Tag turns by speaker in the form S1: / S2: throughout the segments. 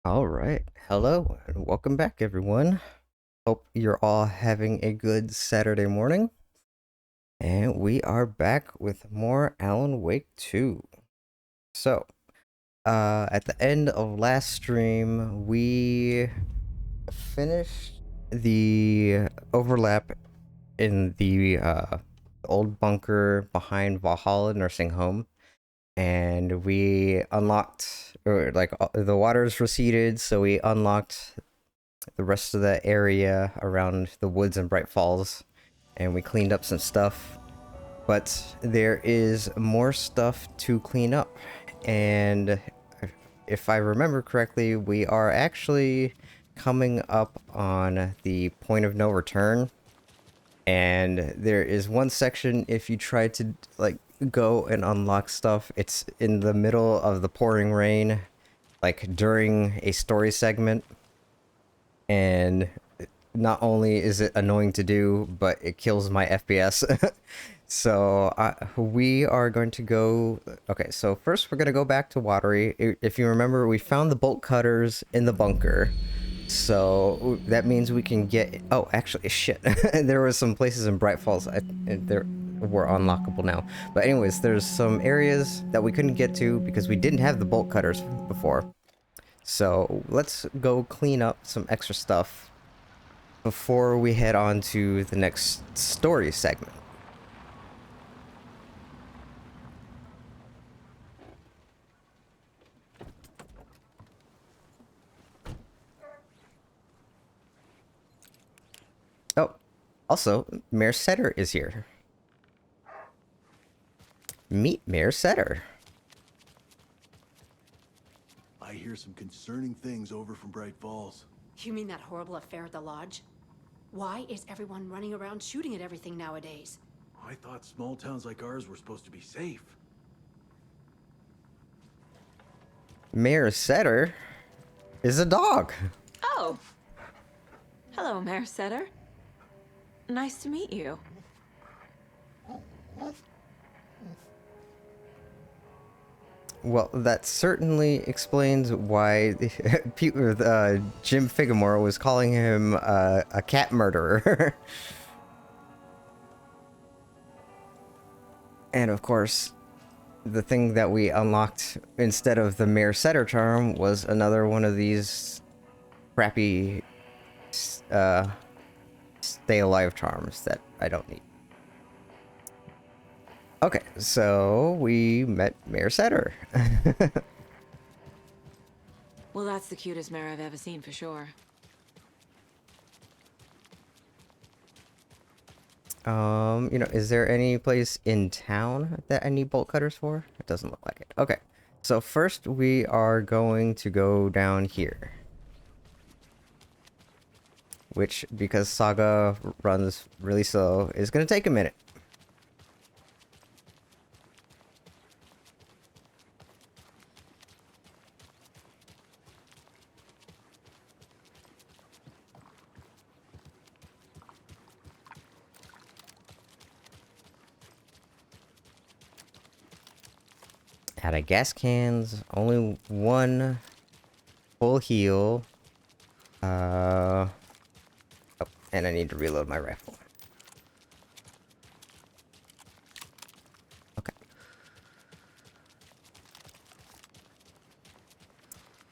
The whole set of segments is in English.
S1: All right. Hello and welcome back, everyone. Hope you're all having a good Saturday morning. And we are back with more Alan Wake 2. So, at the end of last stream, we finished the overlap in the old bunker behind Valhalla Nursing Home. And we unlocked, or like, the waters receded, so we unlocked the rest of the area around the woods and Bright Falls, and we cleaned up some stuff. But there is more stuff to clean up, and if I remember correctly, we are actually coming up on the point of no return. And there is one section, if you try to like go and unlock stuff, it's in the middle of the pouring rain, like during a story segment, and not only is it annoying to do, but it kills my FPS. So we are going to go. Okay, so first we're gonna go back to Watery. If you remember, we found the bolt cutters in the bunker, so that means we can get. Oh, actually, shit. There were some places in Bright Falls there were unlockable now. But anyways, there's some areas that we couldn't get to because we didn't have the bolt cutters before. So let's go clean up some extra stuff before we head on to the next story segment. Oh, also, Mayor Setter is here. Meet Mayor Setter.
S2: I hear some concerning things over from Bright Falls.
S3: You mean that horrible affair at the lodge? Why is everyone running around shooting at everything nowadays?
S2: I thought small towns like ours were supposed to be safe.
S1: Mayor Setter is a dog.
S4: Oh. Hello, Mayor Setter. Nice to meet you.
S1: Well, that certainly explains why Jim Figamore was calling him a cat murderer. And of course, the thing that we unlocked instead of the Mayor Setter charm was another one of these crappy stay alive charms that I don't need. Okay, so we met Mayor Setter.
S4: Well, that's the cutest mayor I've ever seen for sure.
S1: Is there any place in town that I need bolt cutters for? It doesn't look like it. Okay, so first we are going to go down here. Which, because Saga runs really slow, is going to take a minute. Out of gas cans, only one full heal. Oh, and I need to reload my rifle. Okay.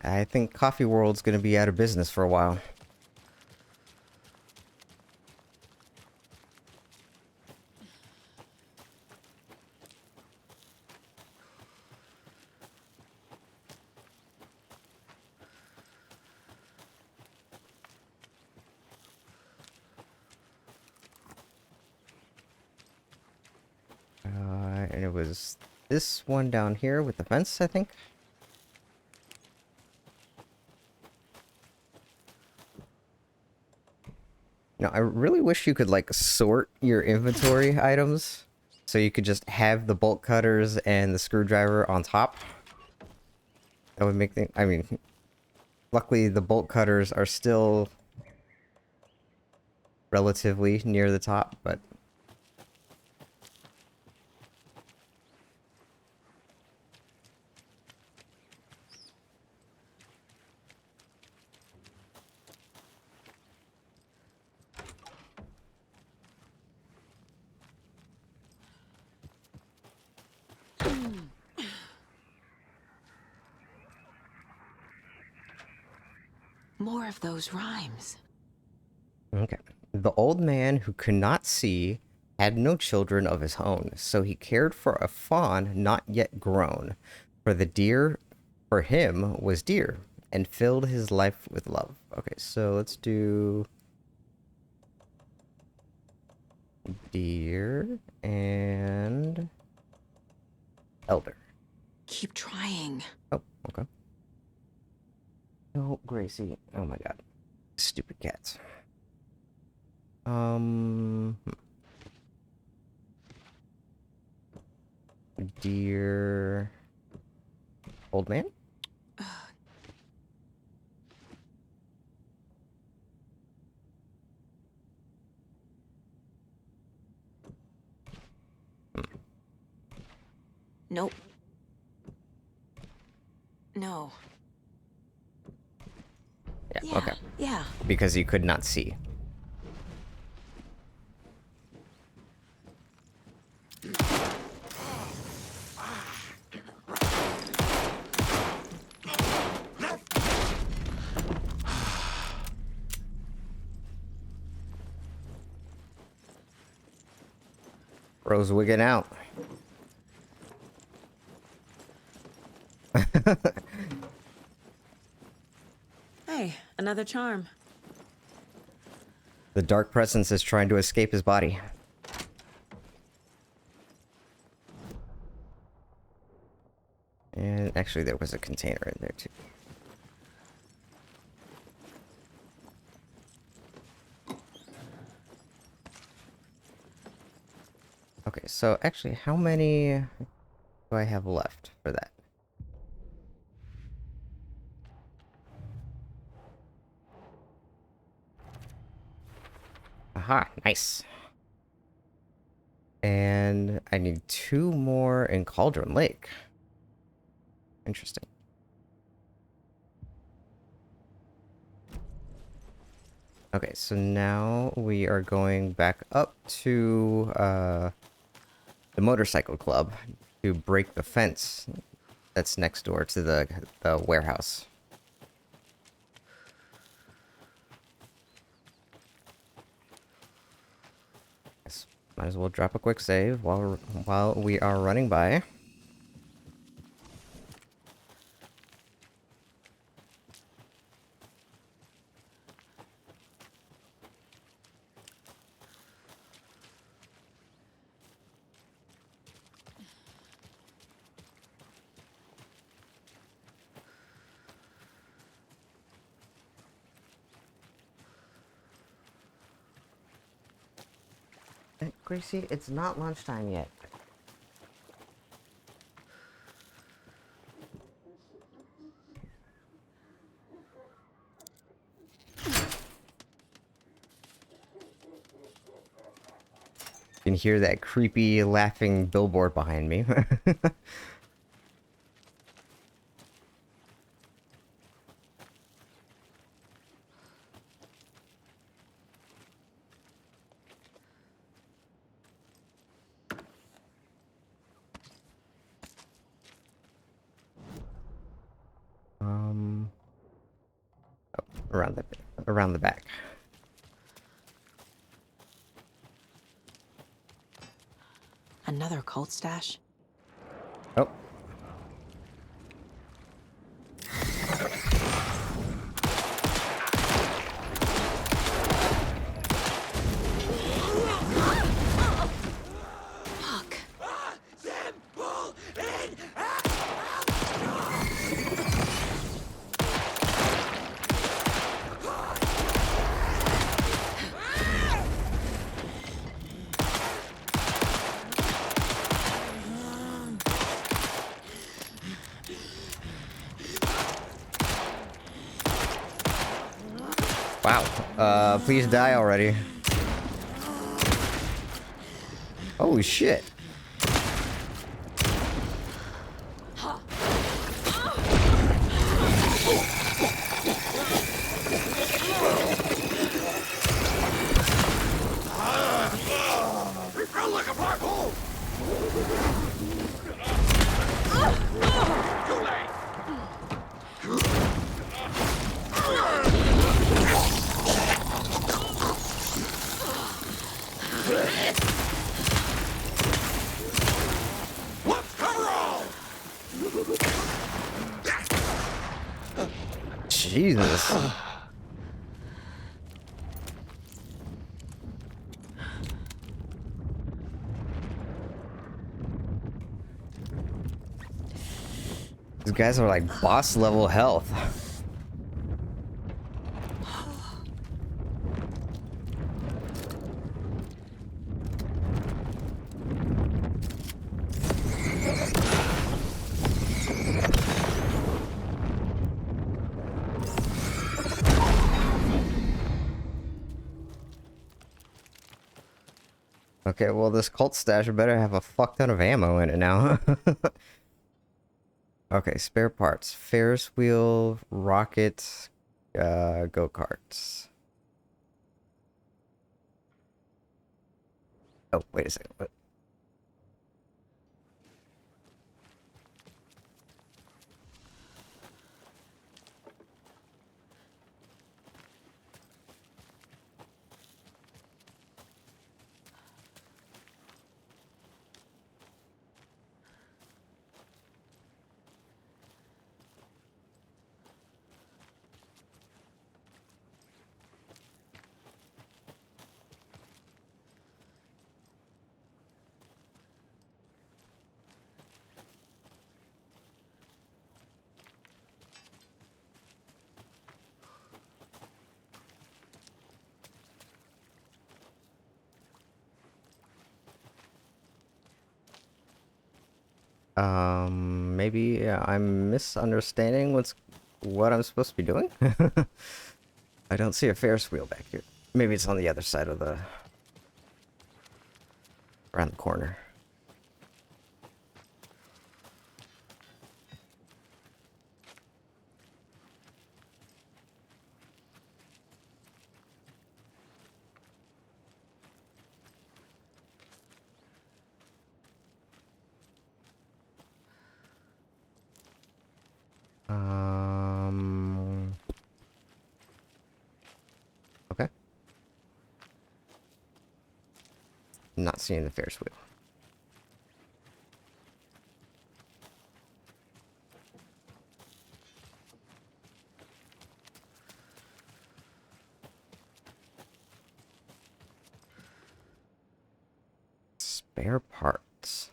S1: I think Coffee World's gonna be out of business for a while. And it was this one down here with the fence, I think. No, I really wish you could like sort your inventory items so you could just have the bolt cutters and the screwdriver on top. That would make things. I mean, luckily the bolt cutters are still relatively near the top, but
S4: More of those rhymes.
S1: Okay. The old man who could not see had no children of his own, so he cared for a fawn not yet grown. For the deer, for him, was dear, and filled his life with love. Okay, so let's do deer and elder.
S4: Keep trying.
S1: Oh, okay. Oh, Gracie. Oh my god. Stupid cats. Dear old man?
S4: Nope. No.
S1: Yeah, okay.
S4: Yeah.
S1: Because he could not see. Bro's wigging out.
S4: Hey, another charm.
S1: The dark presence is trying to escape his body. And actually, there was a container in there too. Okay, so actually, how many do I have left for that? Aha, nice. And I need 2 more in Cauldron Lake. Interesting. Okay, so now we are going back up to the motorcycle club to break the fence that's next door to the warehouse. Yes, might as well drop a quick save while we are running by. Gracie, it's not lunchtime yet. You can hear that creepy laughing billboard behind me. around the back.
S4: Another cult stash?
S1: Oh.
S4: Fuck.
S1: Wow. Please die already. Holy shit.
S2: It felt like a black hole!
S1: Jesus. These guys are like boss level health. Okay, well, this cult stash better have a fuck ton of ammo in it now. Okay, spare parts. Ferris wheel, rocket, go-karts. Oh, wait a second. What? Maybe I'm misunderstanding what I'm supposed to be doing. I don't see a Ferris wheel back here. Maybe it's on the other side of the around the corner. Okay. Not seeing the Ferris wheel. Spare parts.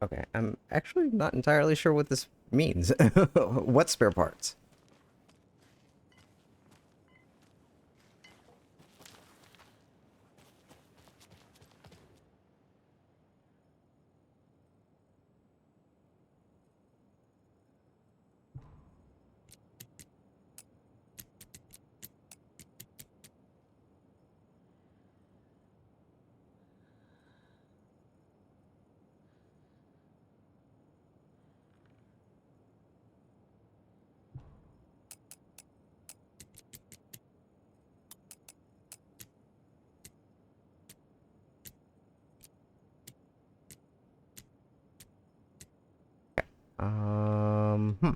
S1: Okay, I'm actually not entirely sure what this means. What spare parts? Hmm.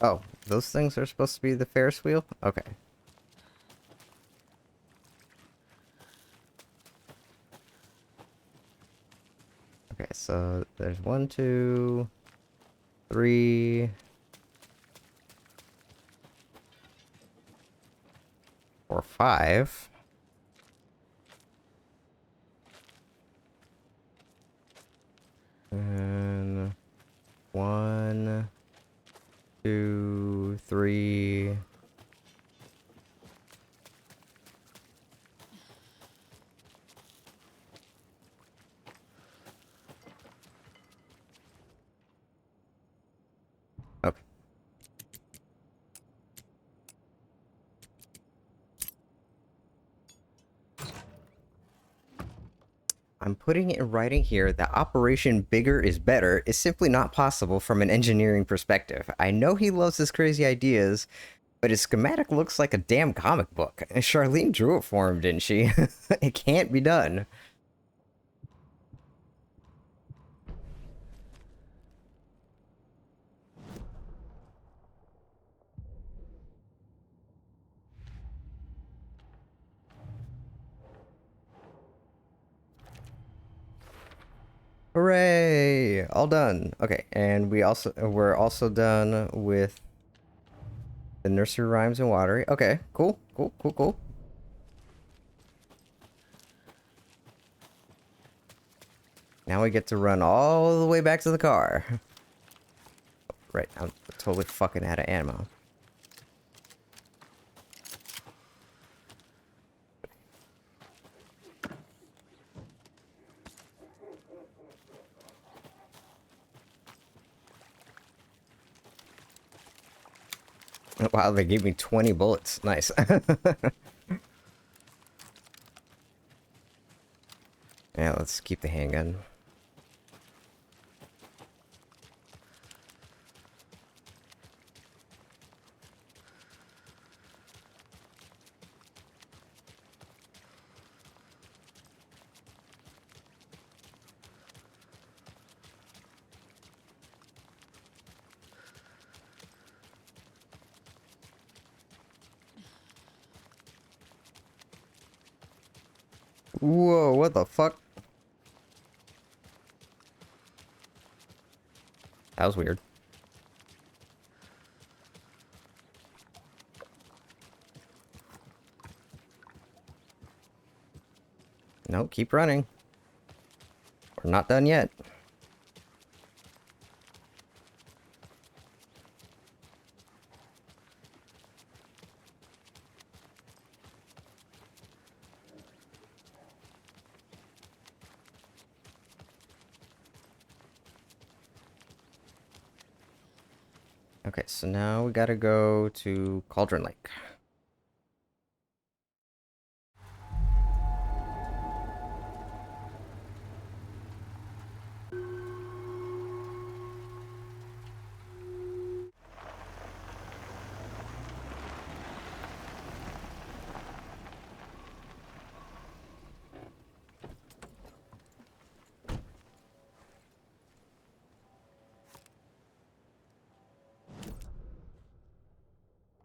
S1: Oh, those things are supposed to be the Ferris wheel? Okay. Okay, so there's 1, 2, 3, 4, 5. And 1, 2, 3. Okay. I'm putting it in writing here that Operation Bigger is Better is simply not possible from an engineering perspective. I know he loves his crazy ideas, but his schematic looks like a damn comic book. And Charlene drew it for him, didn't she? It can't be done. Hooray! All done. Okay, and we're also done with the nursery rhymes and watery. Okay, cool, cool, cool, cool. Now we get to run all the way back to the car. Right, I'm totally fucking out of ammo. Wow, they gave me 20 bullets. Nice. Yeah, let's keep the handgun. Whoa, what the fuck? That was weird. No, keep running. We're not done yet. Okay, so now we gotta go to Cauldron Lake.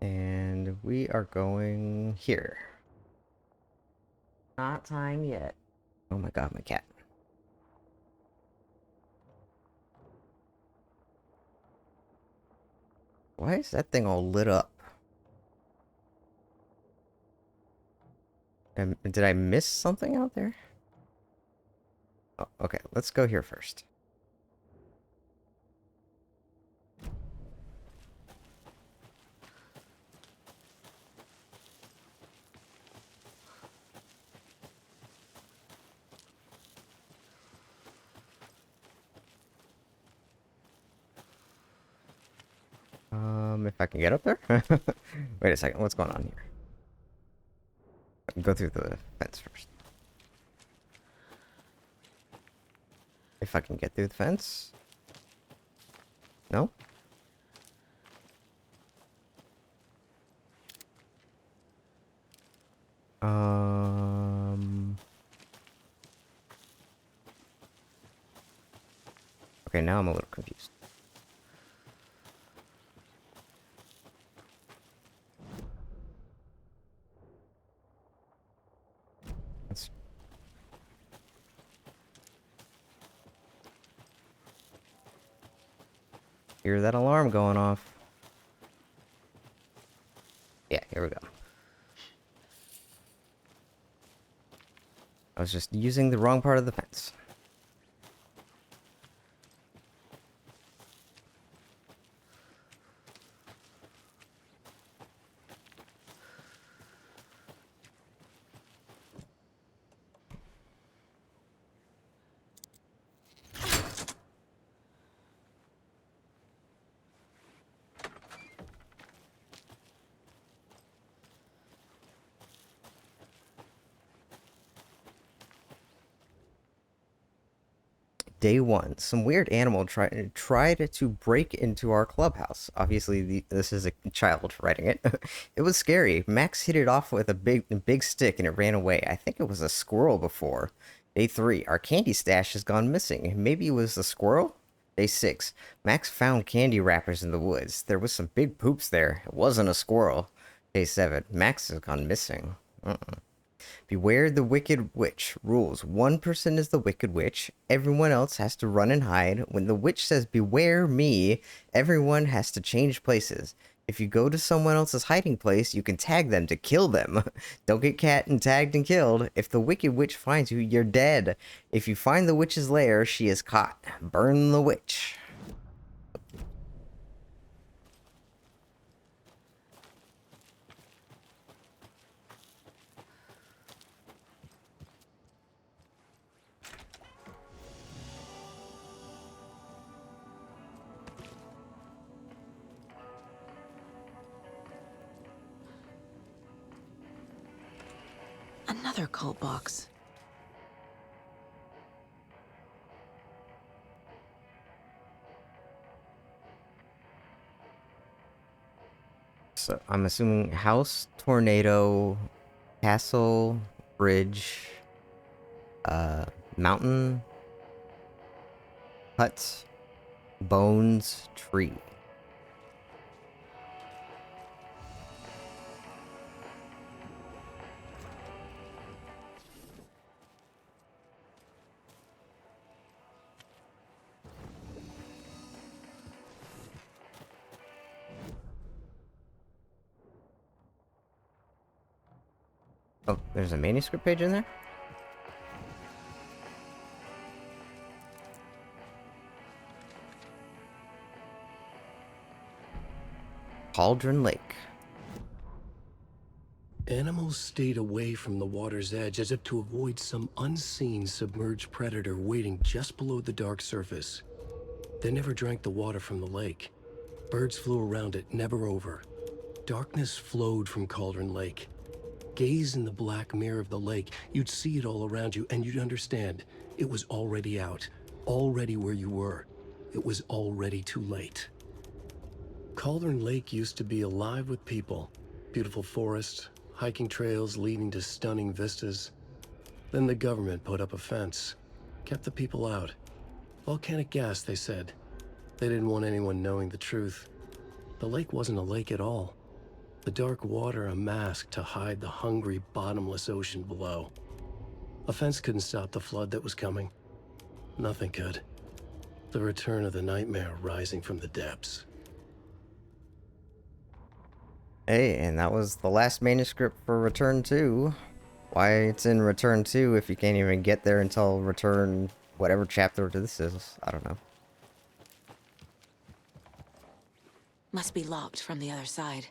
S1: And we are going here. Not time yet. Oh my god, my cat. Why is that thing all lit up? Did I miss something out there? Oh, okay, let's go here first. If I can get up there? Wait a second, what's going on here? Go through the fence first. If I can get through the fence? No? Okay, now I'm a little confused. Let's... Hear that alarm going off. Yeah, here we go. I was just using the wrong part of the fence. day one, some weird animal tried to break into our clubhouse. Obviously, this is a child writing it. It was scary. Max hit it off with a big stick and it ran away. I think it was a squirrel before. Day 3, our candy stash has gone missing. Maybe it was a squirrel? Day 6, Max found candy wrappers in the woods. There was some big poops there. It wasn't a squirrel. Day 7, Max has gone missing. Beware the Wicked Witch. Rules. One person is the Wicked Witch. Everyone else has to run and hide. When the witch says, beware me, everyone has to change places. If you go to someone else's hiding place, you can tag them to kill them. Don't get cat and tagged and killed. If the Wicked Witch finds you, you're dead. If you find the witch's lair, she is caught. Burn the witch.
S4: Another cult box.
S1: So I'm assuming house, tornado, castle, bridge, mountain, hut, bones, tree. Oh, there's a manuscript page in there? Cauldron Lake.
S5: Animals stayed away from the water's edge as if to avoid some unseen submerged predator waiting just below the dark surface. They never drank the water from the lake. Birds flew around it, never over. Darkness flowed from Cauldron Lake. Gaze in the black mirror of the lake, you'd see it all around you, and you'd understand. It was already out, already where you were. It was already too late. Cauldron Lake used to be alive with people. Beautiful forests, hiking trails leading to stunning vistas. Then the government put up a fence, kept the people out. Volcanic gas, they said. They didn't want anyone knowing the truth. The lake wasn't a lake at all. The dark water a mask to hide the hungry, bottomless ocean below. A fence couldn't stop the flood that was coming. Nothing could. The return of the nightmare rising from the depths.
S1: Hey, and that was the last manuscript for Return 2. Why it's in Return 2 if you can't even get there until Return whatever chapter this is. I don't know.
S4: Must be locked from the other side.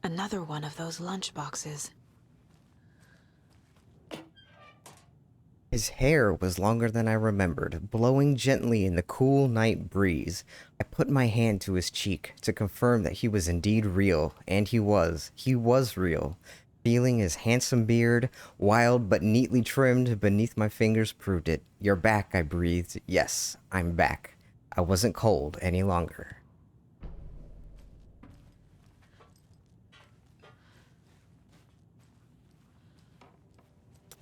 S4: Another one of those lunch boxes.
S1: His hair was longer than I remembered, blowing gently in the cool night breeze. I put my hand to his cheek to confirm that he was indeed real, and he was. He was real. Feeling his handsome beard, wild but neatly trimmed beneath my fingers, proved it. You're back, I breathed. Yes, I'm back. I wasn't cold any longer.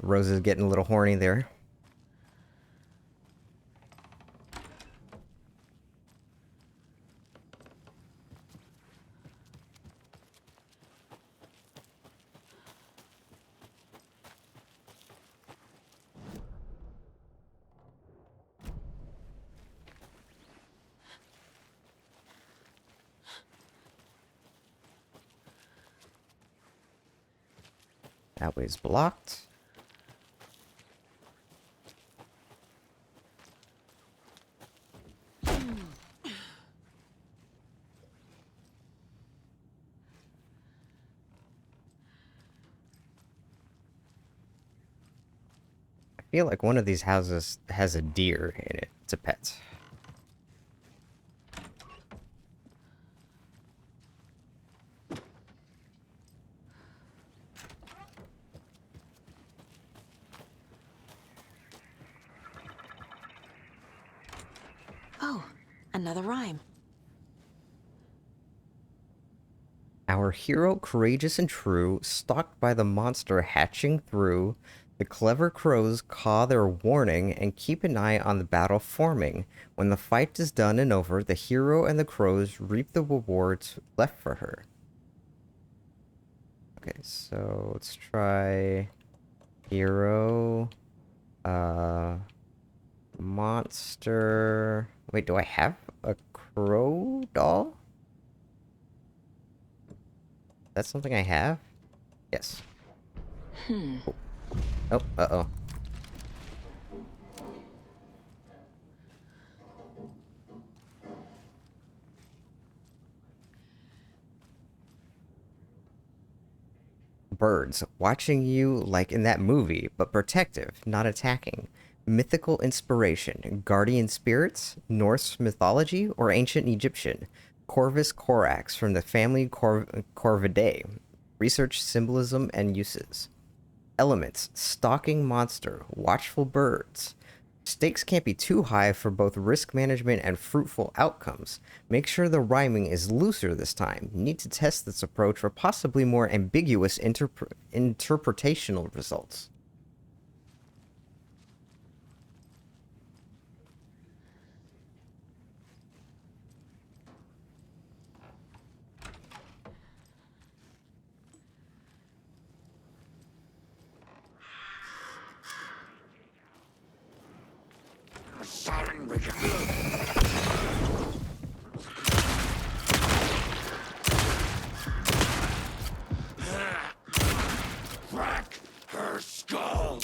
S1: Rose is getting a little horny there. That way's blocked. I feel like one of these houses has a deer in it. It's a pet.
S4: Oh, another rhyme.
S1: Our hero, courageous and true, stalked by the monster hatching through. The clever crows caw their warning and keep an eye on the battle forming. When the fight is done and over, the hero and the crows reap the rewards left for her. Okay, so let's try hero, monster. Wait, do I have a crow doll? That's something I have? Yes. Oh, uh-oh. Birds, watching you like in that movie, but protective, not attacking. Mythical inspiration, guardian spirits, Norse mythology, or ancient Egyptian. Corvus corax from the family Corvidae. Research symbolism and uses. Elements, stalking monster, watchful birds. Stakes can't be too high for both risk management and fruitful outcomes. Make sure the rhyming is looser this time. Need to test this approach for possibly more ambiguous interpretational results.
S2: Crack her skull!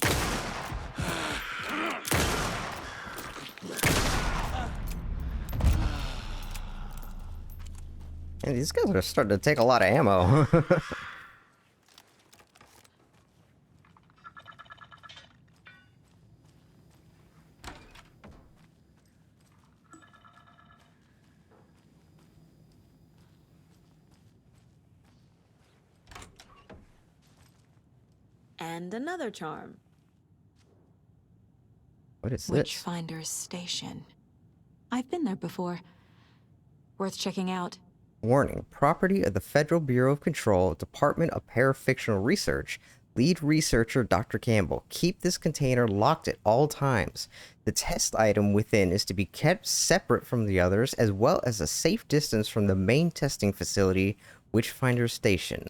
S1: And these guys are starting to take a lot of ammo.
S4: And another charm.
S1: What is this?
S4: Witchfinder's Station. I've been there before. Worth checking out.
S1: Warning, property of the Federal Bureau of Control, Department of Parafictional Research. Lead researcher Dr. Campbell. Keep this container locked at all times. The test item within is to be kept separate from the others, as well as a safe distance from the main testing facility, Witchfinder Station.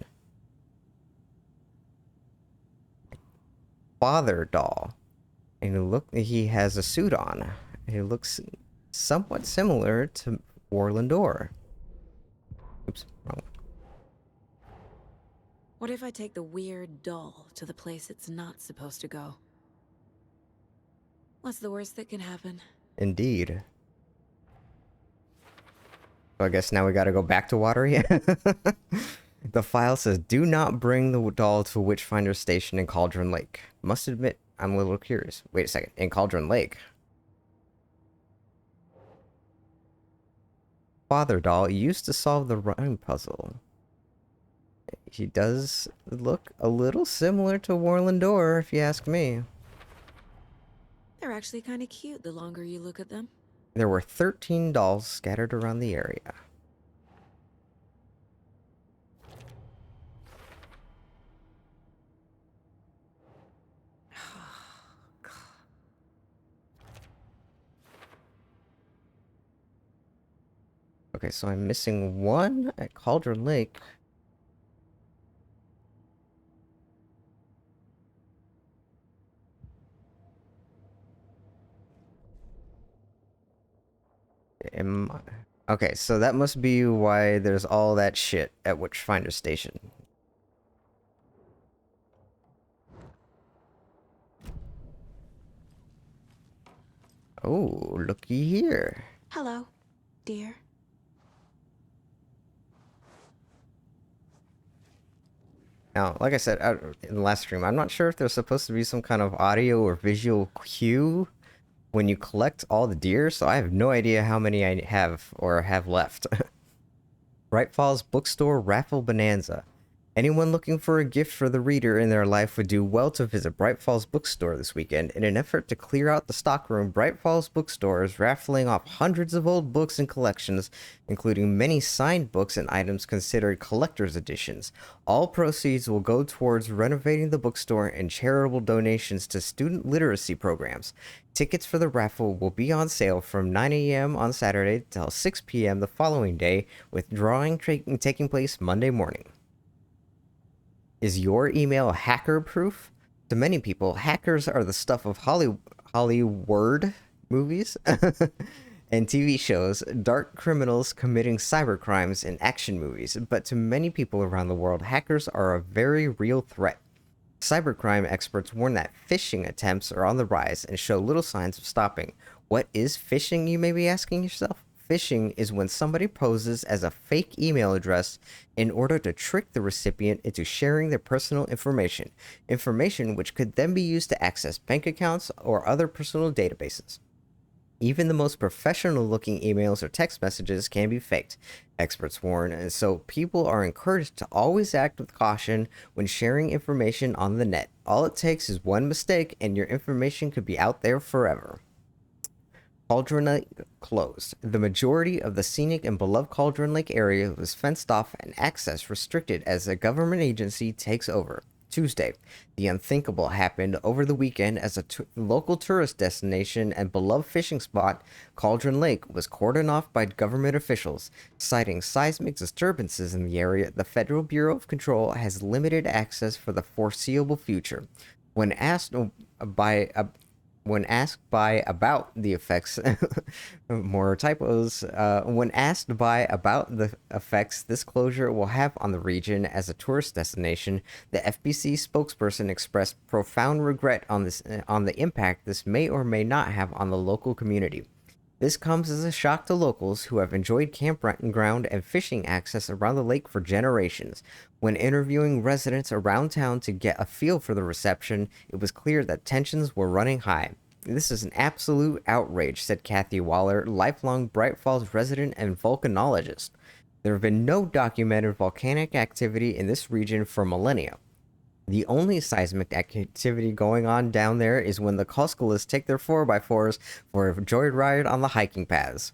S1: Father doll. And he has a suit on. It looks somewhat similar to Warland Orr. Oops, wrong one.
S4: What if I take the weird doll to the place it's not supposed to go? What's the worst that can happen?
S1: Indeed. So I guess now we gotta go back to Watery. The file says, do not bring the doll to Witchfinder Station in Cauldron Lake. Must admit, I'm a little curious. Wait a second, in Cauldron Lake? Father doll used to solve the rhyme puzzle. He does look a little similar to Warland Orr, if you ask me.
S4: They're actually kind of cute the longer you look at them.
S1: There were 13 dolls scattered around the area. Okay, so I'm missing one at Cauldron Lake. Okay, so that must be why there's all that shit at Witchfinder Station. Oh, looky here.
S4: Hello, dear.
S1: Now, like I said in the last stream, I'm not sure if there's supposed to be some kind of audio or visual cue when you collect all the deer, so I have no idea how many I have or have left. Bright Falls Bookstore Raffle Bonanza. Anyone looking for a gift for the reader in their life would do well to visit Bright Falls Bookstore this weekend. In an effort to clear out the stockroom, Bright Falls Bookstore is raffling off hundreds of old books and collections, including many signed books and items considered collector's editions. All proceeds will go towards renovating the bookstore and charitable donations to student literacy programs. Tickets for the raffle will be on sale from 9 a.m. on Saturday till 6 p.m. the following day, with drawing taking place Monday morning. Is your email hacker-proof? To many people, hackers are the stuff of Hollywood movies and TV shows, dark criminals committing cybercrimes in action movies. But to many people around the world, hackers are a very real threat. Cybercrime experts warn that phishing attempts are on the rise and show little signs of stopping. What is phishing, you may be asking yourself? Phishing is when somebody poses as a fake email address in order to trick the recipient into sharing their personal information which could then be used to access bank accounts or other personal databases. Even the most professional-looking emails or text messages can be faked, experts warn, and so people are encouraged to always act with caution when sharing information on the net. All it takes is one mistake, and your information could be out there forever. Cauldron Lake closed. The majority of the scenic and beloved Cauldron Lake area was fenced off and access restricted as a government agency takes over. Tuesday, the unthinkable happened over the weekend as a local tourist destination and beloved fishing spot, Cauldron Lake, was cordoned off by government officials. Citing seismic disturbances in the area, the Federal Bureau of Control has limited access for the foreseeable future. When asked about the effects more typos when asked by about the effects this closure will have on the region as a tourist destination, the FBC spokesperson expressed profound regret on the impact this may or may not have on the local community. This comes as a shock to locals who have enjoyed campground and fishing access around the lake for generations. When interviewing residents around town to get a feel for the reception, it was clear that tensions were running high. "This is an absolute outrage," said Kathy Waller, lifelong Bright Falls resident and volcanologist. "There have been no documented volcanic activity in this region for millennia. The only seismic activity going on down there is when the Coscalas take their 4x4s for a joyride on the hiking paths."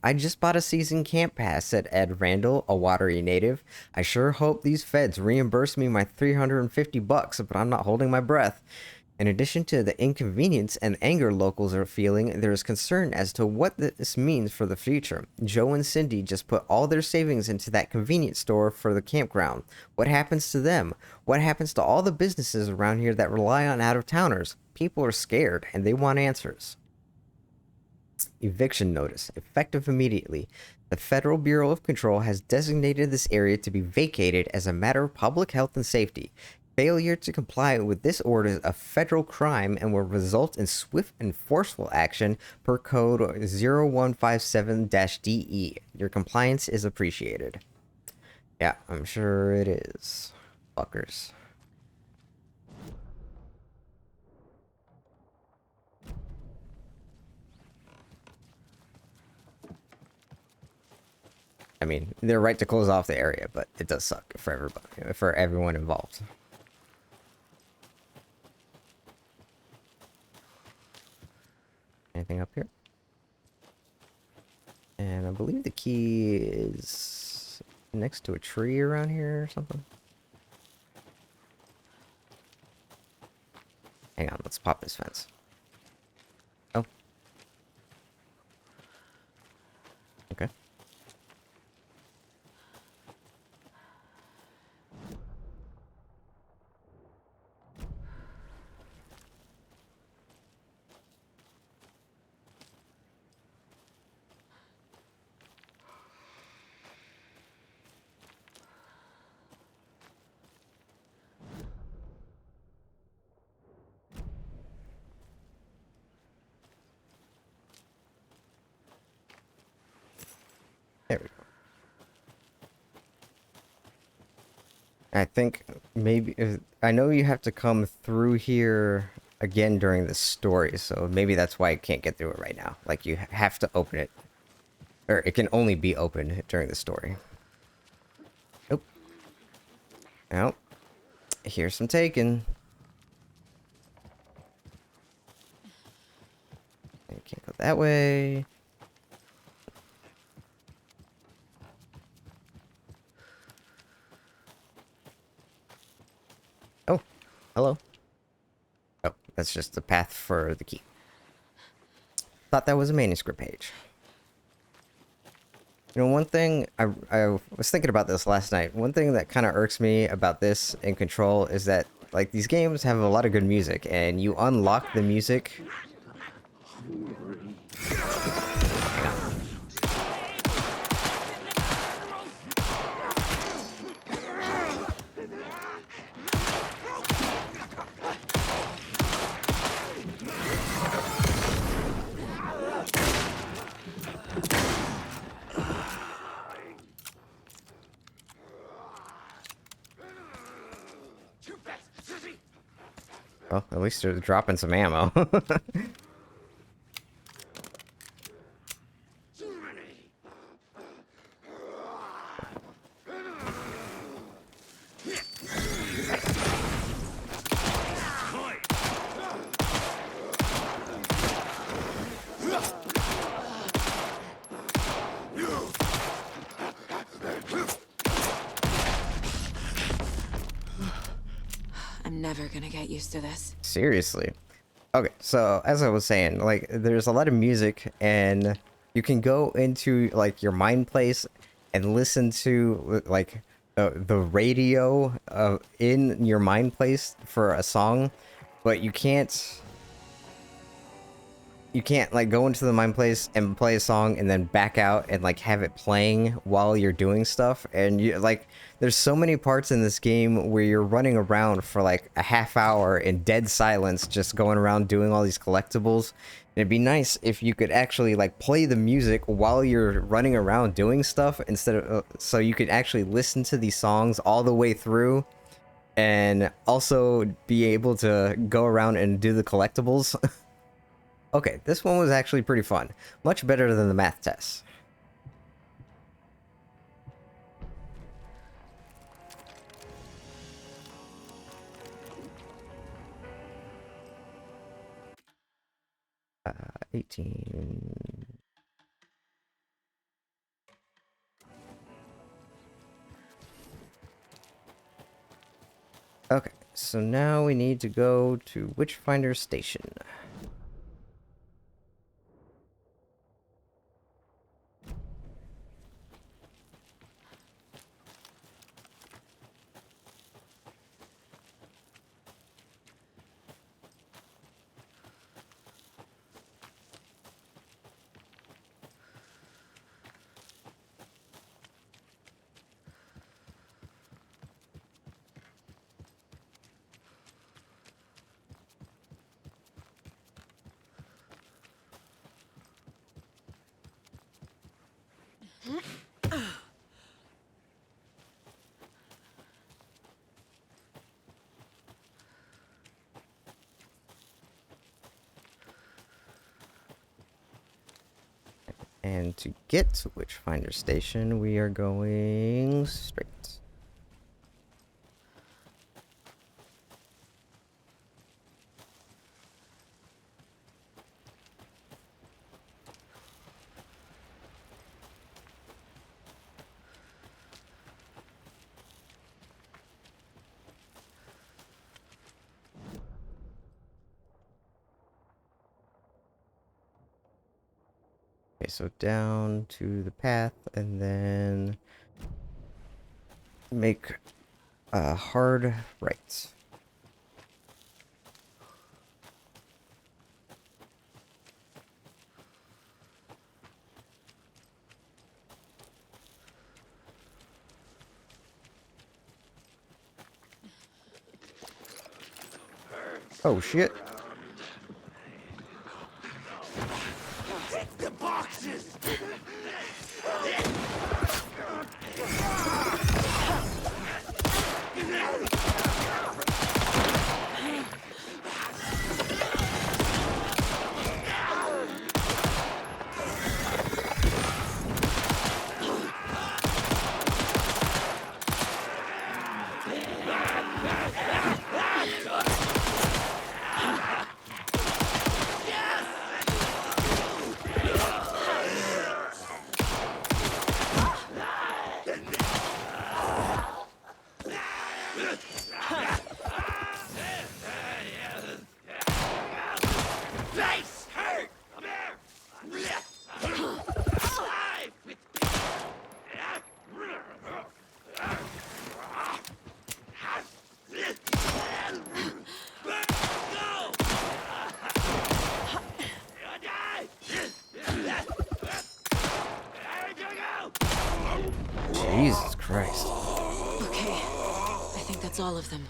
S1: "I just bought a season camp pass," said Ed Randall, a Watery native. "I sure hope these feds reimburse me my $350, but I'm not holding my breath." In addition to the inconvenience and anger locals are feeling, there is concern as to what this means for the future. Joe and Cindy just put all their savings into that convenience store for the campground. What happens to them? What happens to all the businesses around here that rely on out-of-towners? People are scared, and they want answers. Eviction notice. Effective immediately. The Federal Bureau of Control has designated this area to be vacated as a matter of public health and safety. Failure to comply with this order is a federal crime and will result in swift and forceful action per code 0157-DE. Your compliance is appreciated. Yeah, I'm sure it is. Fuckers. I mean, they're right to close off the area, but it does suck for everybody, for everyone involved. Anything up here? And I believe the key is next to a tree around here or something. Hang on, let's pop this fence. Oh. Okay. I think maybe I know you have to come through here again during the story, so maybe that's why I can't get through it right now. Like you have to open it, or it can only be opened during the story. Nope. Nope. Here's some taken. You can't go that way. Oh, hello. Oh, that's just the path for the key. Thought that was a manuscript page. You know, one thing, I was thinking about this last night. One thing that kind of irks me about this in Control is that, like, these games have a lot of good music, and you unlock the music. Well, at least they're dropping some ammo.
S4: I'm never gonna get used to this.
S1: Seriously. Okay, so as I was saying, like, there's a lot of music, and you can go into, like, your mind place and listen to, like, the radio in your mind place for a song, but you can't like go into the mind place and play a song and then back out and like have it playing while you're doing stuff. And you like, there's so many parts in this game where you're running around for like a half hour in dead silence, just going around doing all these collectibles. And it'd be nice if you could actually like play the music while you're running around doing stuff, instead of so you could actually listen to these songs all the way through and also be able to go around and do the collectibles. Okay, this one was actually pretty fun. Much better than the math tests. Uh, 18... Okay, so now we need to go to Witchfinder Station. And to get to Witchfinder Station, we are going straight. Okay, so down to the path, and then make a hard right. Oh shit.
S2: The boxes!
S4: That's all of them.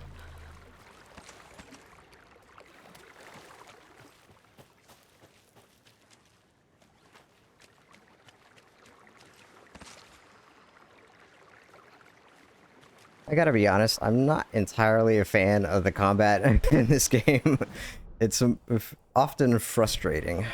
S1: I gotta be honest, I'm not entirely a fan of the combat in this game. It's often frustrating.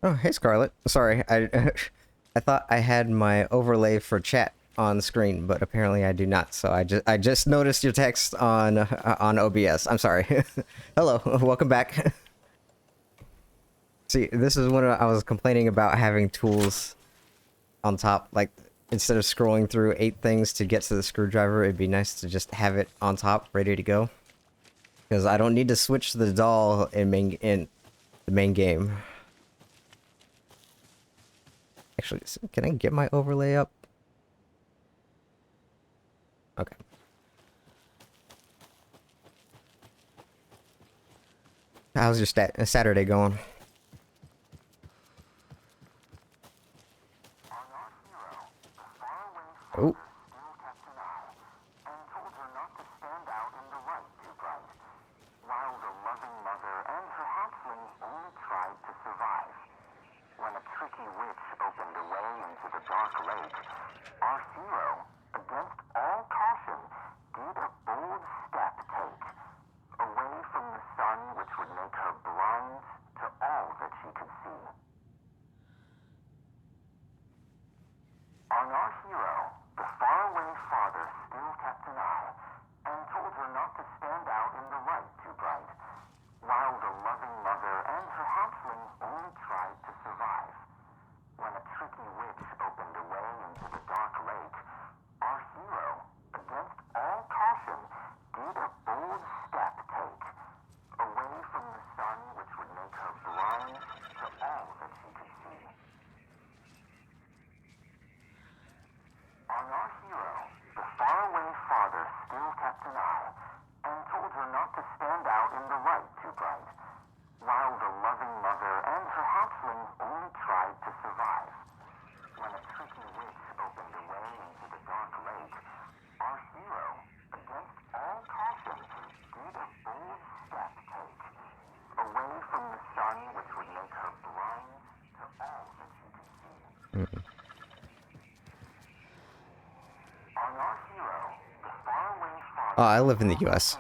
S1: Oh, hey Scarlet. Sorry, I I thought I had my overlay for chat on the screen, but apparently I do not. So I just noticed your text on OBS. I'm sorry. Hello, welcome back. See, this is when I was complaining about having tools on top. Like, instead of scrolling through 8 things to get to the screwdriver, it'd be nice to just have it on top, ready to go. Because I don't need to switch the doll in the main game. Actually, can I get my overlay up? Okay. How's your Saturday going? Oh. Oh, I live in the US.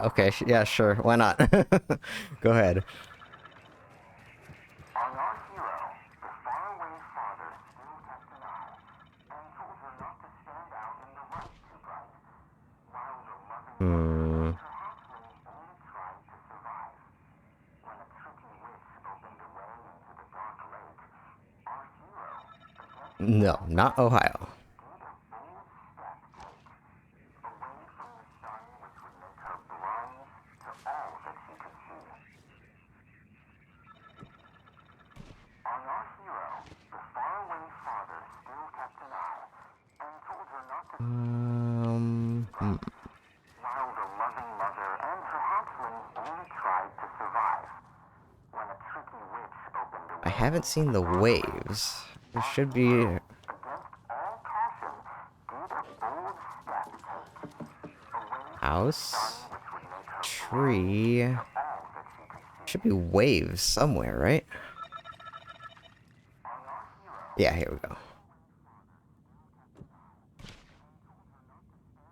S1: Okay, yeah, sure, why not? Go ahead. Hmm. No, not Ohio. Hmm. haven't seen the waves. There should be... House. Tree. Should be waves somewhere, right? Yeah, here we go.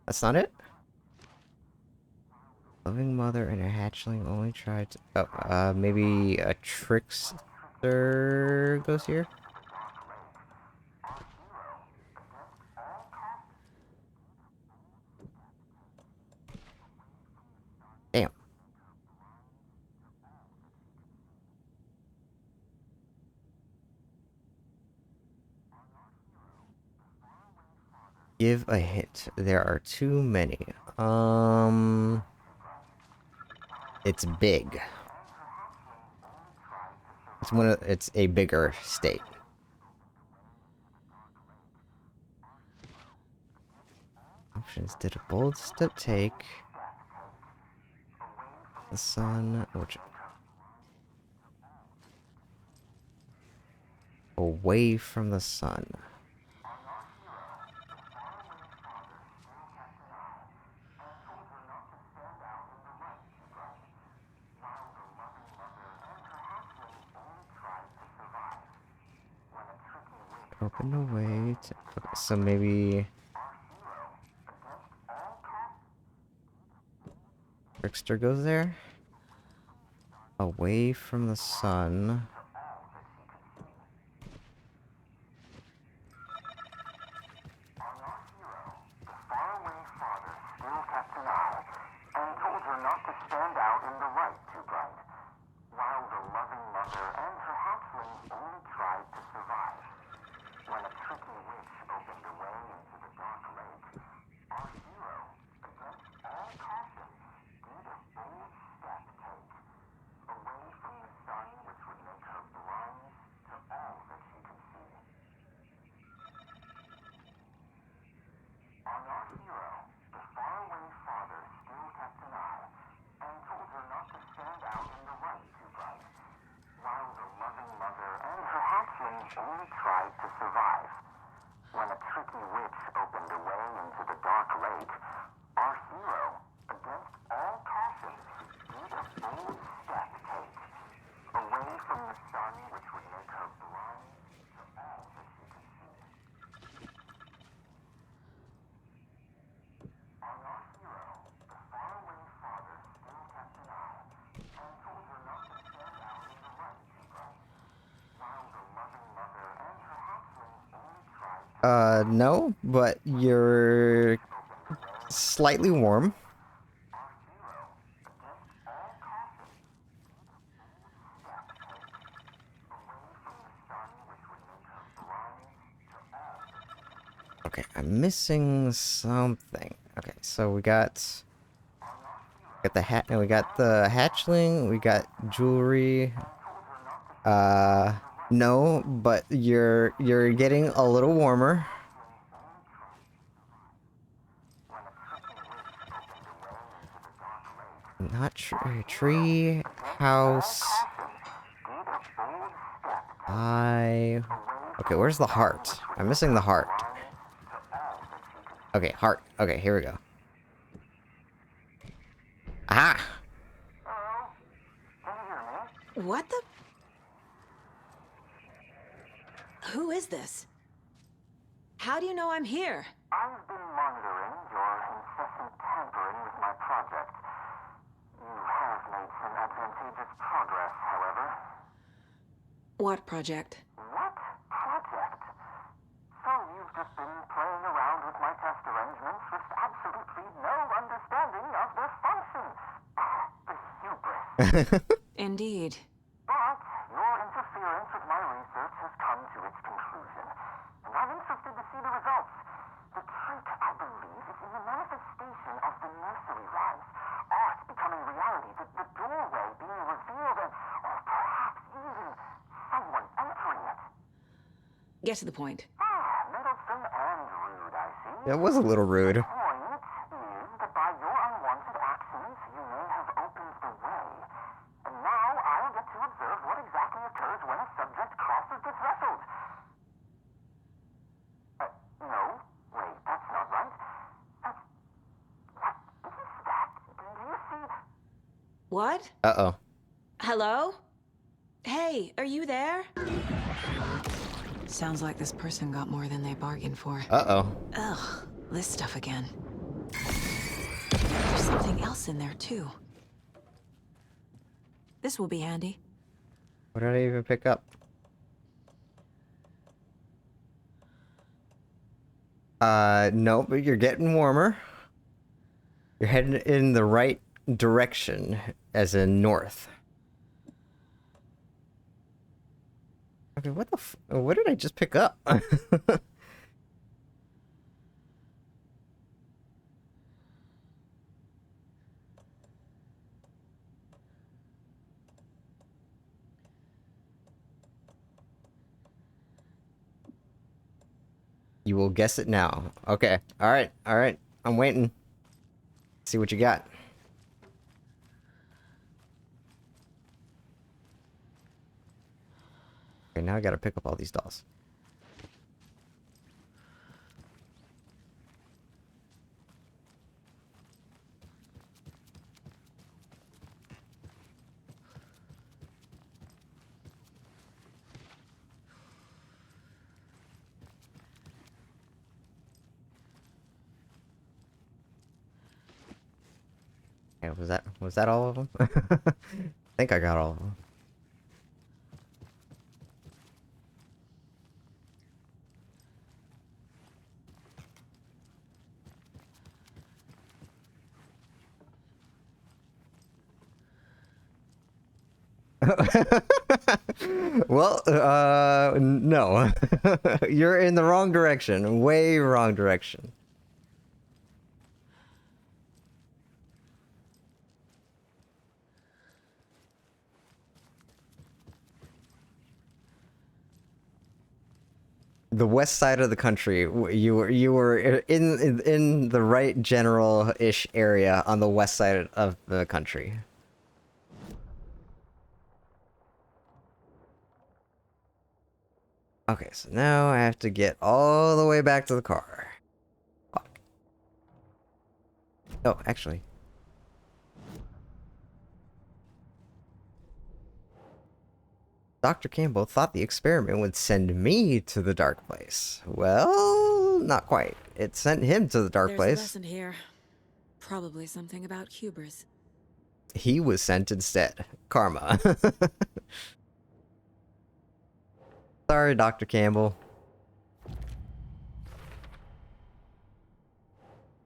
S1: That's not it? Loving mother and her hatchling only tried to... Oh, maybe a trickster goes here? Damn. Give a hint. There are too many. It's big. It's a bigger state. Options. Did a bold step take? The sun, which away from the sun. Open the way to, okay, so maybe Trickster goes there. Away from the sun. No, but you're slightly warm. Okay, I'm missing something. Okay, so we got the hat, and we got the hatchling, we got jewelry. No, but you're getting a little warmer. Not tree house. Okay, where's the heart? I'm missing the heart. Okay, heart. Okay, here we go. Ah!
S4: What the? Who is this? How do you know I'm here?
S6: I've been monitoring your incessant tampering with my project. You have made some advantageous progress, however.
S4: What project?
S6: What project? So you've just been playing around with my test arrangements with absolutely no understanding of their function. The hubris.
S4: Indeed.
S6: But your interference with my research has come to its conclusion, and I'm interested to see the results. The trick, I believe, is in the manifestation of the nursery rhymes. Art becoming reality, the doorway being revealed, and or perhaps even someone entering it.
S4: Get to the point.
S6: Meddlesome and rude, I see.
S1: That was a little rude.
S6: The point is that by your unwanted actions, you may have opened the way. And now I'll get to observe what exactly occurs when a subject crosses
S4: What?
S1: Uh-oh.
S4: Hello? Hey, are you there? Sounds like this person got more than they bargained for.
S1: Uh-oh.
S4: Ugh, this stuff again. There's something else in there, too. This will be handy.
S1: What did I even pick up? No, but you're getting warmer. You're heading in the right direction, as in north. Okay, what did I just pick up? You will guess it now. Okay. All right. I'm waiting. See what you got. Okay, now I gotta pick up all these dolls. Okay, was that all of them? I think I got all of them. Well, no. You're in the wrong direction. Way wrong direction. The west side of the country. You were in the right general-ish area on the west side of the country. Okay, so now I have to get all the way back to the car. Fuck. Oh, actually. Dr. Campbell thought the experiment would send me to the dark place. Well, not quite. It sent him to the dark
S4: There's
S1: place.
S4: a lesson here. Probably something about hubris.
S1: He was sent instead. Karma. Sorry, Dr. Campbell.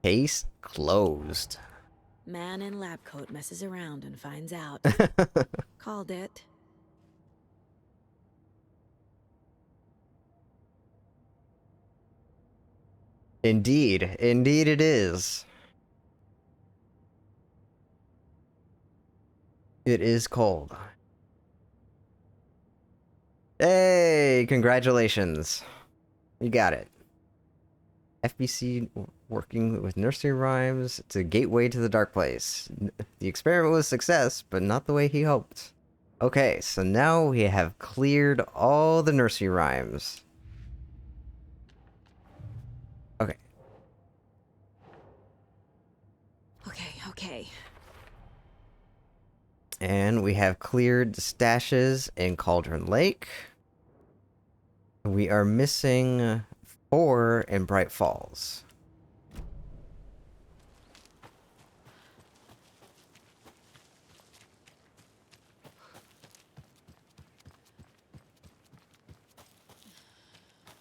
S1: Case closed.
S4: Man in lab coat messes around and finds out. Called it.
S1: Indeed. Indeed it is. It is cold. Hey, congratulations. You got it. FBC working with nursery rhymes. It's a gateway to the dark place. The experiment was a success, but not the way he hoped. Okay, so now we have cleared all the nursery rhymes. Okay.
S4: Okay.
S1: And we have cleared the stashes in Cauldron Lake. We are missing 4 in Bright Falls.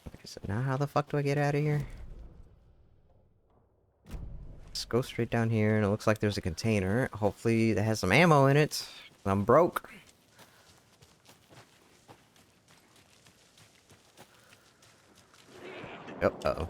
S1: Okay, so now how the fuck do I get out of here? Let's go straight down here, and it looks like there's a container. Hopefully that has some ammo in it. I'm broke. Yep, uh-oh.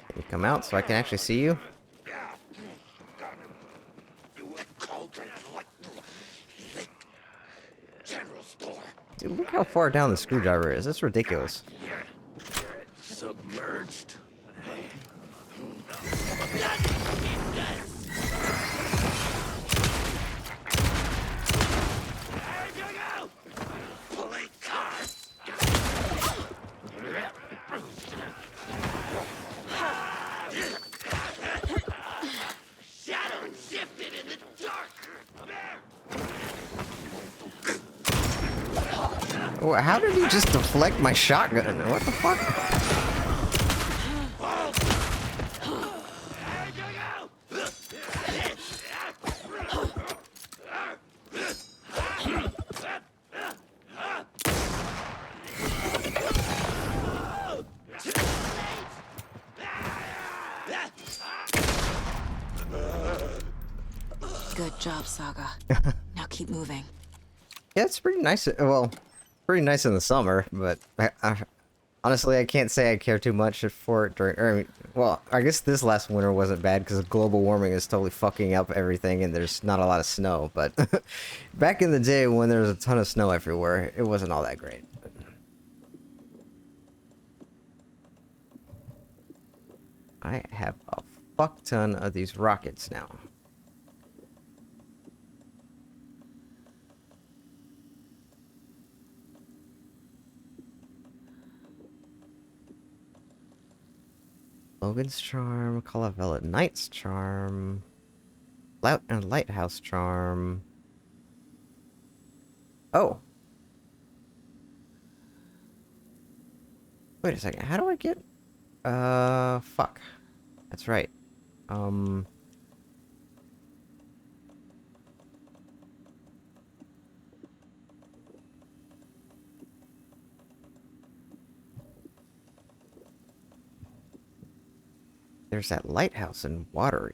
S1: Can you come out so I can actually see you? Dude, look how far down the screwdriver is. That's ridiculous.
S5: Submerged.
S1: How did he just deflect my shotgun? What the fuck?
S4: Good job, Saga. Now keep moving.
S1: Yeah, it's pretty nice. Well, pretty nice in the summer, but honestly, I can't say I care too much for it during. I mean, well, I guess this last winter wasn't bad because global warming is totally fucking up everything, and there's not a lot of snow. But back in the day when there was a ton of snow everywhere, it wasn't all that great. I have a fuck ton of these rockets now. Logan's Charm, Calavella Knight's Charm, Lout and Lighthouse Charm. Oh. Wait a second, how do I get... fuck. That's right. There's that lighthouse in Watery.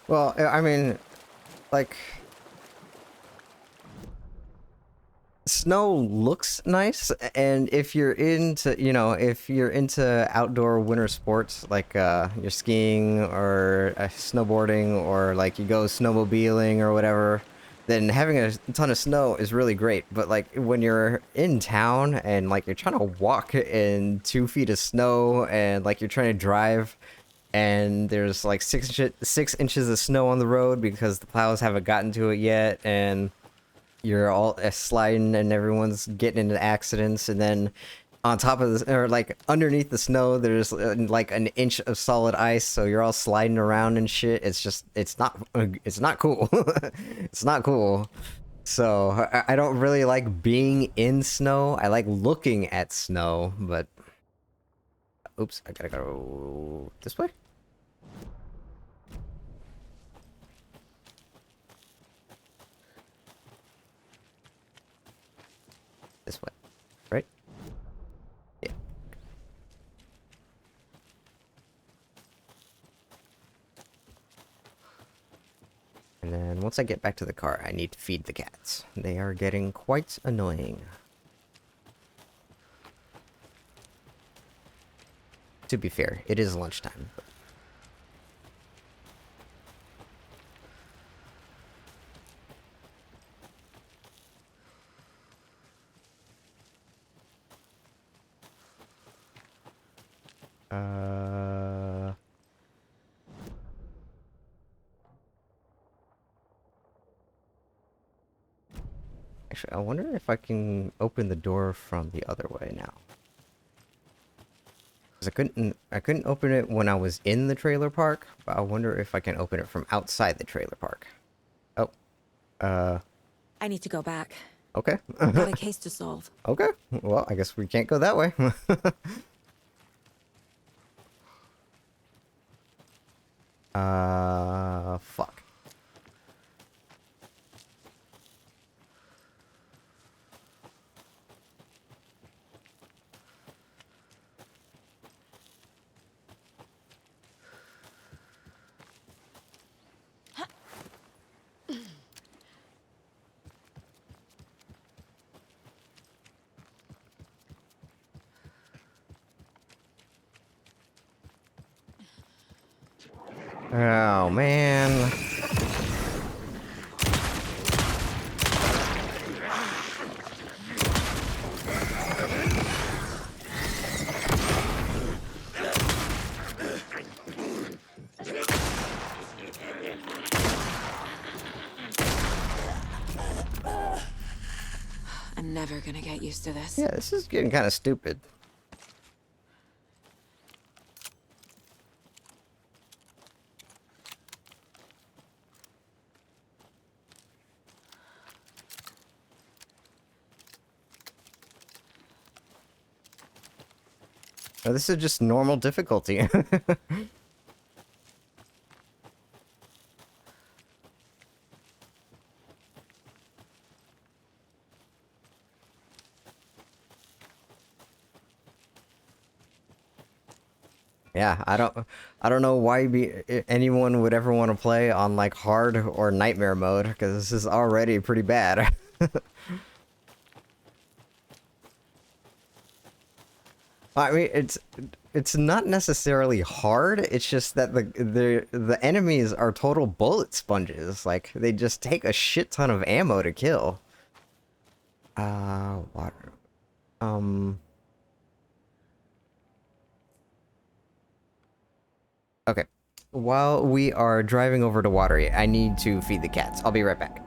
S1: Well, I mean, like, snow looks nice, and if you're into, you know, if you're into outdoor winter sports, like you're skiing or snowboarding, or like you go snowmobiling or whatever, then having a ton of snow is really great. But like when you're in town and like you're trying to walk in 2 feet of snow, and like you're trying to drive, and there's like 6 inches of snow on the road because the plows haven't gotten to it yet, and you're all sliding and everyone's getting into accidents, and then on top of this, or like underneath the snow, there's like an inch of solid ice, so you're all sliding around and shit. It's just, it's not cool. It's not cool. So I don't really like being in snow. I like looking at snow, but oops, I gotta go this way. This way, right? Yeah. And then once I get back to the car, I need to feed the cats. They are getting quite annoying. To be fair, it is lunchtime. Actually, I wonder if I can open the door from the other way now. Because I couldn't open it when I was in the trailer park, but I wonder if I can open it from outside the trailer park. Oh.
S4: I need to go back.
S1: Okay.
S4: I have a case to solve.
S1: Okay. Well, I guess we can't go that way. Fuck. Oh, man.
S4: never gonna get used to this.
S1: Yeah, this is getting kind of stupid. Oh, this is just normal difficulty. Yeah, I don't know why anyone would ever want to play on like hard or nightmare mode, because this is already pretty bad. I mean, it's not necessarily hard. It's just that the enemies are total bullet sponges. Like they just take a shit ton of ammo to kill. Water. Okay. While we are driving over to Watery, I need to feed the cats. I'll be right back.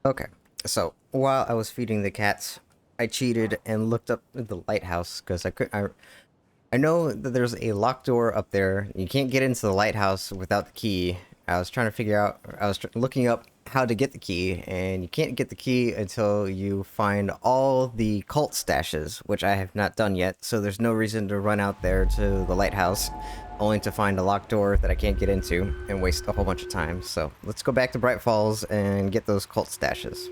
S1: Okay, so while I was feeding the cats, I cheated and looked up the lighthouse because I know that there's a locked door up there. You can't get into the lighthouse without the key. I was trying to figure out. Looking up how to get the key, and you can't get the key until you find all the cult stashes, which I have not done yet. So there's no reason to run out there to the lighthouse, only to find a locked door that I can't get into and waste a whole bunch of time. So let's go back to Bright Falls and get those cult stashes.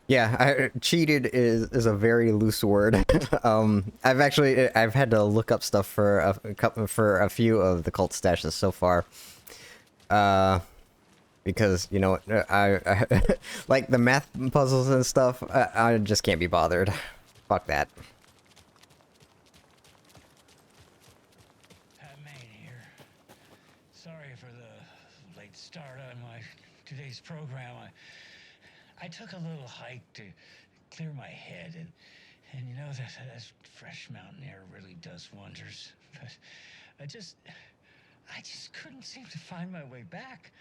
S1: Yeah, cheated is a very loose word. I've had to look up stuff for a few of the cult stashes so far. Because you know I like the math puzzles and stuff. I just can't be bothered. Fuck that.
S7: Pat Main here. Sorry for the late start on today's program. I took a little hike to clear my head, and you know that fresh mountain air really does wonders. But I just couldn't seem to find my way back.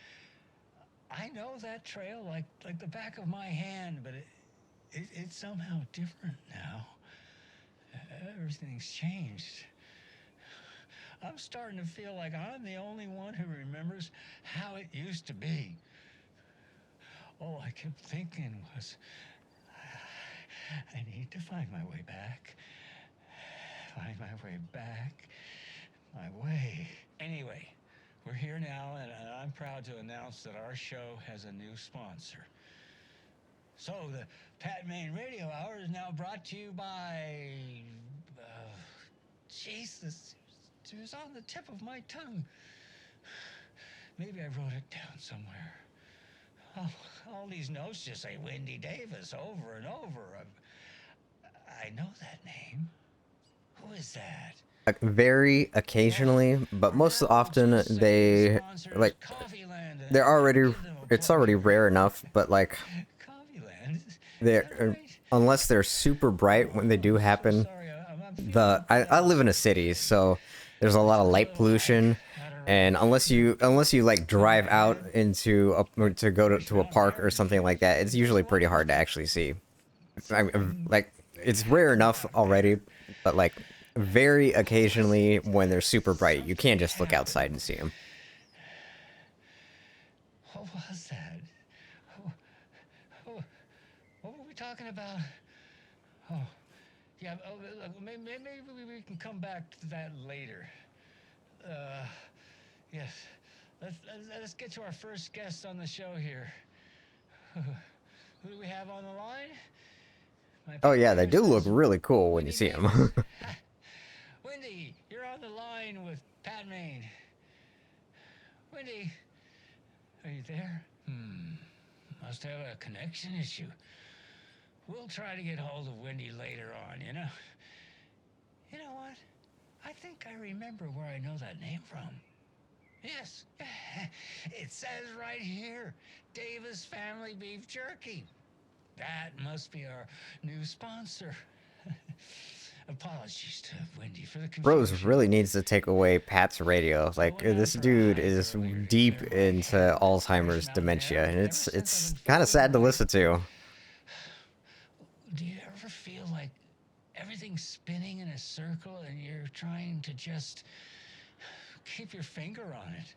S7: I know that trail like the back of my hand, but it's somehow different now. Everything's changed. I'm starting to feel like I'm the only one who remembers how it used to be. All I kept thinking was, I need to find my way back. Find my way back. My way. Anyway, we're here now, and I'm proud to announce that our show has a new sponsor. So, the Pat Main Radio Hour is now brought to you by... Jesus, it was on the tip of my tongue. Maybe I wrote it down somewhere. All these notes just say Wendy Davis over and over. I know that name. Who is that?
S1: Like, very occasionally, but most often they like they're already it's already rare enough. But like they're unless they're super bright when they do happen. I live in a city, so there's a lot of light pollution. And unless you like drive out into to go to a park or something like that, it's usually pretty hard to actually see. Like it's rare enough already, but like very occasionally when they're super bright, you can't just look outside and see them.
S7: What was that? What were we talking about? Oh, yeah. Maybe we can come back to that later. Yes, let's get to our first guest on the show here. Who do we have on the line?
S1: Oh yeah, they do look really cool when you see them.
S7: Wendy, you're on the line with Pat Main. Wendy, are you there? Must have a connection issue. We'll try to get hold of Wendy later on, you know? You know what? I think I remember where I know that name from. Yes, it says right here, Davis Family Beef Jerky. That must be our new sponsor. Apologies to Wendy for the confusion.
S1: Rose really needs to take away Pat's radio. Like this dude is deep into Alzheimer's dementia, and it's kind of sad to listen to.
S7: Do you ever feel like everything's spinning in a circle and you're trying to just keep your finger on it?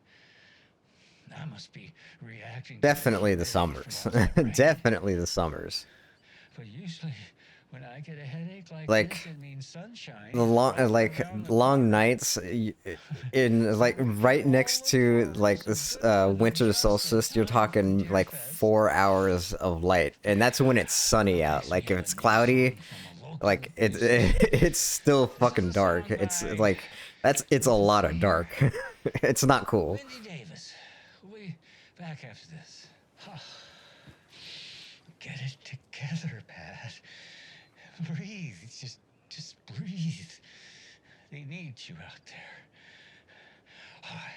S7: I must be reacting.
S1: Definitely the summers. Definitely the summers.
S7: But usually, when I get a headache
S1: like
S7: this, it means sunshine.
S1: The long nights in like right next to like this winter solstice. You're talking like 4 hours of light, and that's when it's sunny out. Like if it's cloudy, like it's still fucking dark. It's like it's a lot of dark. It's not cool.
S7: Wendy Davis, we'll be back after this. get you out there. Hi,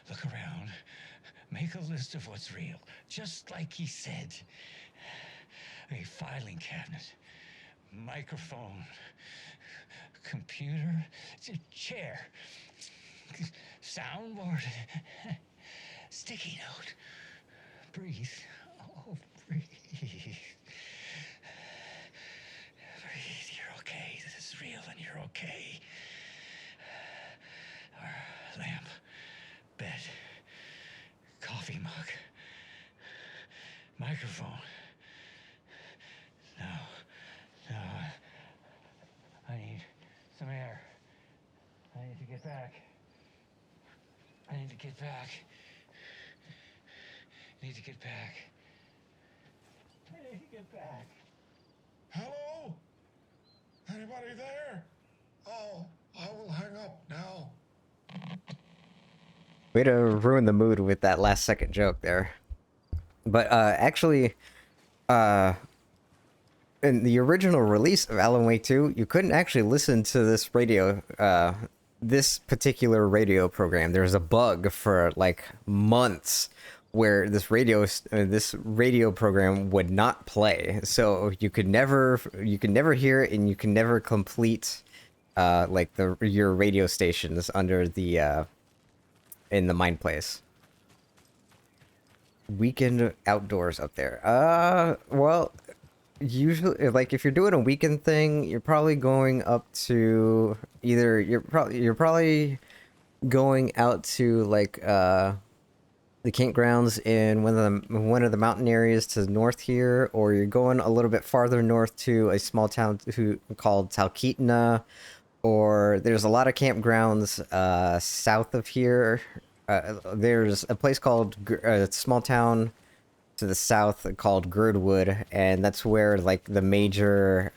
S7: look around. Make a list of what's real, just like he said. A filing cabinet, microphone, computer, chair, soundboard, sticky note. Breathe. Oh, breathe. Breathe. You're okay. This is real and you're okay. Lamp, bed, coffee mug, microphone. No. I need some air. I need to get back. I need to get back. I need to get back. I need to get back.
S8: Hello? Anybody there? Oh, I will hang up now.
S1: Way to ruin the mood with that last second joke there. But actually, in the original release of Alan Wake 2, you couldn't actually listen to this this particular radio program. There was a bug for like months where this radio program would not play. So you could never hear it, and you can never complete like your radio stations under the in the Mind Place. Weekend outdoors up there. Well, usually, like, if you're doing a weekend thing, you're probably going up to either you're probably going out to like the campgrounds in one of the mountain areas to the north here, or you're going a little bit farther north to a small town called Talkeetna, or there's a lot of campgrounds south of here. There's a place called a small town to the south called Girdwood, and that's where like the major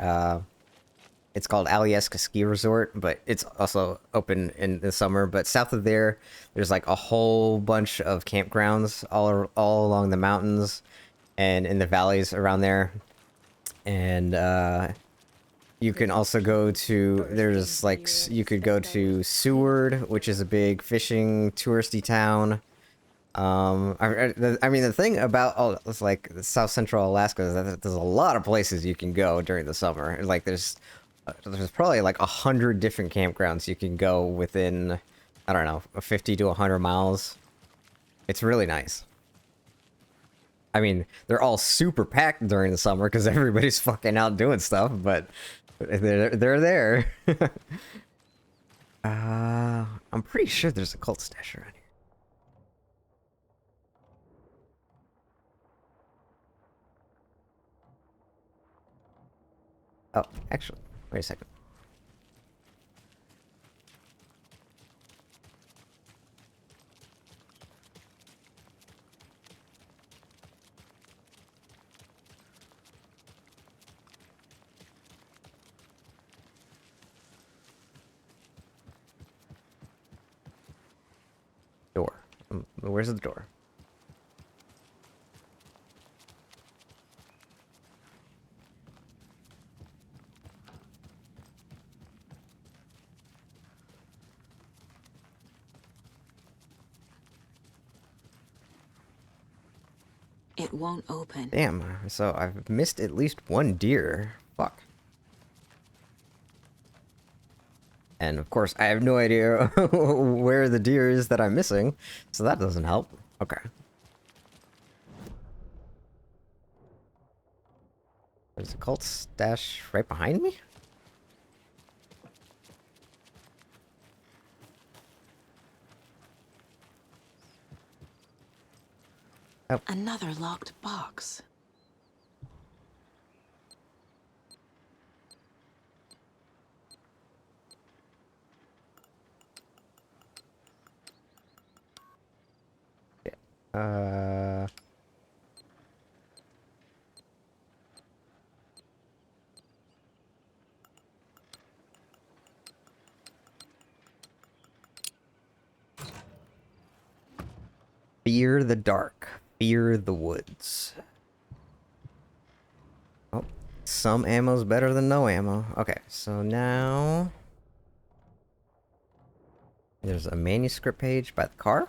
S1: it's called Alyeska Ski Resort, but it's also open in the summer. But south of there's like a whole bunch of campgrounds all along the mountains and in the valleys around there. And you can also go to you could go to Seward, which is a big fishing touristy town. I mean, the thing about like South Central Alaska is that there's a lot of places you can go during the summer. Like there's probably like 100 different campgrounds you can go within, I don't know, 50 to 100 miles. It's really nice. I mean, they're all super packed during the summer because everybody's fucking out doing stuff, but they're there. I'm pretty sure there's a cult stash around here. Oh, actually, wait a second. Door. Where's the door?
S4: It won't open.
S1: Damn, so I've missed at least one deer. Fuck. And of course, I have no idea where the deer is that I'm missing, so that doesn't help. Okay. There's a cult stash right behind me? Oh.
S4: Another locked box.
S1: Fear the dark. Fear the woods. Oh, some ammo's better than no ammo. Okay, so now There's a manuscript page by the car.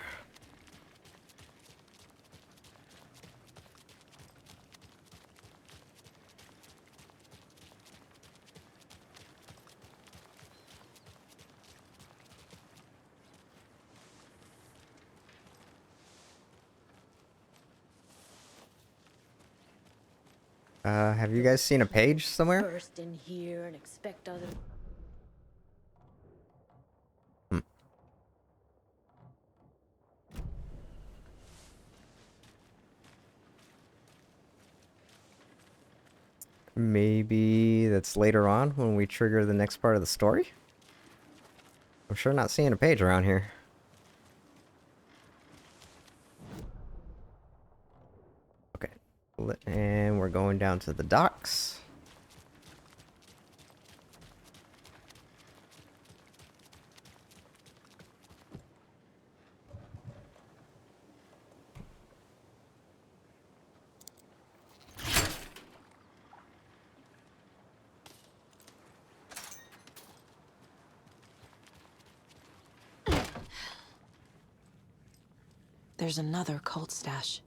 S1: Have you guys seen a page somewhere?
S9: Burst in here and expect other.
S1: Maybe that's later on when we trigger the next part of the story? I'm sure not seeing a page around here. Okay. And we're going down to the docks.
S4: There's another cult stash.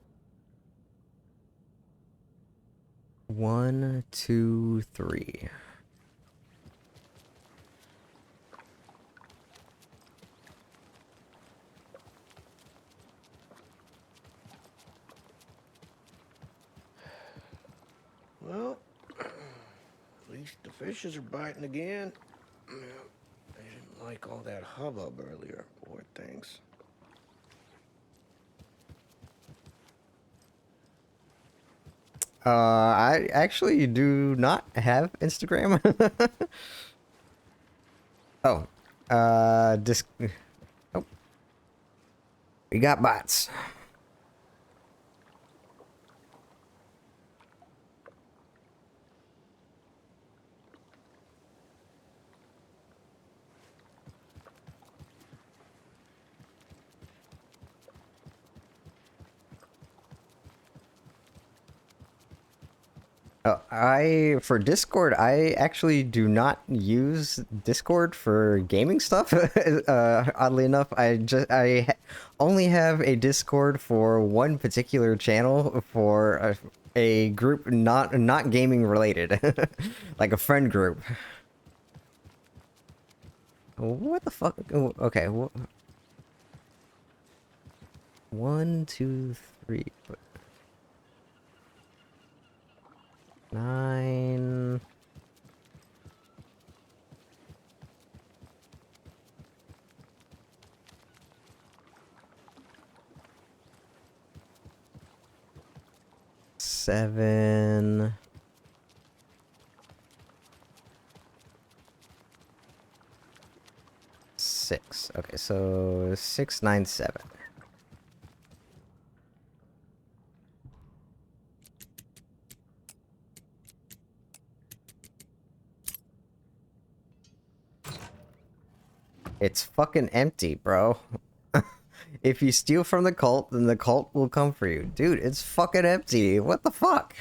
S1: 1, 2, 3.
S10: Well, at least the fishes are biting again. Yeah, they didn't like all that hubbub earlier, poor things.
S1: I actually do not have Instagram. Oh, disc. Oh, we got bots. For Discord, I actually do not use Discord for gaming stuff. Oddly enough, I only have a Discord for one particular channel for a group not gaming related, like a friend group. What the fuck? Oh, okay. 1, 2, 3. 9. Seven. 6. Okay, so 6, 9, 7. It's fucking empty, bro. If you steal from the cult, then the cult will come for you. Dude, it's fucking empty. What the fuck?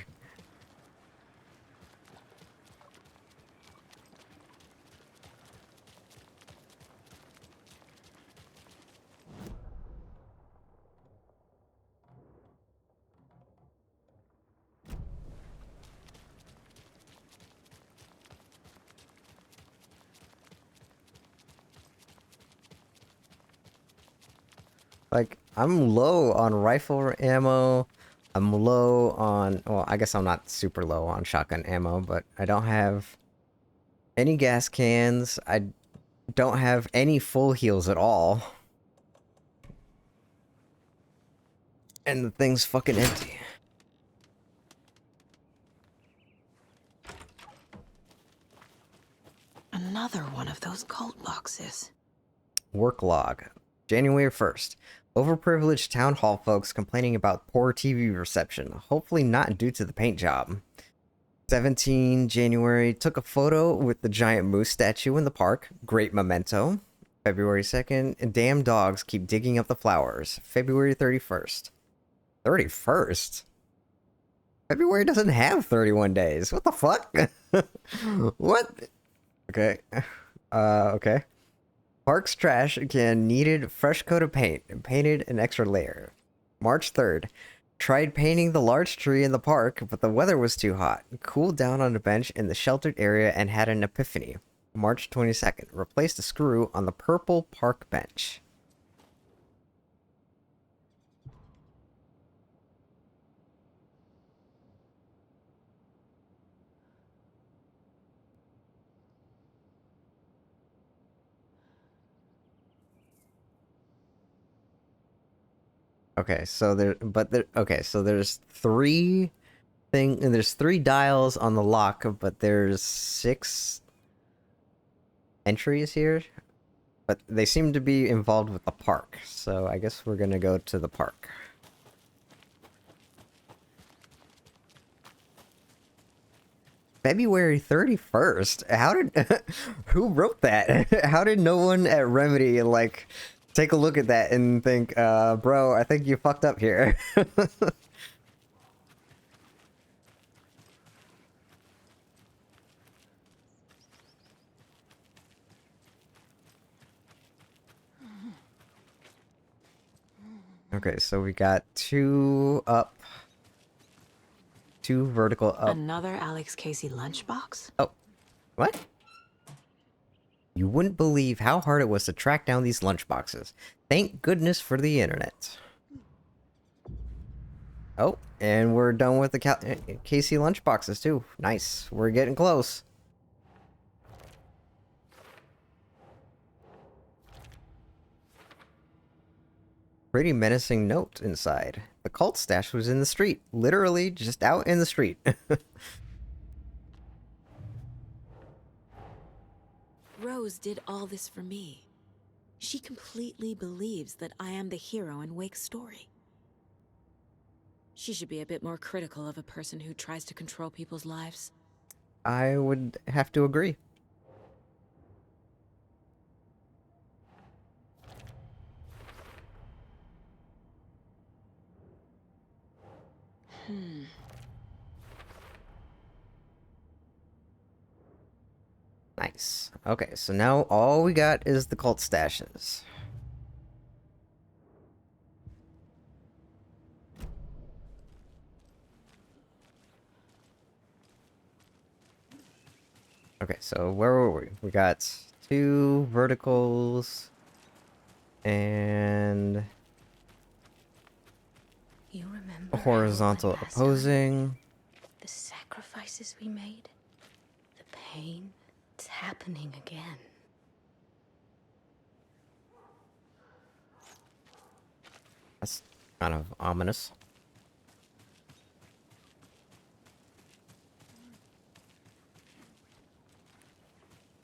S1: Like, I'm low on rifle ammo. I'm low on... Well, I guess I'm not super low on shotgun ammo, but I don't have any gas cans. I don't have any full heals at all. And the thing's fucking empty.
S4: Another one of those cult boxes.
S1: Work log. January 1st. Overprivileged town hall folks complaining about poor TV reception. Hopefully not due to the paint job. 17 January. Took a photo with the giant moose statue in the park. Great memento. February 2nd. Damn dogs keep digging up the flowers. February 31st. 31st? February doesn't have 31 days. What the fuck? What? Okay. Okay. Park's trash can needed fresh coat of paint and painted an extra layer. March 3rd. Tried painting the large tree in the park, but the weather was too hot. Cooled down on a bench in the sheltered area and had an epiphany. March 22nd. Replaced a screw on the purple park bench. Okay, so there's there's three dials on the lock, but there's 6 entries here. But they seem to be involved with the park, so I guess we're gonna go to the park. February 31st? How did... Who wrote that? How did no one at Remedy, like, take a look at that and think, bro, I think you fucked up here. Okay, so we got 2 up. 2 vertical up.
S4: Another Alex Casey lunchbox?
S1: Oh. What? You wouldn't believe how hard it was to track down these lunchboxes. Thank goodness for the internet. Oh, and we're done with the Casey lunchboxes too. Nice. We're getting close. Pretty menacing note inside. The cult stash was in the street. Literally just out in the street.
S9: Rose did all this for me. She completely believes that I am the hero in Wake's story. She should be a bit more critical of a person who tries to control people's lives.
S1: I would have to agree. Nice. Okay, so now all we got is the cult stashes. Okay, so where were we? We got 2 verticals and
S9: You remember
S1: a horizontal opposing.
S9: the sacrifices we made? The pain? It's happening again.
S1: That's kind of ominous.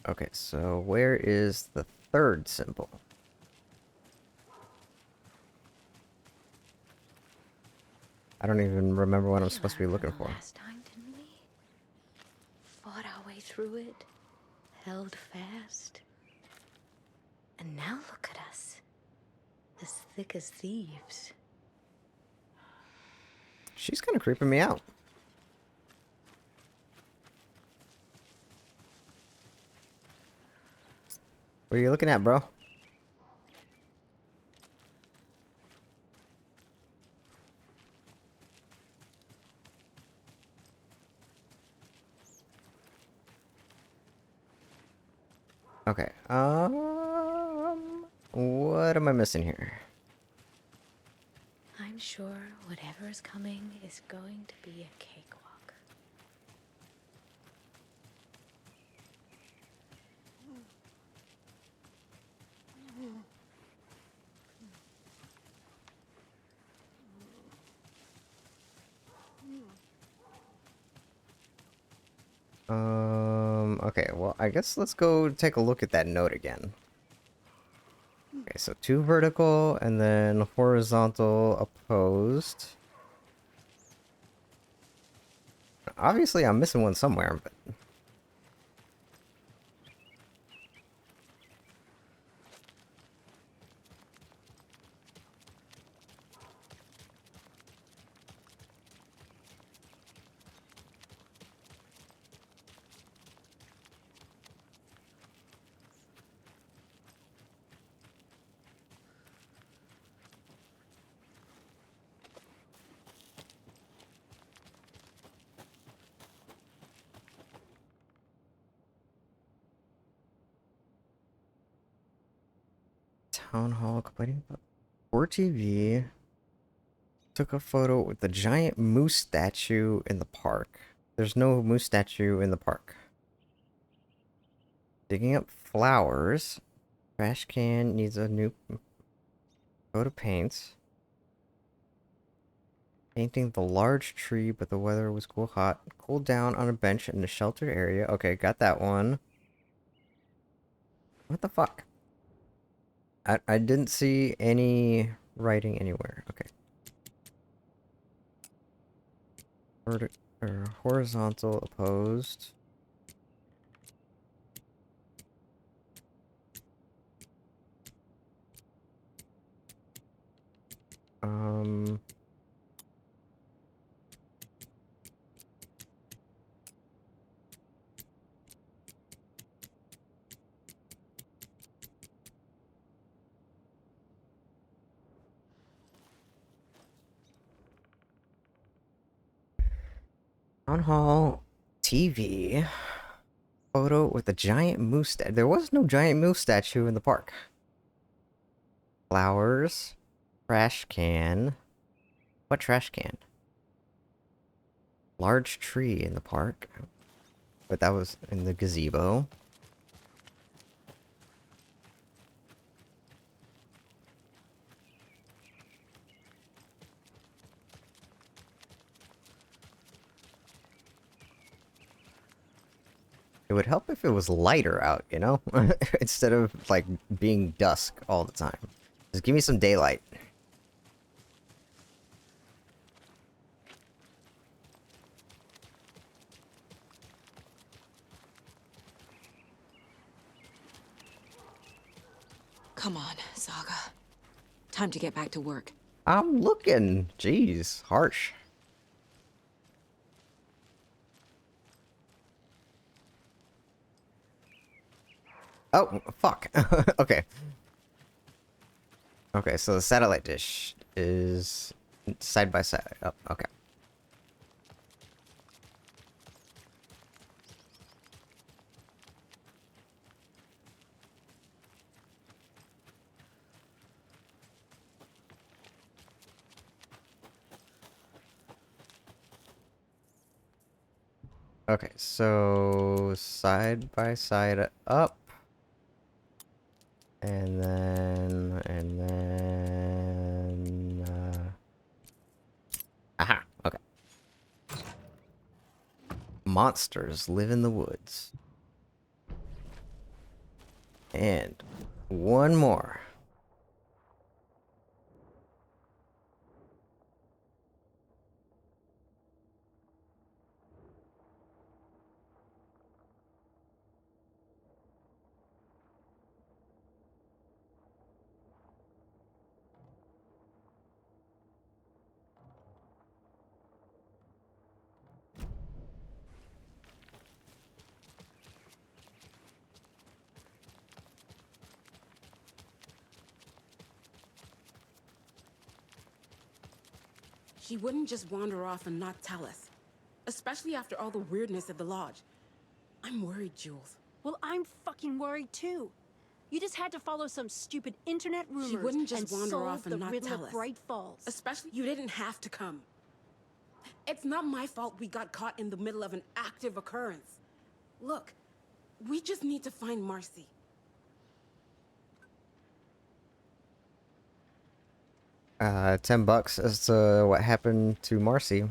S1: Okay, so where is the 3rd symbol? I don't even remember what I'm supposed to be looking for.
S9: Last time, didn't we? Fought our way through it, held fast. And now look at us. As thick as thieves.
S1: She's kind of creeping me out. What are you looking at, bro? Okay, what am I missing here?
S9: I'm sure whatever is coming is going to be a cakewalk.
S1: Okay, well, I guess let's go take a look at that note again. Okay, so 2 vertical and then horizontal opposed. Obviously, I'm missing one somewhere, but... Town hall complaining about poor TV. Took a photo with the giant moose statue in the park. There's no moose statue in the park. Digging up flowers. Trash can needs a new coat of paint. Painting the large tree, but the weather was hot. Cooled down on a bench in a sheltered area. Okay, got that one. What the fuck? I didn't see any writing anywhere. Okay. Horizontal opposed. Town hall TV photo with a giant moose statue. There was no giant moose statue in the park. Flowers, trash can. What trash can? Large tree in the park, but that was in the gazebo. It would help if it was lighter out, you know? Instead of, like, being dusk all the time. Just give me some daylight.
S4: Come on, Saga. Time to get back to work.
S1: I'm looking. Jeez, harsh. Oh, fuck. Okay. Okay, so the satellite dish is side by side. Oh, okay. Okay, so side by side up. And then, aha, okay. Monsters live in the woods. And one more.
S11: She wouldn't just wander off and not tell us. Especially after all the weirdness at the lodge. I'm worried, Jules.
S3: Well, I'm fucking worried too. You just had to follow some stupid internet rumors.
S11: She wouldn't just
S3: and
S11: wander
S3: solve
S11: off and
S3: the
S11: not
S3: riddle
S11: tell
S3: of
S11: us.
S3: Bright Falls.
S11: Especially, you didn't have to come. It's not my fault we got caught in the middle of an active occurrence. Look, we just need to find Marcy.
S1: $10 as to what happened to Marcy.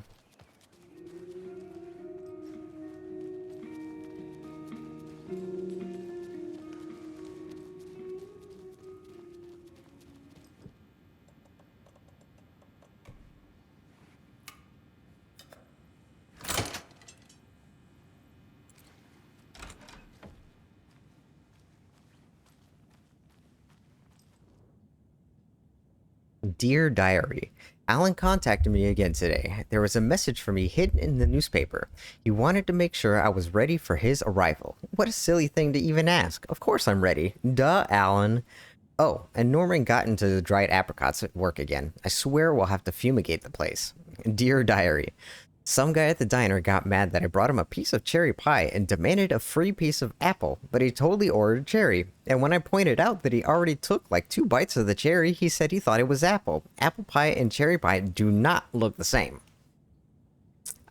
S1: Dear Diary, Alan contacted me again today. There was a message for me hidden in the newspaper. He wanted to make sure I was ready for his arrival. What a silly thing to even ask. Of course I'm ready. Duh, Alan. Oh, and Norman got into dried apricots at work again. I swear we'll have to fumigate the place. Dear Diary, Some guy at the diner got mad that I brought him a piece of cherry pie and demanded a free piece of apple, but he totally ordered cherry. And when I pointed out that he already took like 2 bites of the cherry, he said he thought it was apple. Apple pie and cherry pie do not look the same.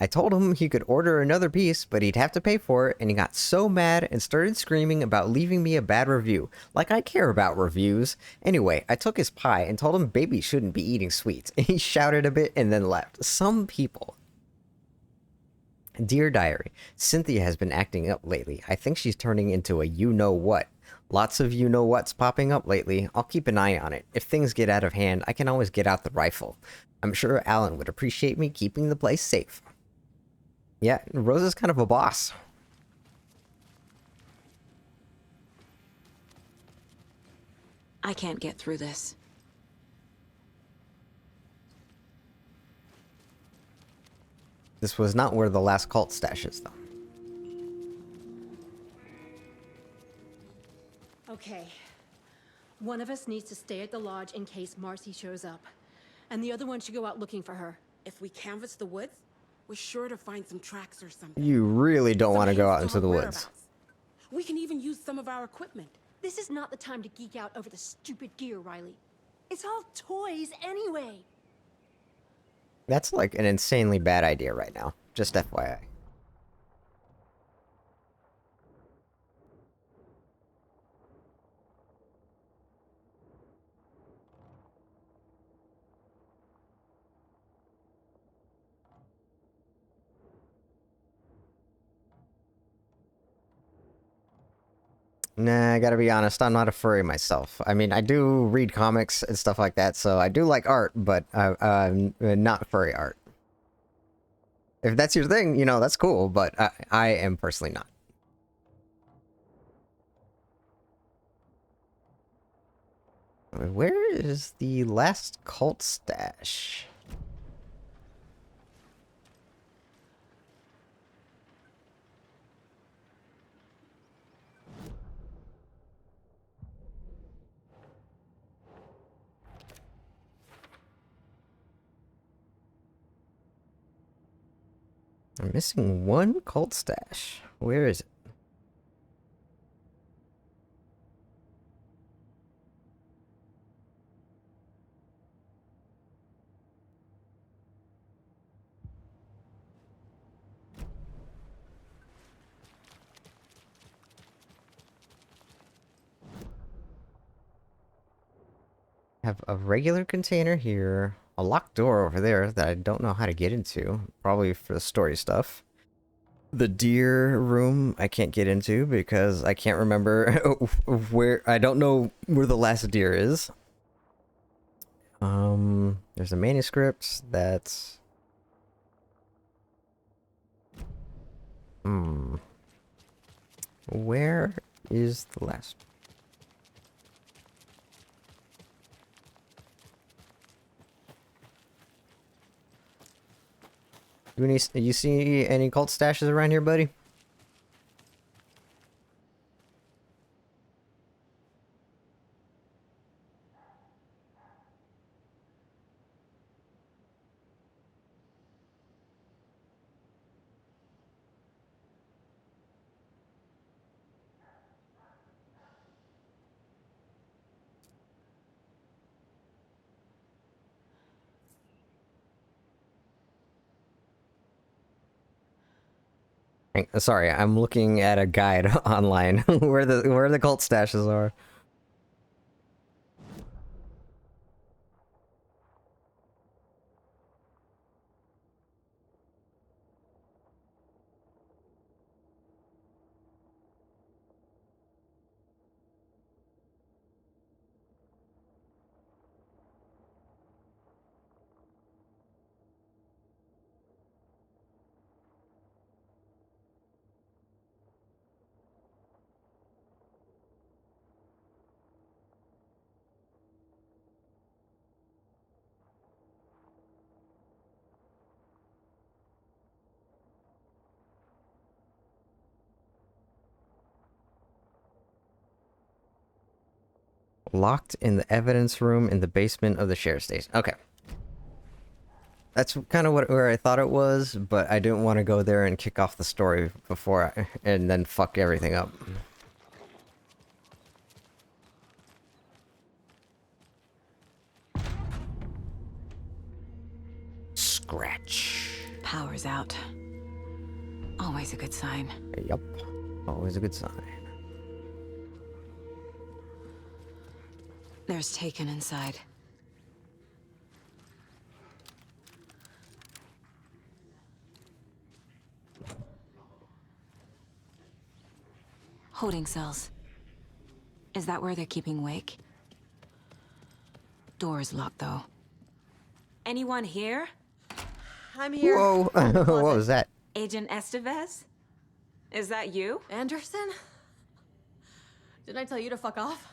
S1: I told him he could order another piece, but he'd have to pay for it, and he got so mad and started screaming about leaving me a bad review. Like I care about reviews. Anyway, I took his pie and told him babies shouldn't be eating sweets. He shouted a bit and then left. Some people. Dear Diary, Cynthia has been acting up lately. I think she's turning into a you-know-what. Lots of you-know-whats popping up lately. I'll keep an eye on it. If things get out of hand, I can always get out the rifle. I'm sure Alan would appreciate me keeping the place safe. Yeah, Rosa's kind of a boss.
S4: I can't get through this.
S1: This was not where the last cult stash is, though.
S3: Okay. One of us needs to stay at the lodge in case Marcy shows up. And the other one should go out looking for her.
S11: If we canvass the woods, we're sure to find some tracks or something.
S1: You really don't
S11: Some
S1: want to go
S11: hints
S1: out into
S11: her
S1: the woods.
S11: whereabouts. We can even use some of our equipment.
S3: This is not the time to geek out over the stupid gear, Riley. It's all toys anyway.
S1: That's like an insanely bad idea right now. Just FYI. Nah, I gotta be honest, I'm not a furry myself. I mean, I do read comics and stuff like that, so I do like art, but not furry art. If that's your thing, you know, that's cool, but I am personally not. Where is the last cult stash? I'm missing one cult stash. Where is it? Have a regular container here, a locked door over there that I don't know how to get into, probably for the story stuff. The deer room I can't get into because I can't remember where, I don't know where the last deer is. There's a manuscript that's... Where is the last... You see any cult stashes around here, buddy? Sorry, I'm looking at a guide online where the cult stashes are. Locked in the evidence room in the basement of the sheriff's station. Okay. That's kind of where I thought it was, but I didn't want to go there and kick off the story and then fuck everything up. Scratch.
S4: Power's out. Always a good sign.
S1: Yup. Always a good sign.
S4: There's Taken inside. Holding cells. Is that where they're keeping Wake? Door's locked, though. Anyone here?
S3: I'm here.
S1: Whoa. What was that?
S4: Agent Estevez? Is that you?
S3: Anderson? Didn't I tell you to fuck off?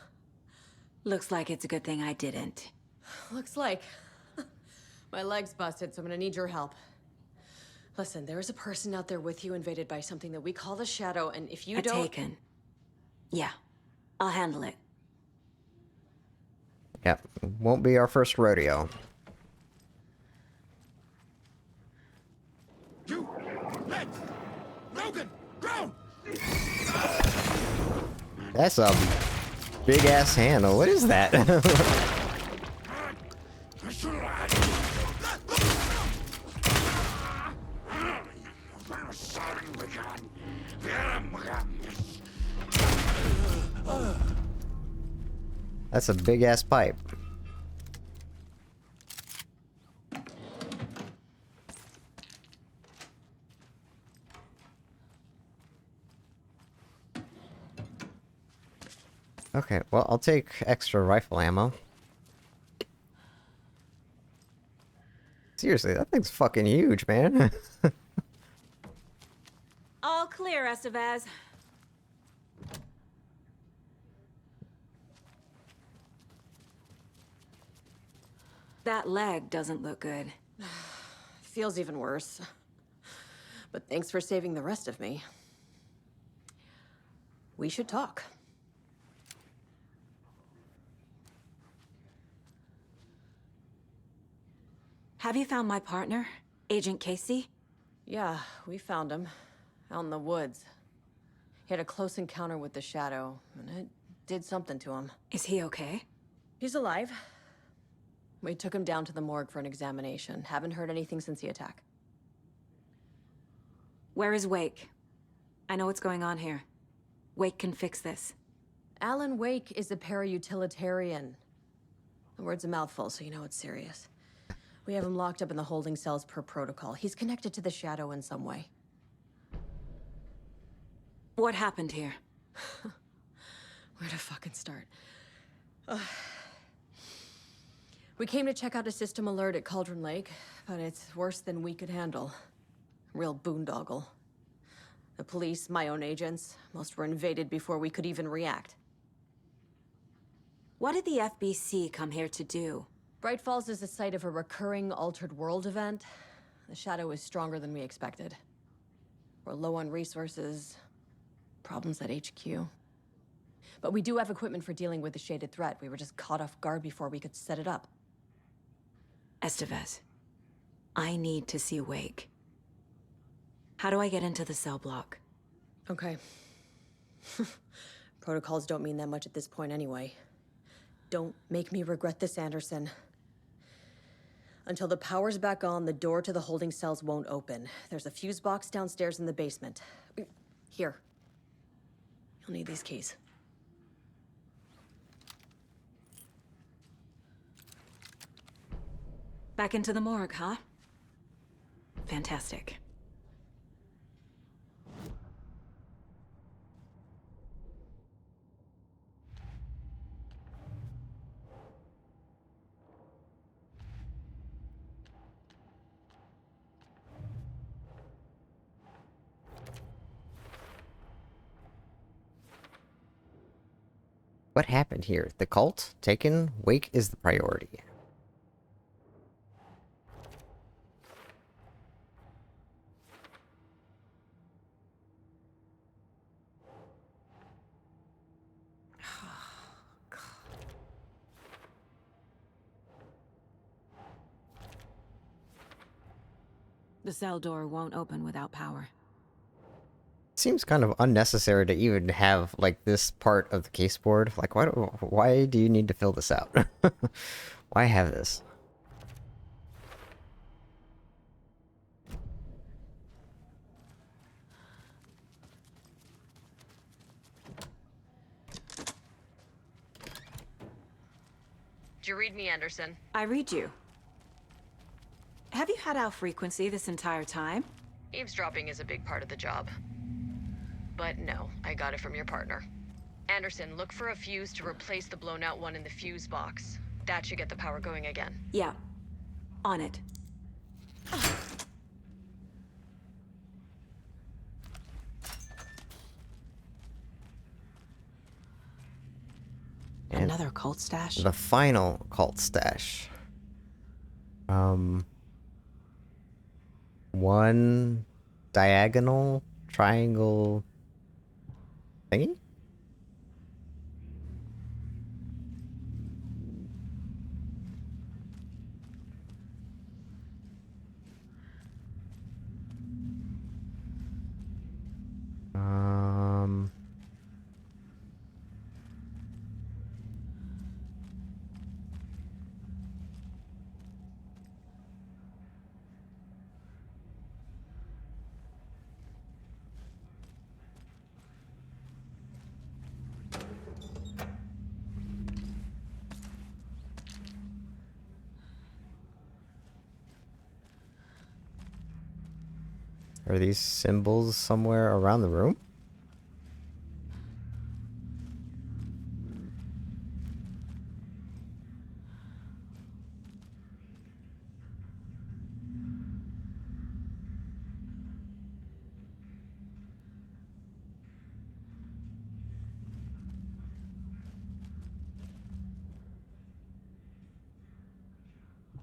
S4: Looks like it's a good thing I didn't.
S3: Looks like. My leg's busted, so I'm gonna need your help. Listen, there is a person out there with you invaded by something that we call the Shadow, and if you don't...
S4: Taken. Yeah, I'll handle it.
S1: Yep. Won't be our first rodeo.
S8: You! Ed! Logan! Ground!
S1: That's a big ass handle. What is that? That's a big ass pipe. Okay, well, I'll take extra rifle ammo. Seriously, that thing's fucking huge, man.
S4: All clear, Estevez. That leg doesn't look good.
S3: Feels even worse. But thanks for saving the rest of me. We should talk.
S4: Have you found my partner, Agent Casey?
S3: Yeah, we found him. Out in the woods. He had a close encounter with the Shadow, and it did something to him.
S4: Is he okay?
S3: He's alive. We took him down to the morgue for an examination. Haven't heard anything since the attack.
S4: Where is Wake? I know what's going on here. Wake can fix this.
S3: Alan Wake is a para-utilitarian. The word's a mouthful, so you know it's serious. We have him locked up in the holding cells per protocol. He's connected to the Shadow in some way.
S4: What happened here?
S3: Where to fucking start? We came to check out a system alert at Cauldron Lake, but it's worse than we could handle. Real boondoggle. The police, my own agents, most were invaded before we could even react.
S4: What did the FBC come here to do?
S3: Bright Falls is the site of a recurring Altered World event. The Shadow is stronger than we expected. We're low on resources, problems at HQ. But we do have equipment for dealing with the shaded threat. We were just caught off guard before we could set it up.
S4: Estevez, I need to see Wake. How do I get into the cell block?
S3: Okay. Protocols don't mean that much at this point anyway. Don't make me regret this, Anderson. Until the power's back on, the door to the holding cells won't open. There's a fuse box downstairs in the basement. Here. You'll need these keys.
S4: Back into the morgue, huh? Fantastic.
S1: What happened here? The cult? Taken? Wake is the priority.
S4: The cell door won't open without power.
S1: Seems kind of unnecessary to even have like this part of the case board. Like, why do you need to fill this out? Why have this?
S3: Did you read me, Anderson?
S4: I read you. Have you had our frequency this entire time?
S3: Eavesdropping is a big part of the job. But no, I got it from your partner. Anderson, look for a fuse to replace the blown out one in the fuse box. That should get the power going again.
S4: Yeah. On it.
S1: And
S4: another cult stash?
S1: The final cult stash. One diagonal triangle thingy? Are these symbols somewhere around the room?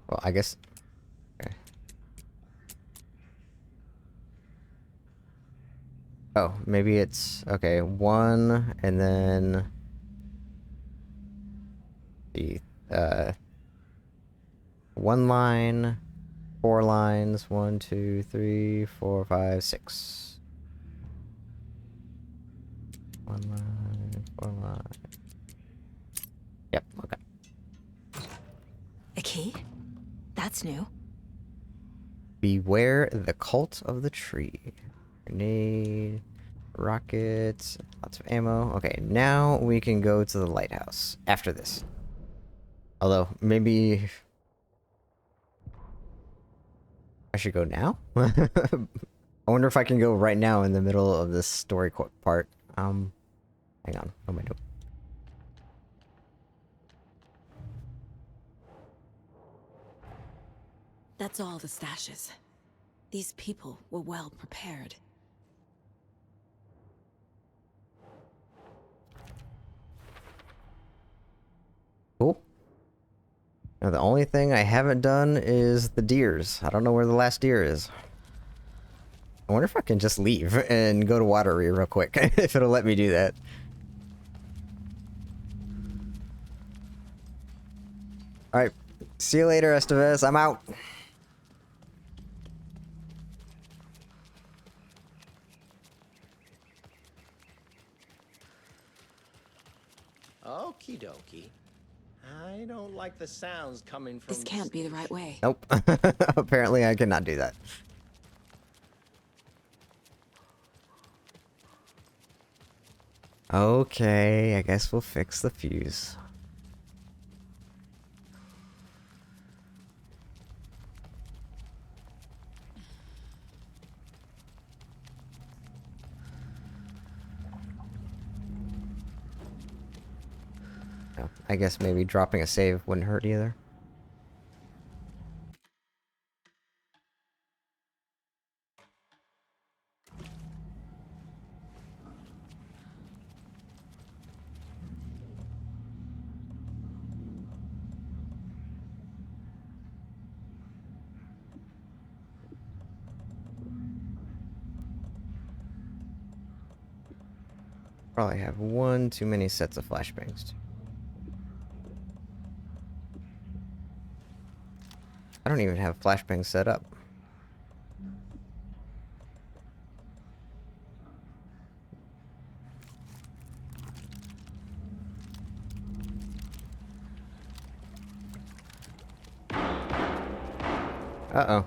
S1: Well, I guess... Okay. Oh, maybe it's... Okay, one, and then... The, one line, 4 lines, 1, 2, 3, 4, 5, 6. 1 line, 4 line. Yep, okay.
S4: A key? That's new.
S1: Beware the cult of the tree. Grenade, rockets, lots of ammo. Okay, now we can go to the lighthouse after this. Although, maybe... I should go now? I wonder if I can go right now in the middle of this story part. Hang on. What am I doing?
S11: That's all the stashes. These people were well prepared.
S1: Cool. Now, the only thing I haven't done is the deers. I don't know where the last deer is. I wonder if I can just leave and go to Watery real quick, if it'll let me do that. Alright, see you later, Estevez. I'm out.
S10: Okie dokie. I don't like the sounds coming from...
S11: This can't be the right way.
S1: Nope. Apparently I cannot do that. Okay, I guess we'll fix the fuse. Oh, I guess maybe dropping a save wouldn't hurt either. Probably have one too many sets of flashbangs. I don't even have flashbangs set up. Uh-oh.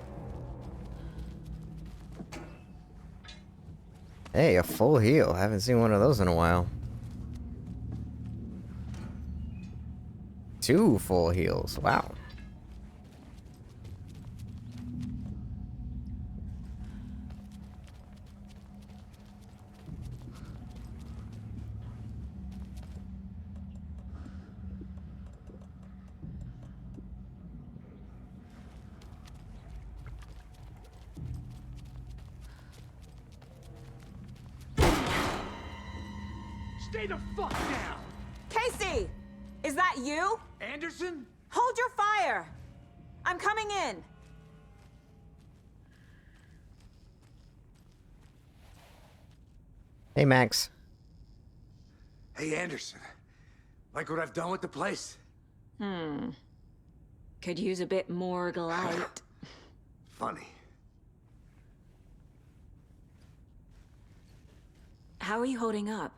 S1: Hey, a full heal. Haven't seen one of those in a while. 2 full heals. Wow.
S8: Stay the fuck down!
S4: Casey! Is that you?
S8: Anderson?
S4: Hold your fire! I'm coming in.
S1: Hey, Max.
S8: Hey, Anderson. Like what I've done with the place?
S4: Could use a bit more light.
S8: Funny.
S4: How are you holding up?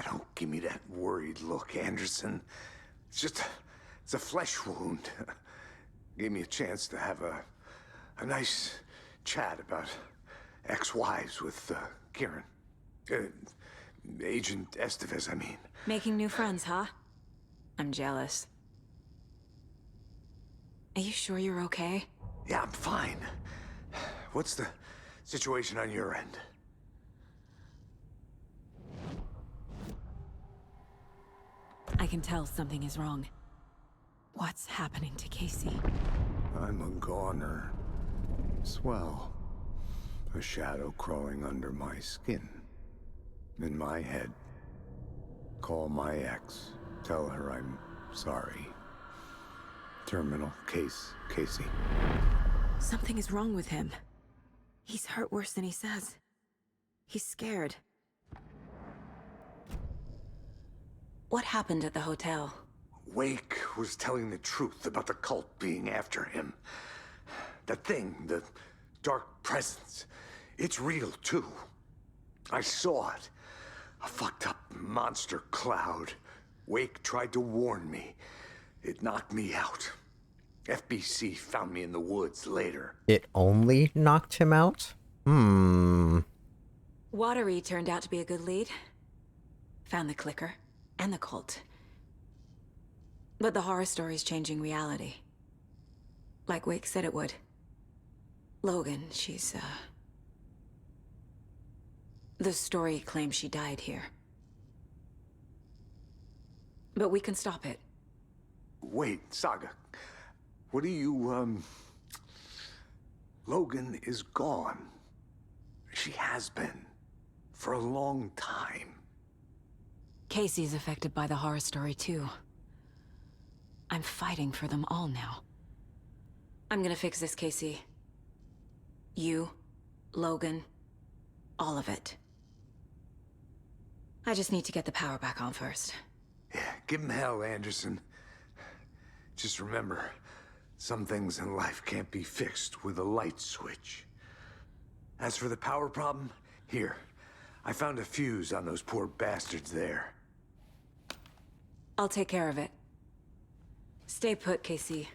S8: Don't give me that worried look, Anderson. It's a flesh wound. Gave me a chance to have a nice chat about ex-wives with Kieran. Agent Estevez, I mean.
S4: Making new friends, huh? I'm jealous. Are you sure you're okay?
S8: Yeah, I'm fine. What's the situation on your end?
S4: I can tell something is wrong. What's happening to Casey?
S8: I'm a goner. Swell. A shadow crawling under my skin. In my head. Call my ex. Tell her I'm sorry. Terminal case, Casey.
S4: Something is wrong with him. He's hurt worse than he says. He's scared. What happened at the hotel?
S8: Wake was telling the truth about the cult being after him. That thing, the dark presence, it's real too. I saw it. A fucked up monster cloud. Wake tried to warn me. It knocked me out. FBC found me in the woods later.
S1: It only knocked him out?
S4: Watery turned out to be a good lead. Found the clicker and the cult. But the horror story's changing reality. Like Wake said it would. Logan, she's, the story claims she died here. But we can stop it.
S8: Wait, Saga. What do you, Logan is gone. She has been. For a long time.
S4: Casey's affected by the horror story, too. I'm fighting for them all now. I'm gonna fix this, Casey. You, Logan, all of it. I just need to get the power back on first.
S8: Yeah, give him hell, Anderson. Just remember, some things in life can't be fixed with a light switch. As for the power problem, here. I found a fuse on those poor bastards there.
S4: I'll take care of it. Stay put, Casey.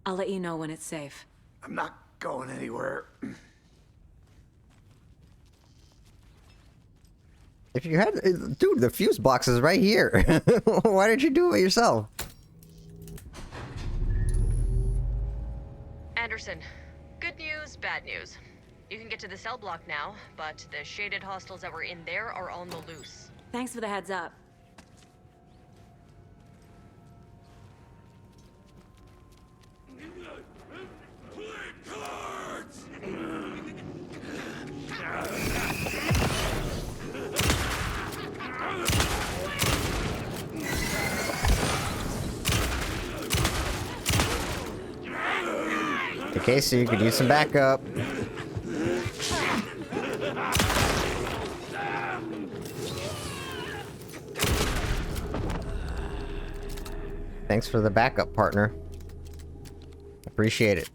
S4: I'll let you know when it's safe.
S8: I'm not going anywhere.
S1: If you had... Dude, the fuse box is right here. Why didn't you do it yourself?
S3: Anderson, good news, bad news. You can get to the cell block now, but the shaded hostiles that were in there are on the loose.
S4: Thanks for the heads up.
S1: Okay, so you could use some backup. Thanks for the backup, partner. Appreciate it.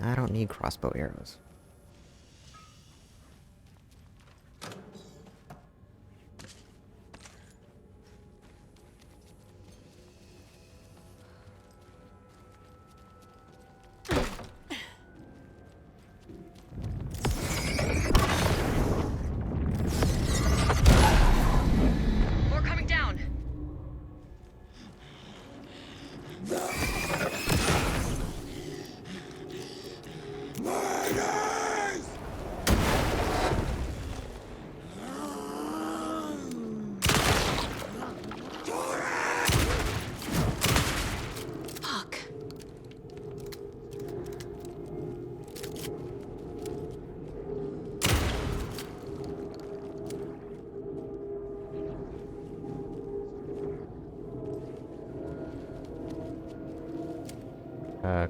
S1: I don't need crossbow arrows.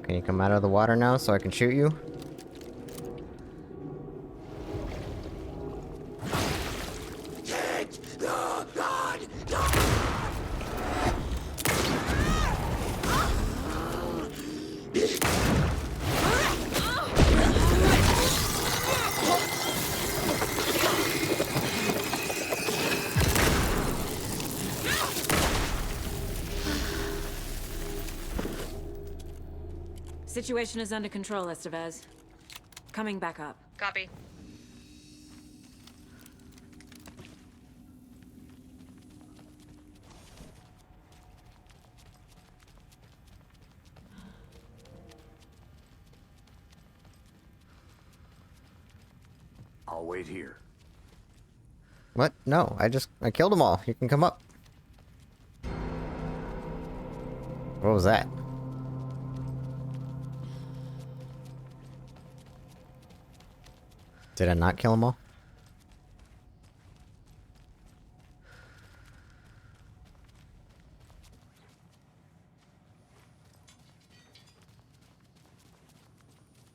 S1: Can you come out of the water now so I can shoot you?
S4: Situation is under control, Estevez. Coming back up.
S3: Copy.
S8: I'll wait here.
S1: What? No, I killed them all. You can come up. What was that? Did I not kill them all?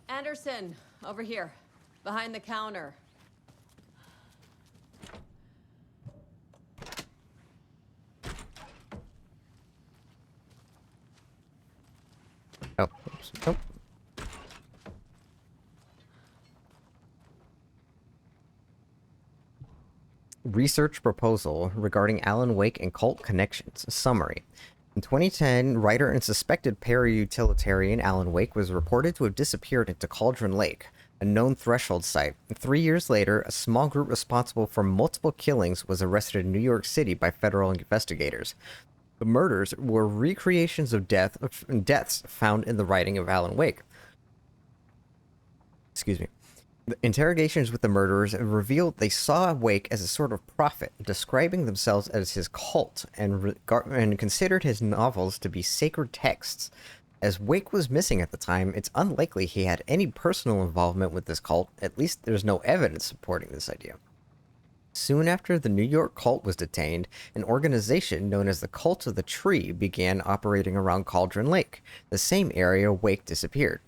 S3: Anderson, over here. Behind the counter.
S1: Oh, oops. Nope. Research proposal regarding Alan Wake and cult connections. Summary. In 2010, writer and suspected para-utilitarian Alan Wake was reported to have disappeared into Cauldron Lake, a known threshold site. 3 years later, a small group responsible for multiple killings was arrested in New York City by federal investigators. The murders were recreations of deaths found in the writing of Alan Wake. Excuse me. The interrogations with the murderers revealed they saw Wake as a sort of prophet, describing themselves as his cult, and considered his novels to be sacred texts. As Wake was missing at the time, it's unlikely he had any personal involvement with this cult. At least there's no evidence supporting this idea. Soon after the New York cult was detained, an organization known as the Cult of the Tree began operating around Cauldron Lake, the same area Wake disappeared.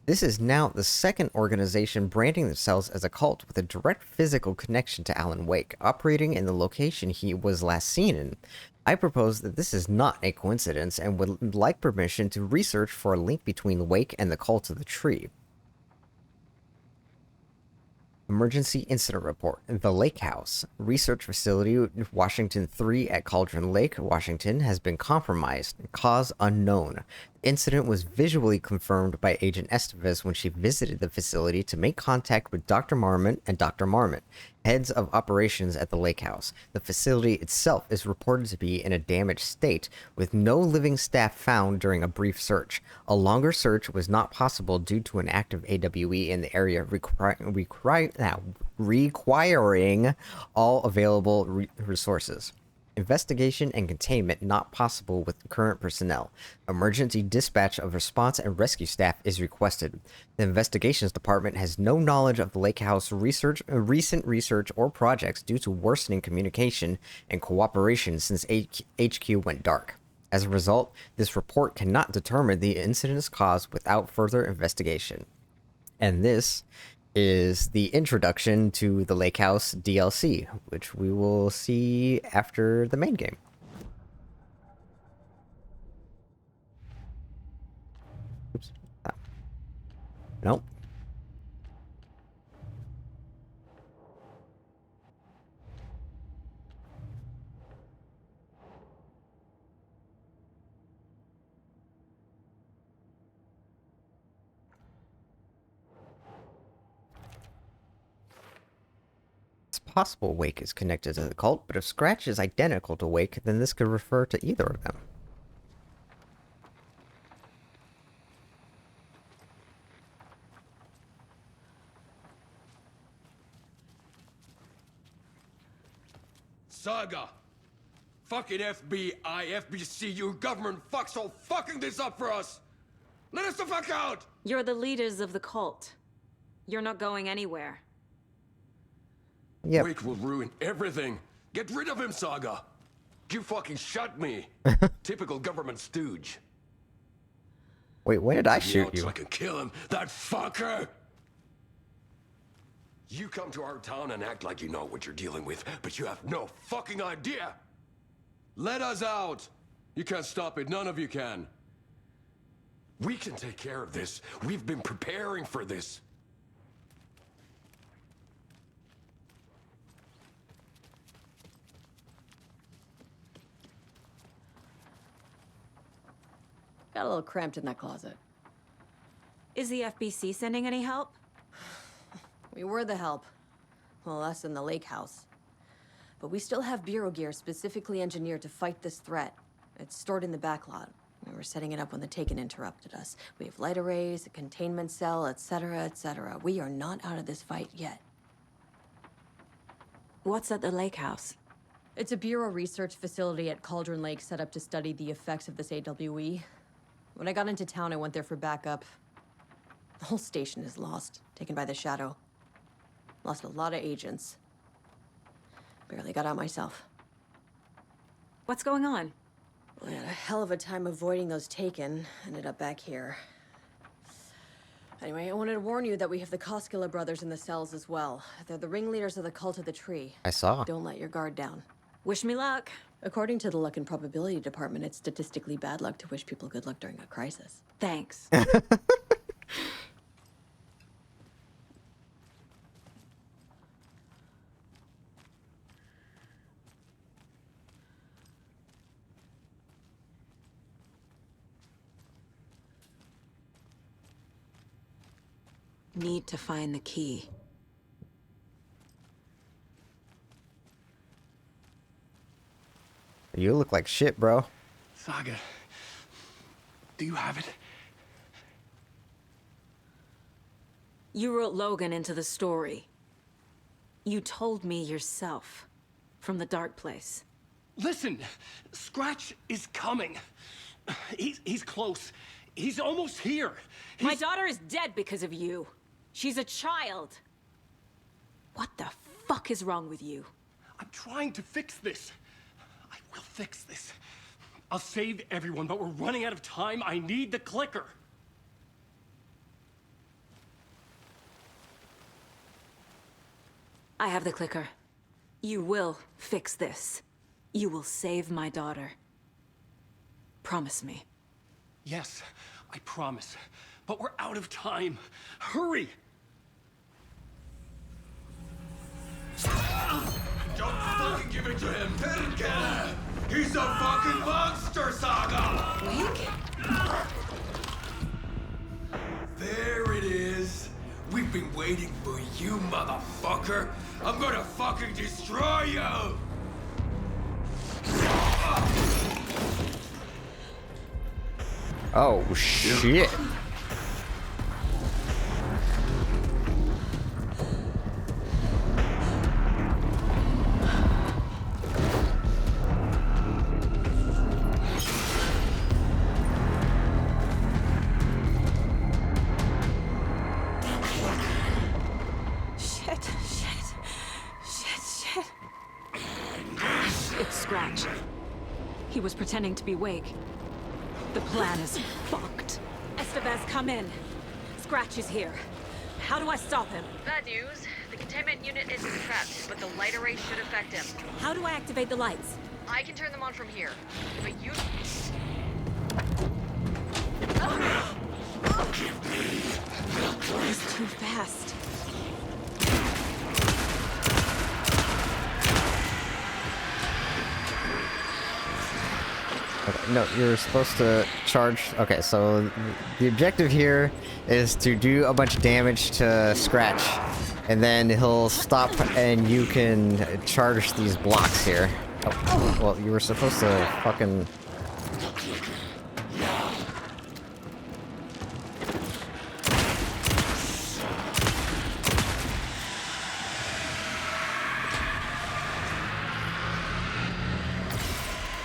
S1: This is now the second organization branding themselves as a cult with a direct physical connection to Alan Wake, operating in the location he was last seen in. I propose that this is not a coincidence and would like permission to research for a link between Wake and the Cult of the Tree. Emergency Incident Report. The Lake House. Research Facility Washington 3 at Cauldron Lake, Washington, has been compromised. Cause unknown. The incident was visually confirmed by Agent Estevez when she visited the facility to make contact with Dr. Marmot and Dr. Marmot, heads of operations at the Lake House. The facility itself is reported to be in a damaged state, with no living staff found during a brief search. A longer search was not possible due to an active AWE in the area requiring all available resources. Investigation and containment not possible with current personnel. Emergency dispatch of response and rescue staff is requested. The Investigations Department has no knowledge of the Lake House recent research or projects due to worsening communication and cooperation since HQ went dark. As a result, this report cannot determine the incident's cause without further investigation. And this is the introduction to the Lake House DLC, which we will see after the main game. Oops. Nope. Possible Wake is connected to the cult, but if Scratch is identical to Wake, then this could refer to either of them.
S5: Saga! Fucking FBI, FBC, you government fucks all fucking this up for us! Let us the fuck out!
S4: You're the leaders of the cult. You're not going anywhere.
S1: Yep.
S5: Wake will ruin everything. Get rid of him, Saga. You fucking shut me. Typical government stooge.
S1: Wait, when did I
S5: Get me
S1: shoot
S5: out
S1: you?
S5: so I can kill him, that fucker! You come to our town and act like you know what you're dealing with, but you have no fucking idea! Let us out! You can't stop it, none of you can. We can take care of this. We've been preparing for this.
S3: Got a little cramped in that closet.
S4: Is the FBC sending any help?
S3: We were the help. Well, us in the lake house. But we still have Bureau gear specifically engineered to fight this threat. It's stored in the backlot. We were setting it up when the Taken interrupted us. We have light arrays, a containment cell, etc., etc. We are not out of this fight yet.
S4: What's at the lake house?
S3: It's a Bureau research facility at Cauldron Lake set up to study the effects of this AWE. When I got into town, I went there for backup. The whole station is lost, taken by the Shadow. Lost a lot of agents. Barely got out myself.
S4: What's going on?
S3: We had a hell of a time avoiding those Taken. Ended up back here. Anyway, I wanted to warn you that we have the Koskela brothers in the cells as well. They're the ringleaders of the Cult of the Tree.
S1: I saw.
S3: Don't let your guard down.
S4: Wish me luck.
S3: According to the Luck and Probability Department, it's statistically bad luck to wish people good luck during a crisis.
S4: Thanks. Need to find the key.
S1: You look like shit, bro.
S5: Saga, do you have it?
S4: You wrote Logan into the story. You told me yourself. From the dark place.
S5: Listen, Scratch is coming. He's close. He's almost here.
S4: My daughter is dead because of you. She's a child. What the fuck is wrong with you?
S5: I'm trying to fix this. I will fix this. I'll save everyone, but we're running out of time. I need the clicker.
S4: I have the clicker. You will fix this. You will save my daughter. Promise me.
S5: Yes, I promise. But we're out of time. Hurry! Don't fucking give it to him! Perkele! He's a fucking monster, Saga!
S4: Wake?
S5: There it is. We've been waiting for you, motherfucker. I'm gonna fucking destroy you!
S1: Oh, shit.
S4: Shit. It's Scratch. He was pretending to be Wake. The plan is fucked. Estevez, come in. Scratch is here. How do I stop him?
S3: Bad news. The containment unit isn't trapped, but the light array should affect him.
S4: How do I activate the lights?
S3: I can turn them on from here, but you...
S4: He's too fast.
S1: Okay, no, you're supposed to charge. Okay, so the objective here is to do a bunch of damage to Scratch, and then he'll stop and you can charge these blocks here. Oh, well, you were supposed to fucking...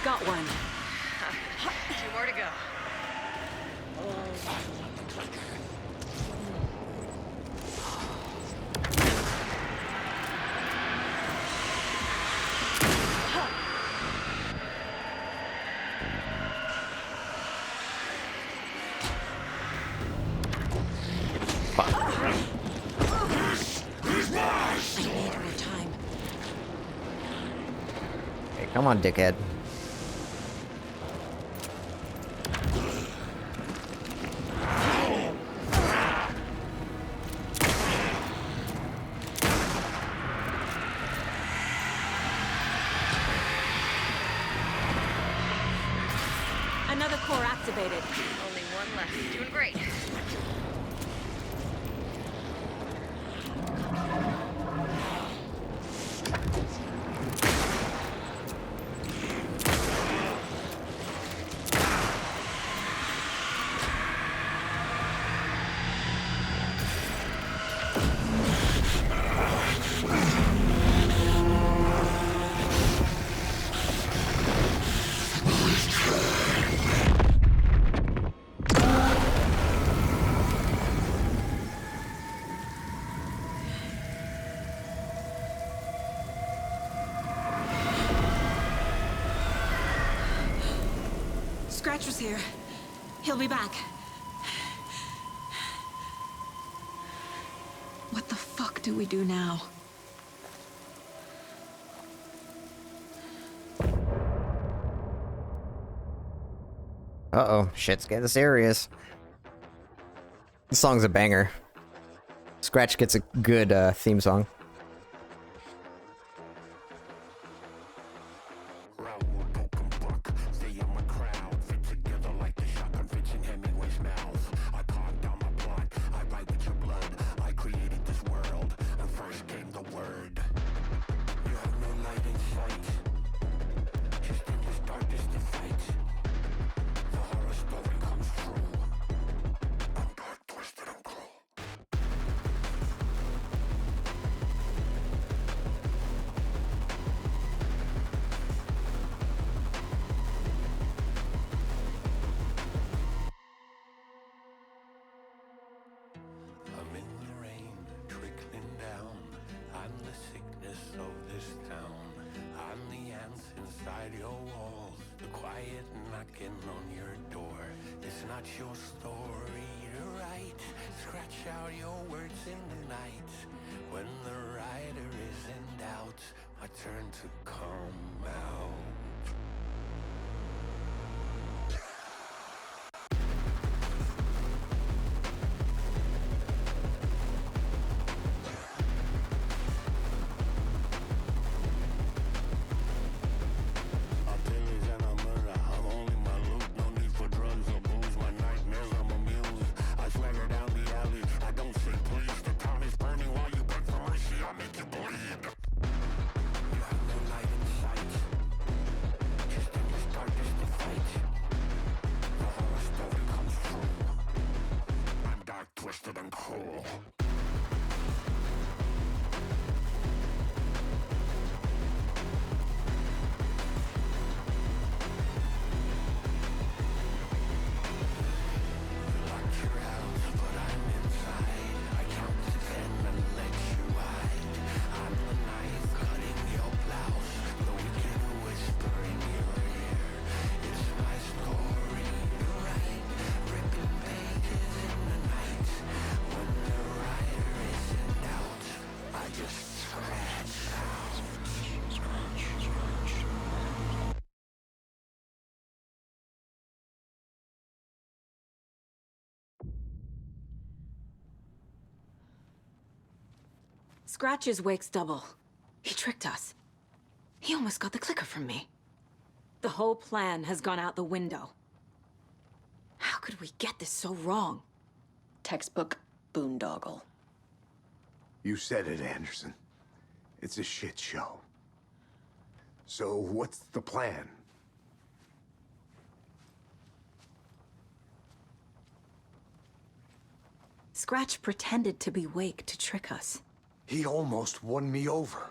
S4: Got one.
S3: 2 more to go.
S1: Come on, dickhead.
S4: Another core activated.
S12: Only one left. Doing great.
S4: Scratcher's here. He'll be back. What the fuck do we do now?
S1: Uh-oh, shit's getting serious. This song's a banger. Scratch gets a good theme song.
S4: Scratch's wake's double. He tricked us. He almost got the clicker from me. The whole plan has gone out the window. How could we get this so wrong?
S3: Textbook boondoggle.
S8: You said it, Anderson. It's a shit show. So what's the plan?
S4: Scratch pretended to be Wake to trick us.
S8: He almost won me over.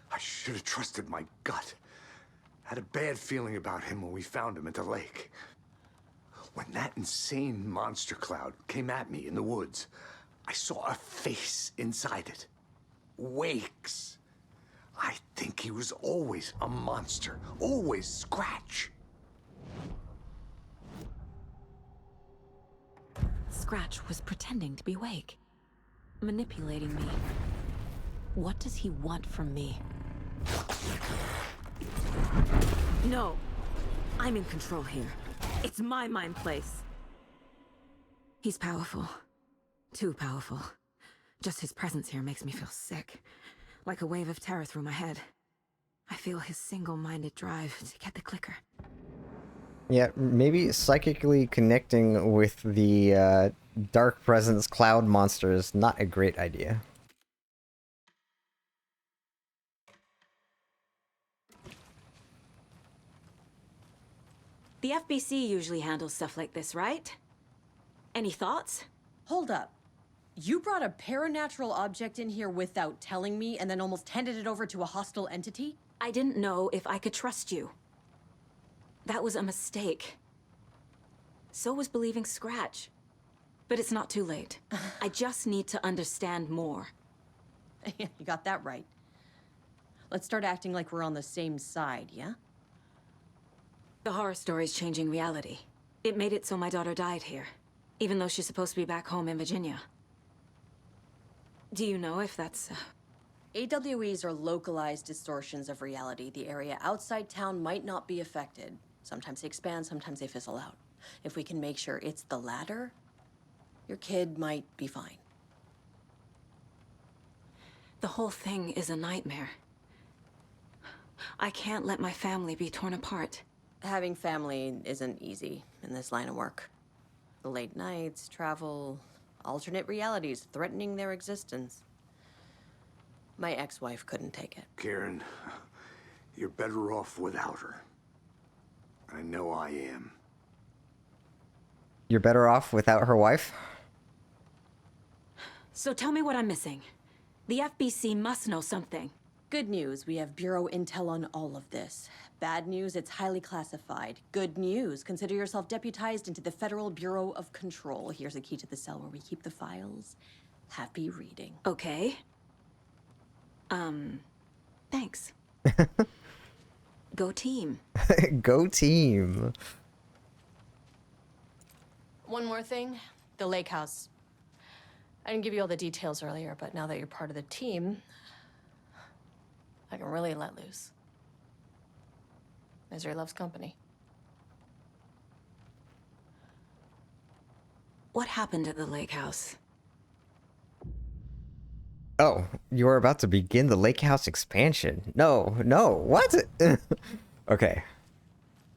S8: I should have trusted my gut. Had a bad feeling about him when we found him at the lake. When that insane monster cloud came at me in the woods, I saw a face inside it. Wake's. I think he was always a monster. Always Scratch.
S4: Scratch was pretending to be Wake. Manipulating me. What does he want from me? No. I'm in control here. It's my mind place. He's powerful. Too powerful. Just his presence here makes me feel sick. Like a wave of terror through my head. I feel his single-minded drive to get the clicker.
S1: Yeah, maybe psychically connecting with the Dark Presence cloud monster is not a great idea.
S4: The FBC usually handles stuff like this, right? Any thoughts?
S3: Hold up. You brought a paranatural object in here without telling me and then almost handed it over to a hostile entity?
S4: I didn't know if I could trust you. That was a mistake. So was believing Scratch. But it's not too late. I just need to understand more.
S3: You got that right. Let's start acting like we're on the same side, yeah?
S4: The horror story's changing reality. It made it so my daughter died here, even though she's supposed to be back home in Virginia. Do you know if that's...
S3: AWEs are localized distortions of reality. The area outside town might not be affected. Sometimes they expand, sometimes they fizzle out. If we can make sure it's the latter, your kid might be fine.
S4: The whole thing is a nightmare. I can't let my family be torn apart.
S3: Having family isn't easy in this line of work. The late nights, travel, alternate realities threatening their existence. My ex-wife couldn't take it.
S8: Karen, you're better off without her. I know I am.
S1: You're better off without her wife?
S4: So tell me what I'm missing. The FBC must know something.
S3: Good news, we have Bureau intel on all of this. Bad news, it's highly classified. Good news, consider yourself deputized into the Federal Bureau of Control. Here's a key to the cell where we keep the files. Happy reading.
S4: Okay. Thanks. Go team.
S1: Go team.
S3: One more thing, the lake house. I didn't give you all the details earlier, but now that you're part of the team, I can really let loose. Misery loves company.
S4: What happened at the lake house?
S1: Oh, you are about to begin the Lake House expansion. No, what? Okay.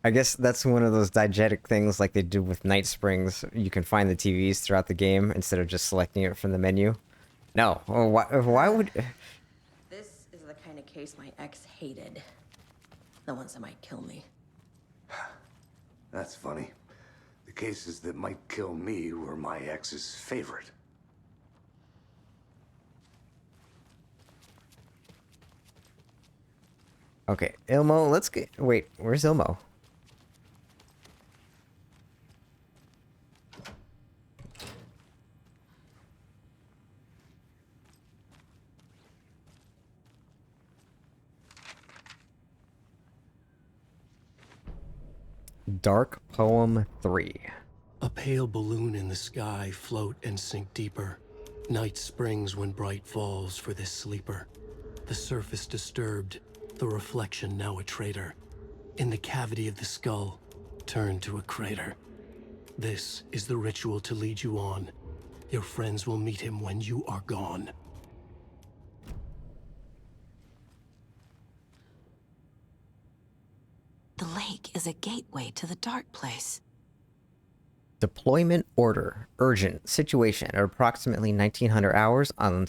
S1: I guess that's one of those diegetic things like they do with Night Springs. You can find the TVs throughout the game instead of just selecting it from the menu. No, why would...
S3: This is the kind of case my ex hated. The ones that might kill me.
S8: That's funny. The cases that might kill me were my ex's favorite.
S1: Okay, Ilmo, let's get... Wait, where's Ilmo? Dark Poem 3.
S5: A pale balloon in the sky, float and sink deeper. Night springs when bright falls for this sleeper. The surface disturbed, the reflection now a traitor. In the cavity of the skull, turned to a crater. This is the ritual to lead you on. Your friends will meet him when you are gone.
S4: The lake is a gateway to the dark place.
S1: Deployment order. Urgent. Situation at approximately 1900 hours on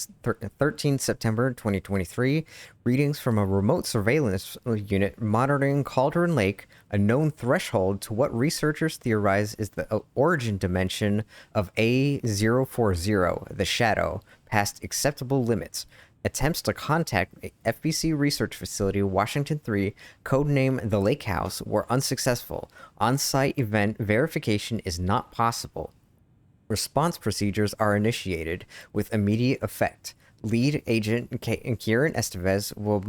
S1: 13 September 2023. Readings from a remote surveillance unit monitoring Cauldron Lake, a known threshold to what researchers theorize is the origin dimension of A040, the Shadow, past acceptable limits. Attempts to contact FBC Research Facility Washington 3, codename the Lake House, were unsuccessful. On-site event verification is not possible. Response procedures are initiated with immediate effect. Lead agent Kieran Estevez will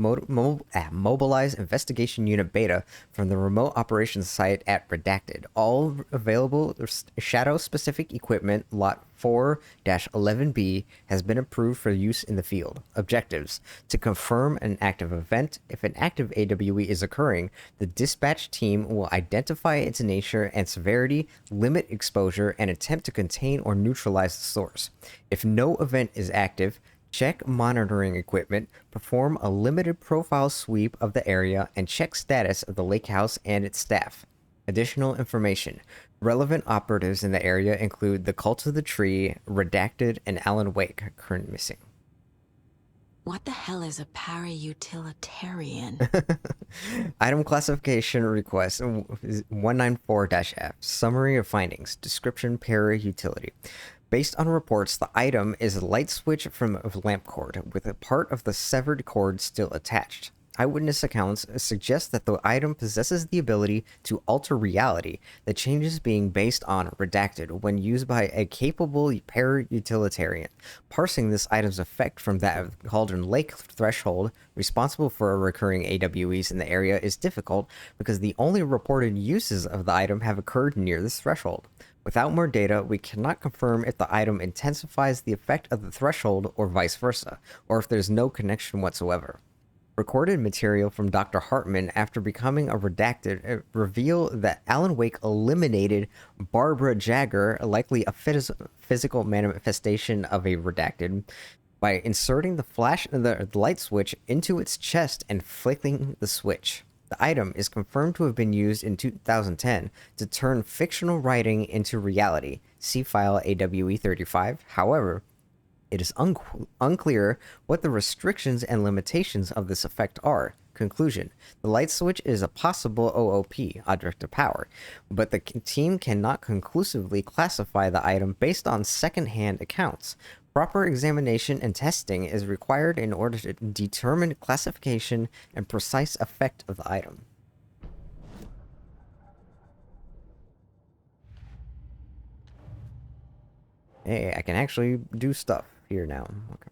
S1: mobilize Investigation Unit Beta from the remote operations site at Redacted. All available Shadow-specific equipment, Lot 4-11B, has been approved for use in the field. Objectives: to confirm an active event. If an active AWE is occurring, the dispatch team will identify its nature and severity, limit exposure, and attempt to contain or neutralize the source. If no event is active, check monitoring equipment, perform a limited profile sweep of the area, and check status of the lake house and its staff. Additional information. Relevant operatives in the area include the Cult of the Tree, Redacted, and Alan Wake, current missing.
S4: What the hell is a para-utilitarian?
S1: Item classification request 194-F. Summary of findings. Description: para-utility. Based on reports, the item is a light switch from a lamp cord, with a part of the severed cord still attached. Eyewitness accounts suggest that the item possesses the ability to alter reality, the changes being based on Redacted when used by a capable para-utilitarian. Parsing this item's effect from that of Cauldron Lake threshold, responsible for recurring AWEs in the area, is difficult because the only reported uses of the item have occurred near this threshold. Without more data, we cannot confirm if the item intensifies the effect of the threshold or vice versa, or if there's no connection whatsoever. Recorded material from Dr. Hartman after becoming a Redacted reveal that Alan Wake eliminated Barbara Jagger, likely a physical manifestation of a Redacted, by inserting the light switch into its chest and flicking the switch. The item is confirmed to have been used in 2010 to turn fictional writing into reality. See file AWE 35. However, it is unclear what the restrictions and limitations of this effect are. Conclusion: the light switch is a possible OOP, object of power, but the team cannot conclusively classify the item based on second-hand accounts. Proper examination and testing is required in order to determine classification and precise effect of the item. Hey, I can actually do stuff here now. Okay.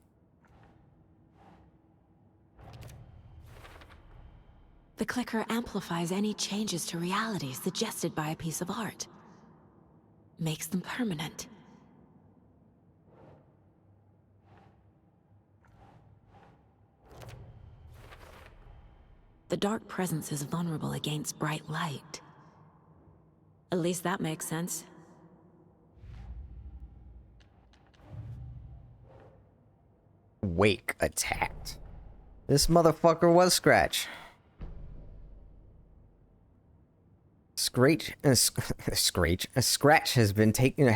S4: The clicker amplifies any changes to reality suggested by a piece of art. Makes them permanent. The dark presence is vulnerable against bright light. At least that makes sense.
S1: Wake attacked. This motherfucker was Scratch. Scratch has been taken.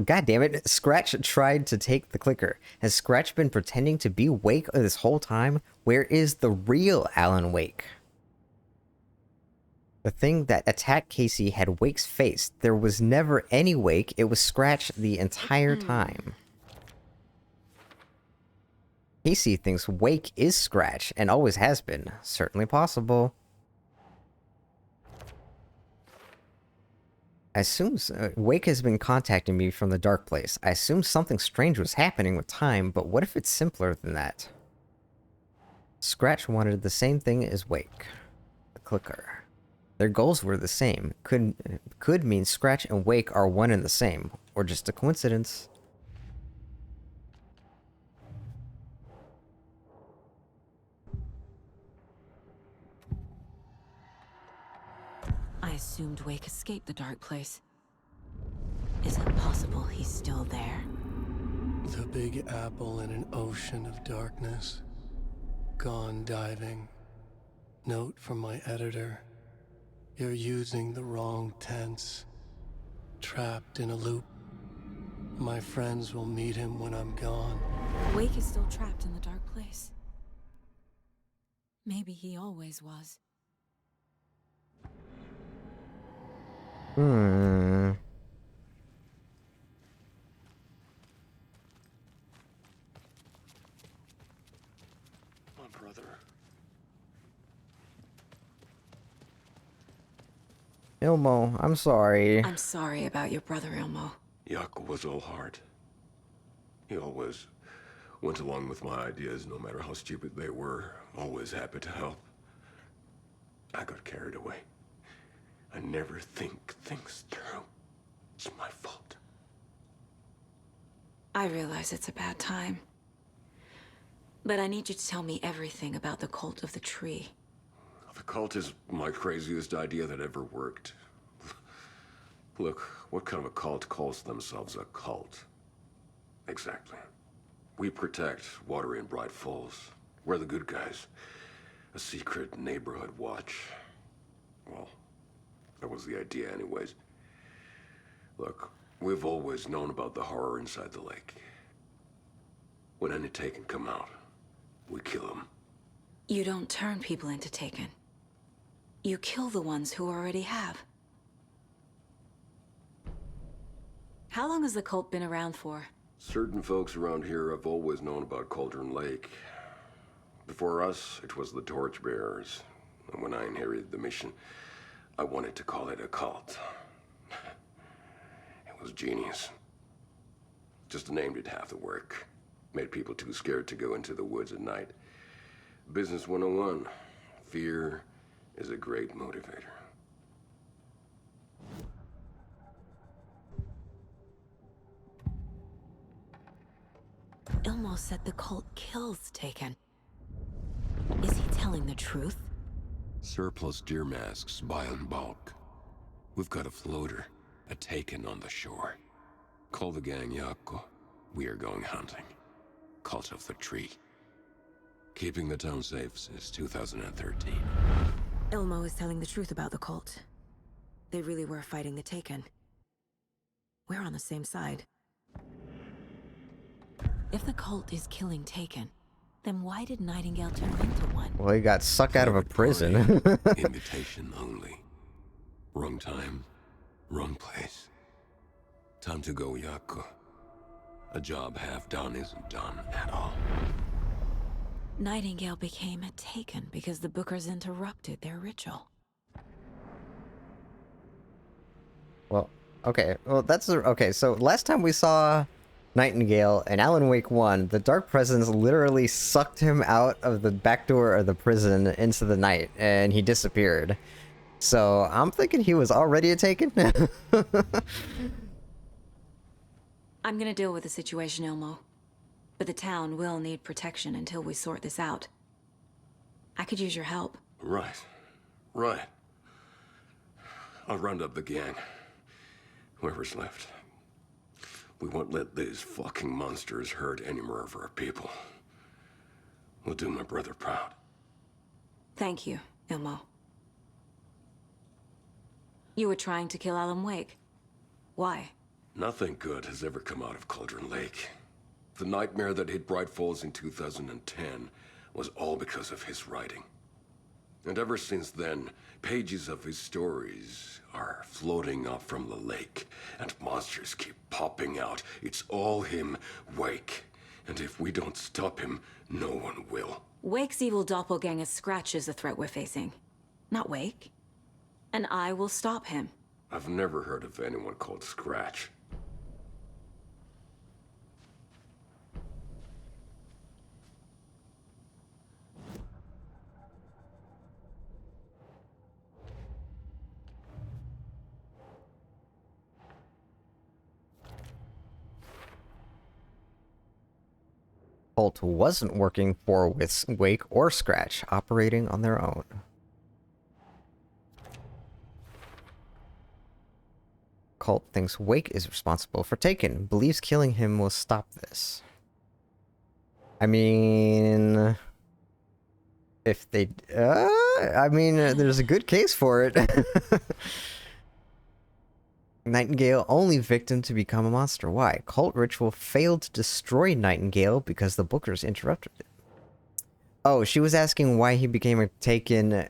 S1: God damn it! Scratch tried to take the clicker. Has Scratch been pretending to be Wake this whole time? Where is the real Alan Wake? The thing that attacked Casey had Wake's face. There was never any Wake. It was Scratch the entire time. Casey thinks Wake is Scratch and always has been. Certainly possible. I assume Wake has been contacting me from the dark place. I assume something strange was happening with time, but what if it's simpler than that? Scratch wanted the same thing as Wake. The clicker. Their goals were the same. Could mean Scratch and Wake are one and the same, or just a coincidence.
S4: I assumed Wake escaped the dark place. Is it possible he's still there?
S5: The Big Apple in an ocean of darkness. Gone diving. Note from my editor. You're using the wrong tense. Trapped in a loop. My friends will meet him when I'm gone.
S4: Wake is still trapped in the dark place. Maybe he always was.
S1: My
S5: brother.
S1: Ilmo, I'm sorry.
S4: I'm sorry about your brother, Ilmo.
S8: Yaakov was all heart. He always
S5: Went along with my ideas, no matter how stupid they were. Always happy to help. I got carried away. I never think things through. It's my fault.
S4: I realize it's a bad time. But I need you to tell me everything about the Cult of the Tree.
S5: The cult is my craziest idea that ever worked. Look, what kind of a cult calls themselves a cult? Exactly. We protect Water in Bright Falls. We're the good guys. A secret neighborhood watch. Well, that was the idea anyways. Look, we've always known about the horror inside the lake. When any Taken come out, we kill them.
S4: You don't turn people into Taken. You kill the ones who already have. How long has the cult been around for?
S5: Certain folks around here have always known about Cauldron Lake. Before us, it was the Torchbearers. And when I inherited the mission, I wanted to call it a cult. It was genius. Just a name did half the work. Made people too scared to go into the woods at night. Business 101. Fear is a great motivator.
S4: Ilmo said the cult kills Taken. Is he telling the truth?
S5: Surplus deer masks buy in bulk. We've got a floater, a Taken on the shore. Call the gang Yako. We are going hunting. Cult of the Tree. Keeping the town safe since 2013.
S4: Ilmo is telling the truth about the cult. They really were fighting the Taken. We're on the same side. If the cult is killing Taken, then why did Nightingale turn into one?
S1: Well, he got sucked out of a prison.
S5: Invitation only. Wrong time, wrong place. Time to go, Yako. A job half done isn't done at all.
S4: Nightingale became a Taken because the Bookers interrupted their ritual.
S1: Well, okay. Well, okay. So last time we saw Nightingale in Alan Wake 1, the Dark Presence literally sucked him out of the back door of the prison into the night, and he disappeared. So I'm thinking he was already a Taken.
S4: I'm gonna deal with the situation, Ilmo. But the town will need protection until we sort this out. I could use your help.
S5: Right. Right. I'll round up the gang. Whoever's left. We won't let these fucking monsters hurt any more of our people. We'll do my brother proud.
S4: Thank you, Ilmo. You were trying to kill Alan Wake. Why?
S5: Nothing good has ever come out of Cauldron Lake. The nightmare that hit Bright Falls in 2010 was all because of his writing. And ever since then, pages of his stories are floating up from the lake, and monsters keep popping out. It's all him, Wake. And if we don't stop him, no one will.
S4: Wake's evil doppelganger Scratch is the threat we're facing, not Wake. And I will stop him.
S5: I've never heard of anyone called Scratch.
S1: Cult wasn't working for Wake or Scratch, operating on their own. Cult thinks Wake is responsible for Taken, believes killing him will stop this. I mean, if they, there's a good case for it. Nightingale, only victim to become a monster. Why? Cult ritual failed to destroy Nightingale because the Bookers interrupted it. Oh, she was asking why he became a Taken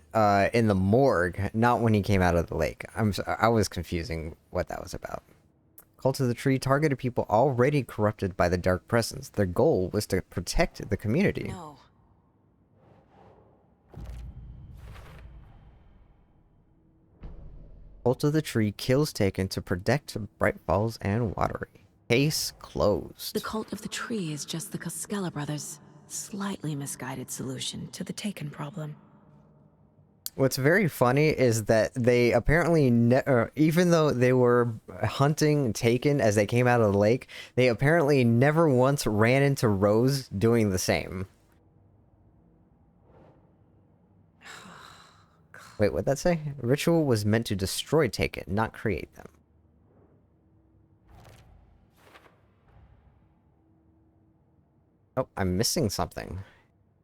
S1: in the morgue, not when he came out of the lake. I was confusing what that was about. Cult of the Tree targeted people already corrupted by the Dark Presence. Their goal was to protect the community.
S4: No.
S1: Cult of the Tree kills Taken to protect Bright Falls and Watery. Case closed.
S4: The Cult of the Tree is just the Koskela brothers' slightly misguided solution to the Taken problem.
S1: What's very funny is that they apparently, even though they were hunting Taken as they came out of the lake, they apparently never once ran into Rose doing the same. Wait, what'd that say? Ritual was meant to destroy Taken, not create them. Oh, I'm missing something.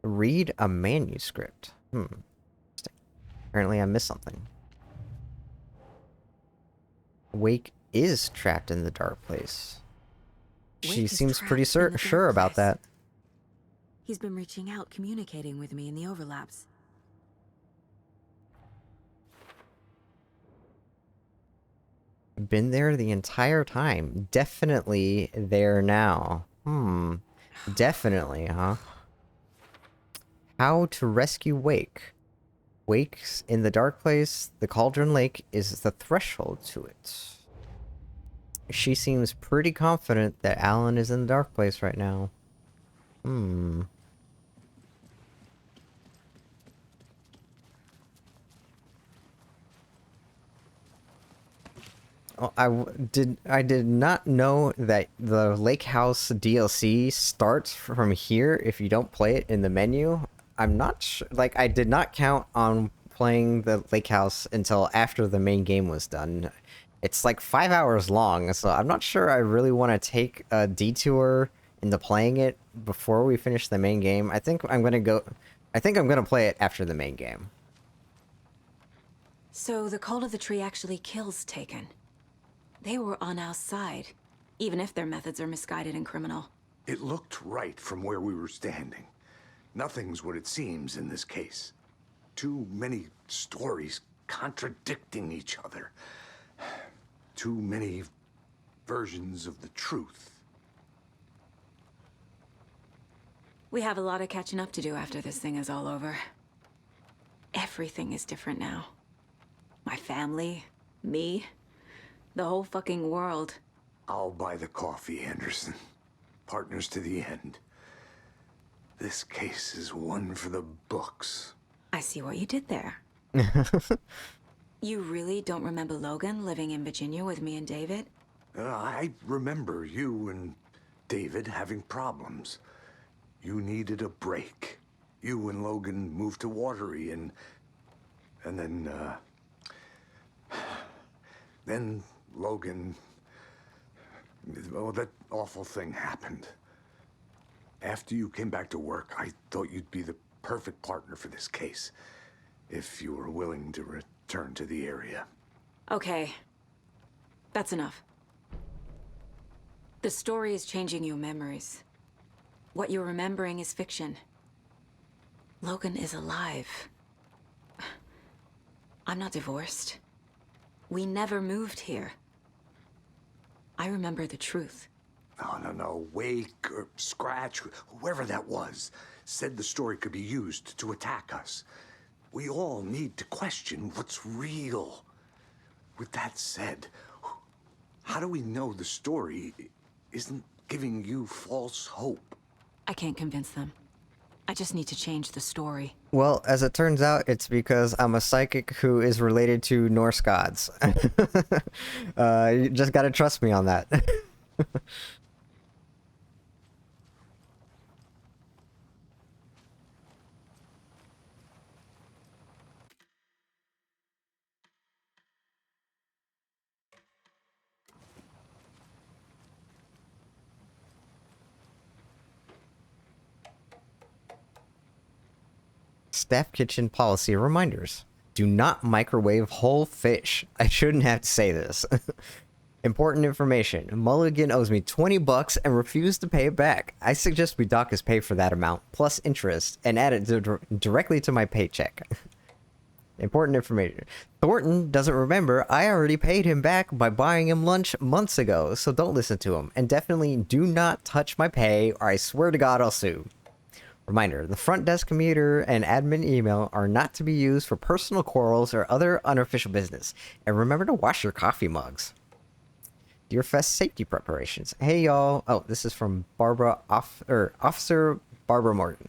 S1: Read a manuscript. Apparently I missed something. Wake is trapped in the dark place. She seems pretty sure about that.
S4: He's been reaching out, communicating with me in the overlaps.
S1: Been there the entire time. Definitely there now. Definitely, huh? How to rescue Wake. Wake's in the dark place. The Cauldron Lake is the threshold to it. She seems pretty confident that Alan is in the dark place right now. Oh, I did not know that the Lake House DLC starts from here if you don't play it in the menu. I'm not sure, like, I did not count on playing the Lake House until after the main game was done. It's like 5 hours long, so I'm not sure I really want to take a detour into playing it before we finish the main game. I think I'm gonna play it after the main game.
S4: So the Cult of the Tree actually kills Taken. They were on our side, even if their methods are misguided and criminal.
S8: It looked right from where we were standing. Nothing's what it seems in this case. Too many stories contradicting each other. Too many versions of the truth.
S4: We have a lot of catching up to do after this thing is all over. Everything is different now. My family, me, the whole fucking world.
S8: I'll buy the coffee, Anderson. Partners to the end. This case is one for the books.
S4: I see what you did there. You really don't remember Logan living in Virginia with me and David?
S8: I remember you and David having problems. You needed a break. You and Logan moved to Watery and then Logan... Oh, that awful thing happened. After you came back to work, I thought you'd be the perfect partner for this case, if you were willing to return to the area.
S4: Okay. That's enough. The story is changing your memories. What you're remembering is fiction. Logan is alive. I'm not divorced. We never moved here. I remember the truth.
S8: No. Wake or Scratch, whoever that was, said the story could be used to attack us. We all need to question what's real. With that said, how do we know the story isn't giving you false hope?
S4: I can't convince them. I just need to change the story.
S1: Well, as it turns out, it's because I'm a psychic who is related to Norse gods. You just gotta trust me on that. Staff kitchen policy reminders. Do not microwave whole fish. I shouldn't have to say this. Important information. Mulligan owes me $20 and refused to pay it back. I suggest we dock his pay for that amount, plus interest, and add it directly to my paycheck. Important information. Thornton doesn't remember I already paid him back by buying him lunch months ago, so don't listen to him. And definitely do not touch my pay, or I swear to God I'll sue. Reminder, the front desk computer and admin email are not to be used for personal quarrels or other unofficial business. And remember to wash your coffee mugs. Deerfest safety preparations. Hey y'all. Oh, this is from Officer Barbara Morgan.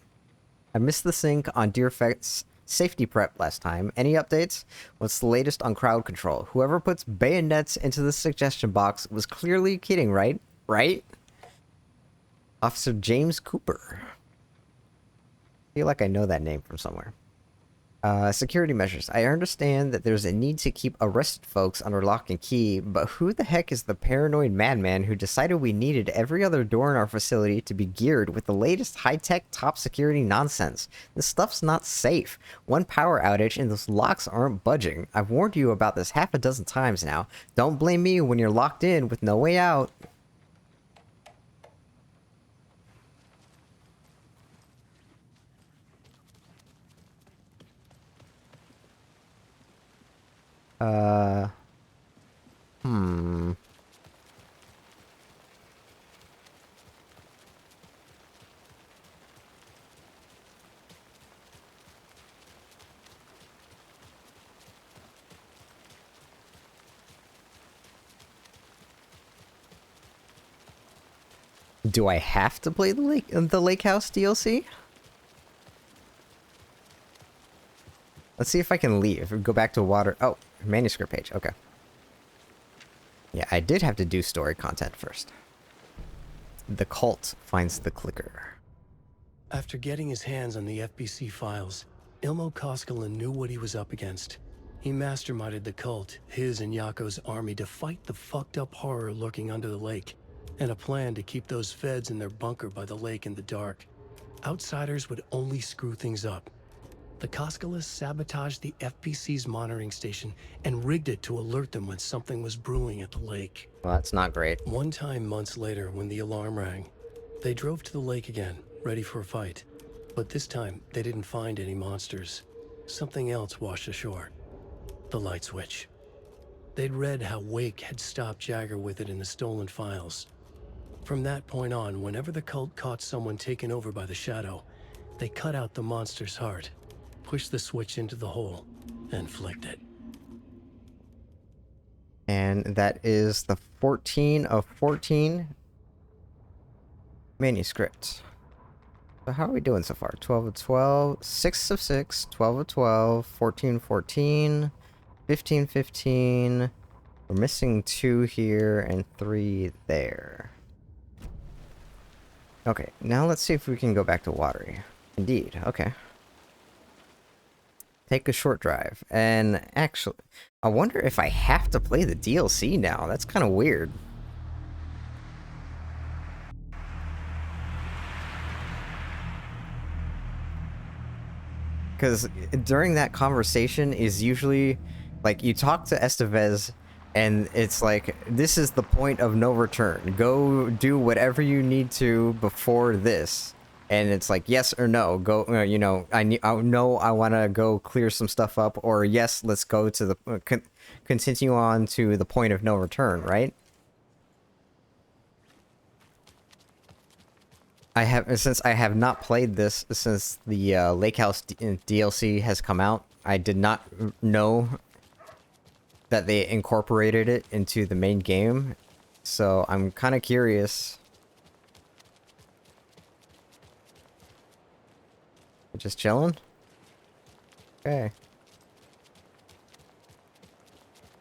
S1: I missed the sync on Deerfest safety prep last time. Any updates? What's the latest on crowd control? Whoever puts bayonets into the suggestion box was clearly kidding, right? Right? Officer James Cooper. I feel like I know that name from somewhere. Security measures. I understand that there's a need to keep arrested folks under lock and key, but who the heck is the paranoid madman who decided we needed every other door in our facility to be geared with the latest high-tech top security nonsense? This stuff's not safe. One power outage and those locks aren't budging. I've warned you about this half a dozen times now. Don't blame me when you're locked in with no way out. Do I have to play the Lake House DLC? Let's see if I can leave. Go back to water. Oh, manuscript page. Okay. Yeah, I did have to do story content first. The cult finds the clicker.
S5: After getting his hands on the FBC files, Ilmo Koskela knew what he was up against. He masterminded the cult, his and Yako's army, to fight the fucked up horror lurking under the lake, and a plan to keep those feds in their bunker by the lake in the dark. Outsiders would only screw things up. The Koskelas sabotaged the FBC's monitoring station and rigged it to alert them when something was brewing at the lake.
S1: Well, that's not great.
S5: One time months later, when the alarm rang, they drove to the lake again, ready for a fight. But this time, they didn't find any monsters. Something else washed ashore. The light switch. They'd read how Wake had stopped Jagger with it in the stolen files. From that point on, whenever the cult caught someone taken over by the Shadow, they cut out the monster's heart, pushed the switch into the hole, and flicked it.
S1: And that is the 14 of 14 manuscripts. So how are we doing so far? 12 of 12, 6 of 6, 12 of 12, 14 14, 15 15. We're missing 2 here and 3 there. Okay, now let's see if we can go back to Watery. Indeed, okay. Take a short drive. And actually, I wonder if I have to play the DLC now. That's kind of weird. Because during that conversation is usually, like, you talk to Estevez, and it's like, this is the point of no return. Go do whatever you need to before this. And it's like, yes or no. Go, you know, I know I want to go clear some stuff up, or yes, let's go to the, continue on to the point of no return, right? Since I have not played this since the Lake House DLC has come out, I did not know that they incorporated it into the main game, so I'm kind of curious. Just chilling? Okay.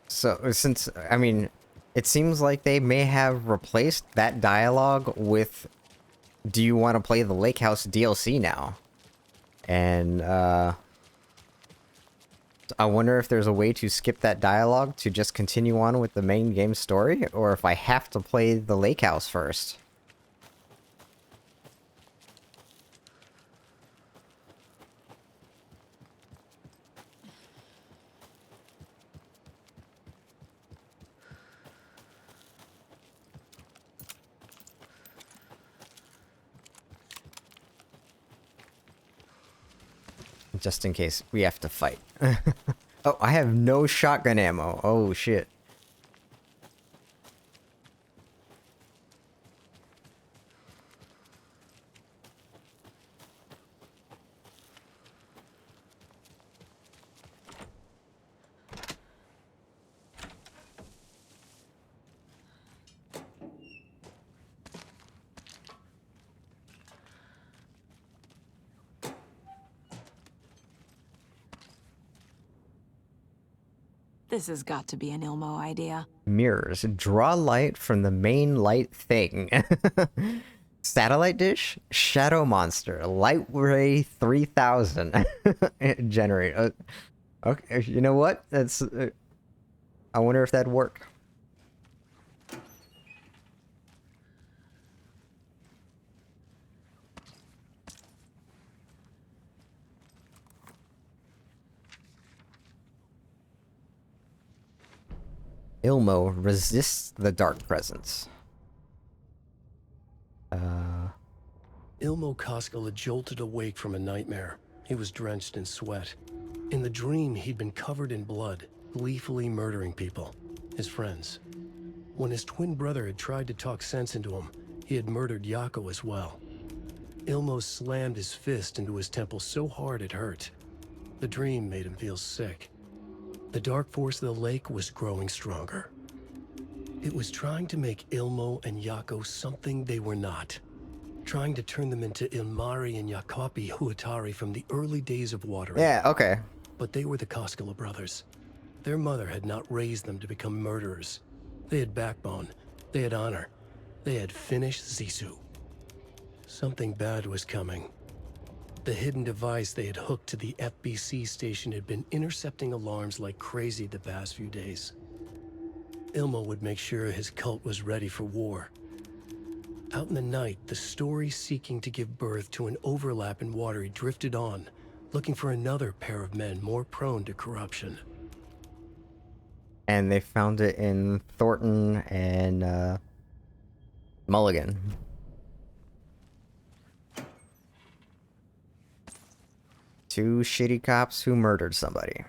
S1: So, since, I mean, it seems like they may have replaced that dialogue with, do you want to play the Lake House DLC now? And, I wonder if there's a way to skip that dialogue to just continue on with the main game story, or if I have to play the Lake House first. Just in case we have to fight. Oh, I have no shotgun ammo. Oh, shit.
S4: This has got to be an Ilmo idea.
S1: Mirrors. Draw light from the main light thing. Satellite dish? Shadow monster. Light ray 3000. Generate. Okay, you know what? That's... I wonder if that'd work. Ilmo resists the dark presence.
S5: Ilmo Koskela jolted awake from a nightmare. He was drenched in sweat. In the dream, he'd been covered in blood, gleefully murdering people, his friends. When his twin brother had tried to talk sense into him, he had murdered Yako as well. Ilmo slammed his fist into his temple so hard it hurt. The dream made him feel sick. The dark force of the lake was growing stronger. It was trying to make Ilmo and Yako something they were not. Trying to turn them into Ilmari and Yakapi Huatari from the early days of watering.
S1: Yeah, okay.
S5: But they were the Koskela brothers. Their mother had not raised them to become murderers. They had backbone. They had honor. They had finished Zissou. Something bad was coming. The hidden device they had hooked to the FBC station had been intercepting alarms like crazy the past few days. Ilmo would make sure his cult was ready for war. Out in the night, the story seeking to give birth to an overlap in Watery drifted on, looking for another pair of men more prone to corruption.
S1: And they found it in Thornton and Mulligan. Two shitty cops who murdered somebody.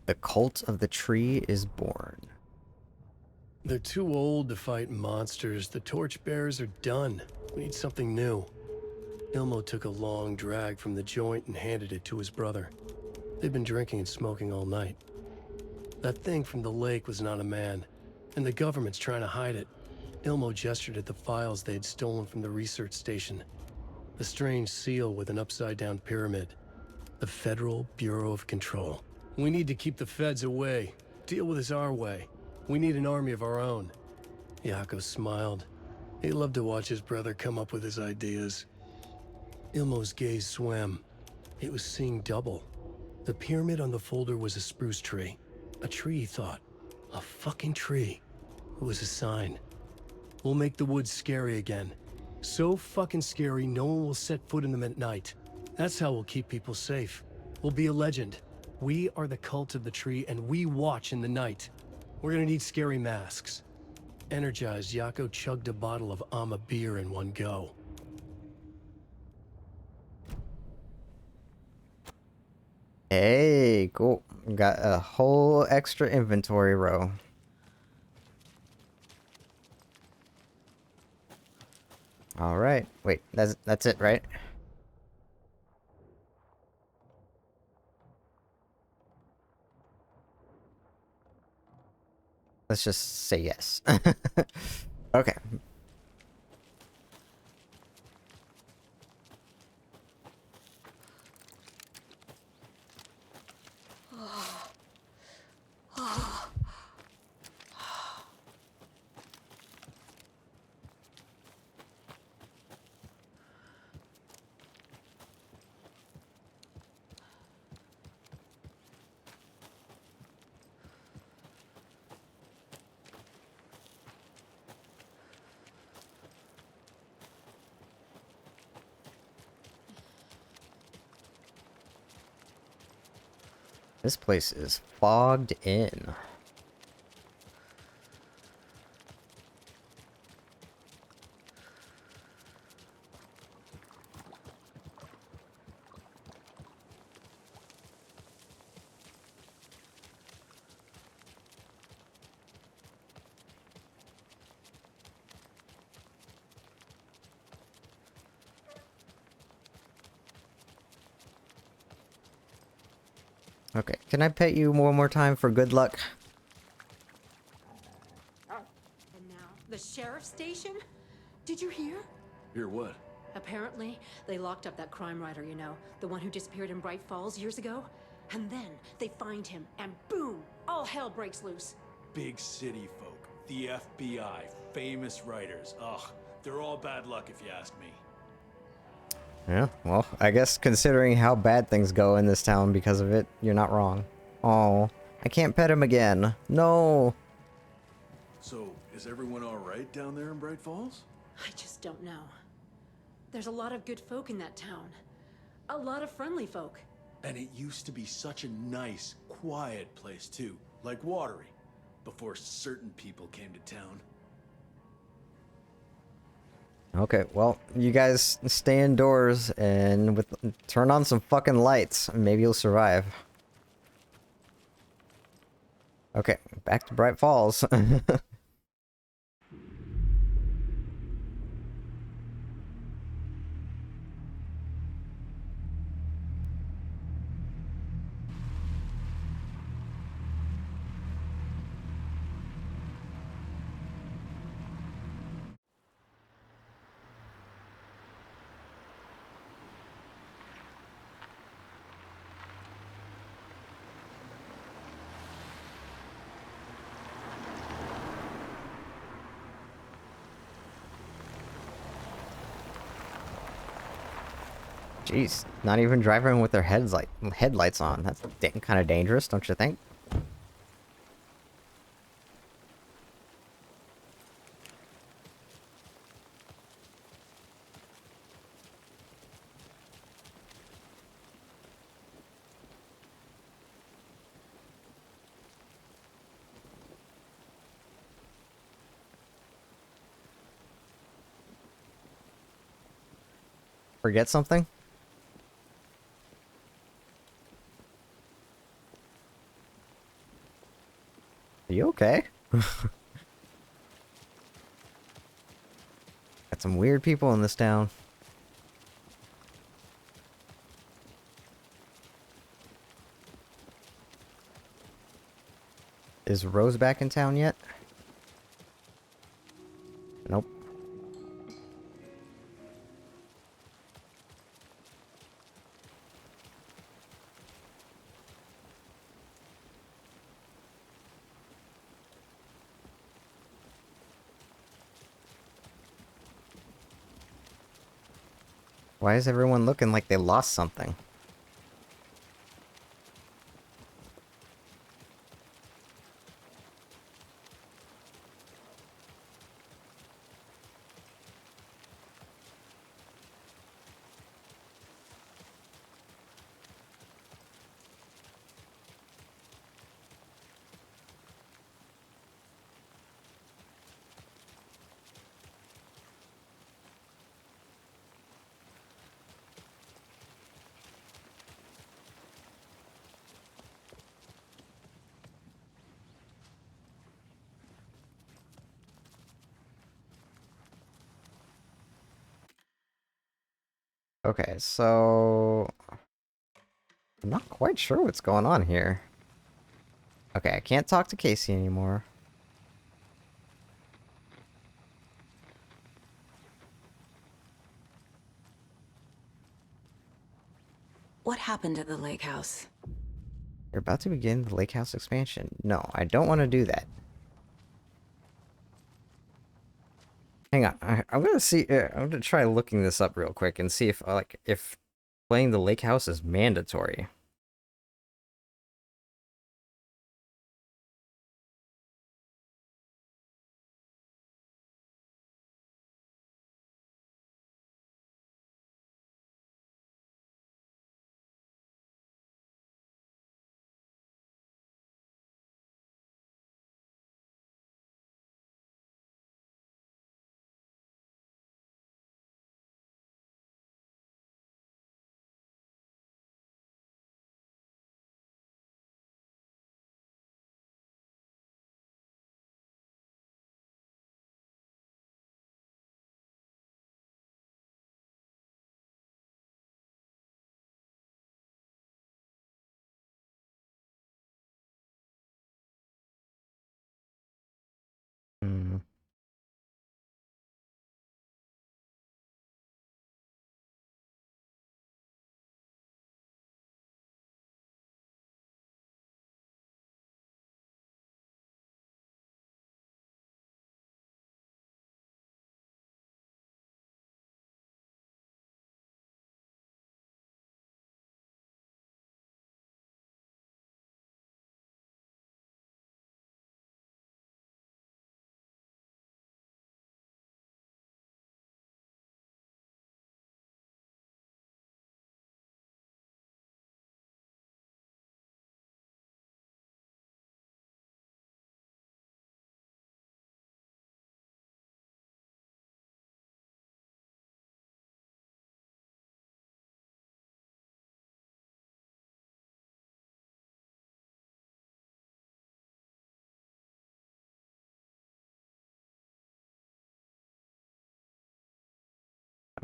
S1: The cult of the tree is born.
S5: They're too old to fight monsters. The torchbearers are done. We need something new. Ilmo took a long drag from the joint and handed it to his brother. They'd been drinking and smoking all night. That thing from the lake was not a man, and the government's trying to hide it. Ilmo gestured at the files they had stolen from the research station. The strange seal with an upside-down pyramid. The Federal Bureau of Control. We need to keep the feds away. Deal with this our way. We need an army of our own. Yako smiled. He loved to watch his brother come up with his ideas. Ilmo's gaze swam. He was seeing double. The pyramid on the folder was a spruce tree. A tree, he thought. A fucking tree. It was a sign. We'll make the woods scary again. So fucking scary, no one will set foot in them at night. That's how we'll keep people safe. We'll be a legend. We are the cult of the tree, and we watch in the night. We're gonna need scary masks. Energized, Yako chugged a bottle of Ama beer in one go.
S1: Hey, cool. Got a whole extra inventory row. All right. Wait, that's it, right? Let's just say yes. Okay. This place is fogged in. Okay, can I pet you one more time for good luck?
S11: And now, the sheriff's station? Did you hear?
S13: Apparently, they locked up that crime writer, you know, the one who disappeared in Bright Falls years ago. And then they find him, and boom, all hell breaks loose.
S2: Big city folk, the FBI, famous writers. Ugh, they're all bad luck if you ask me.
S1: Yeah, well, I guess considering how bad things go in this town because of it, you're not wrong. Oh, I can't pet him again. No.
S2: So, is everyone all right down there in Bright Falls?
S13: I just don't know. There's a lot of good folk in that town. A lot of friendly folk.
S2: And it used to be such a nice, quiet place too, like Watery, before certain people came to town.
S1: Okay, well, you guys stay indoors and turn on some fucking lights. Maybe you'll survive. Okay, back to Bright Falls. Jeez, not even driving with their headlights on. That's kind of dangerous, don't you think? Forget something? Are you okay? Got some weird people in this town. Is Rose back in town yet? Nope. Why is everyone looking like they lost something? Okay, so I'm not quite sure what's going on here. Okay, I can't talk to Casey anymore.
S4: What happened at the lake house?
S1: You're about to begin the lake house expansion. No, I don't want to do that. Hang on, I'm gonna see. I'm gonna try looking this up real quick and see if if playing the lake house is mandatory. Hmm.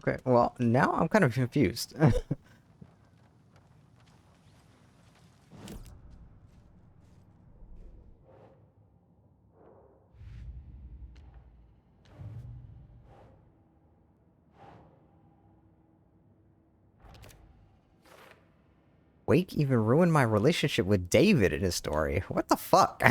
S1: Okay, well, now I'm kind of confused. Wake even ruined my relationship with David in his story. What the fuck?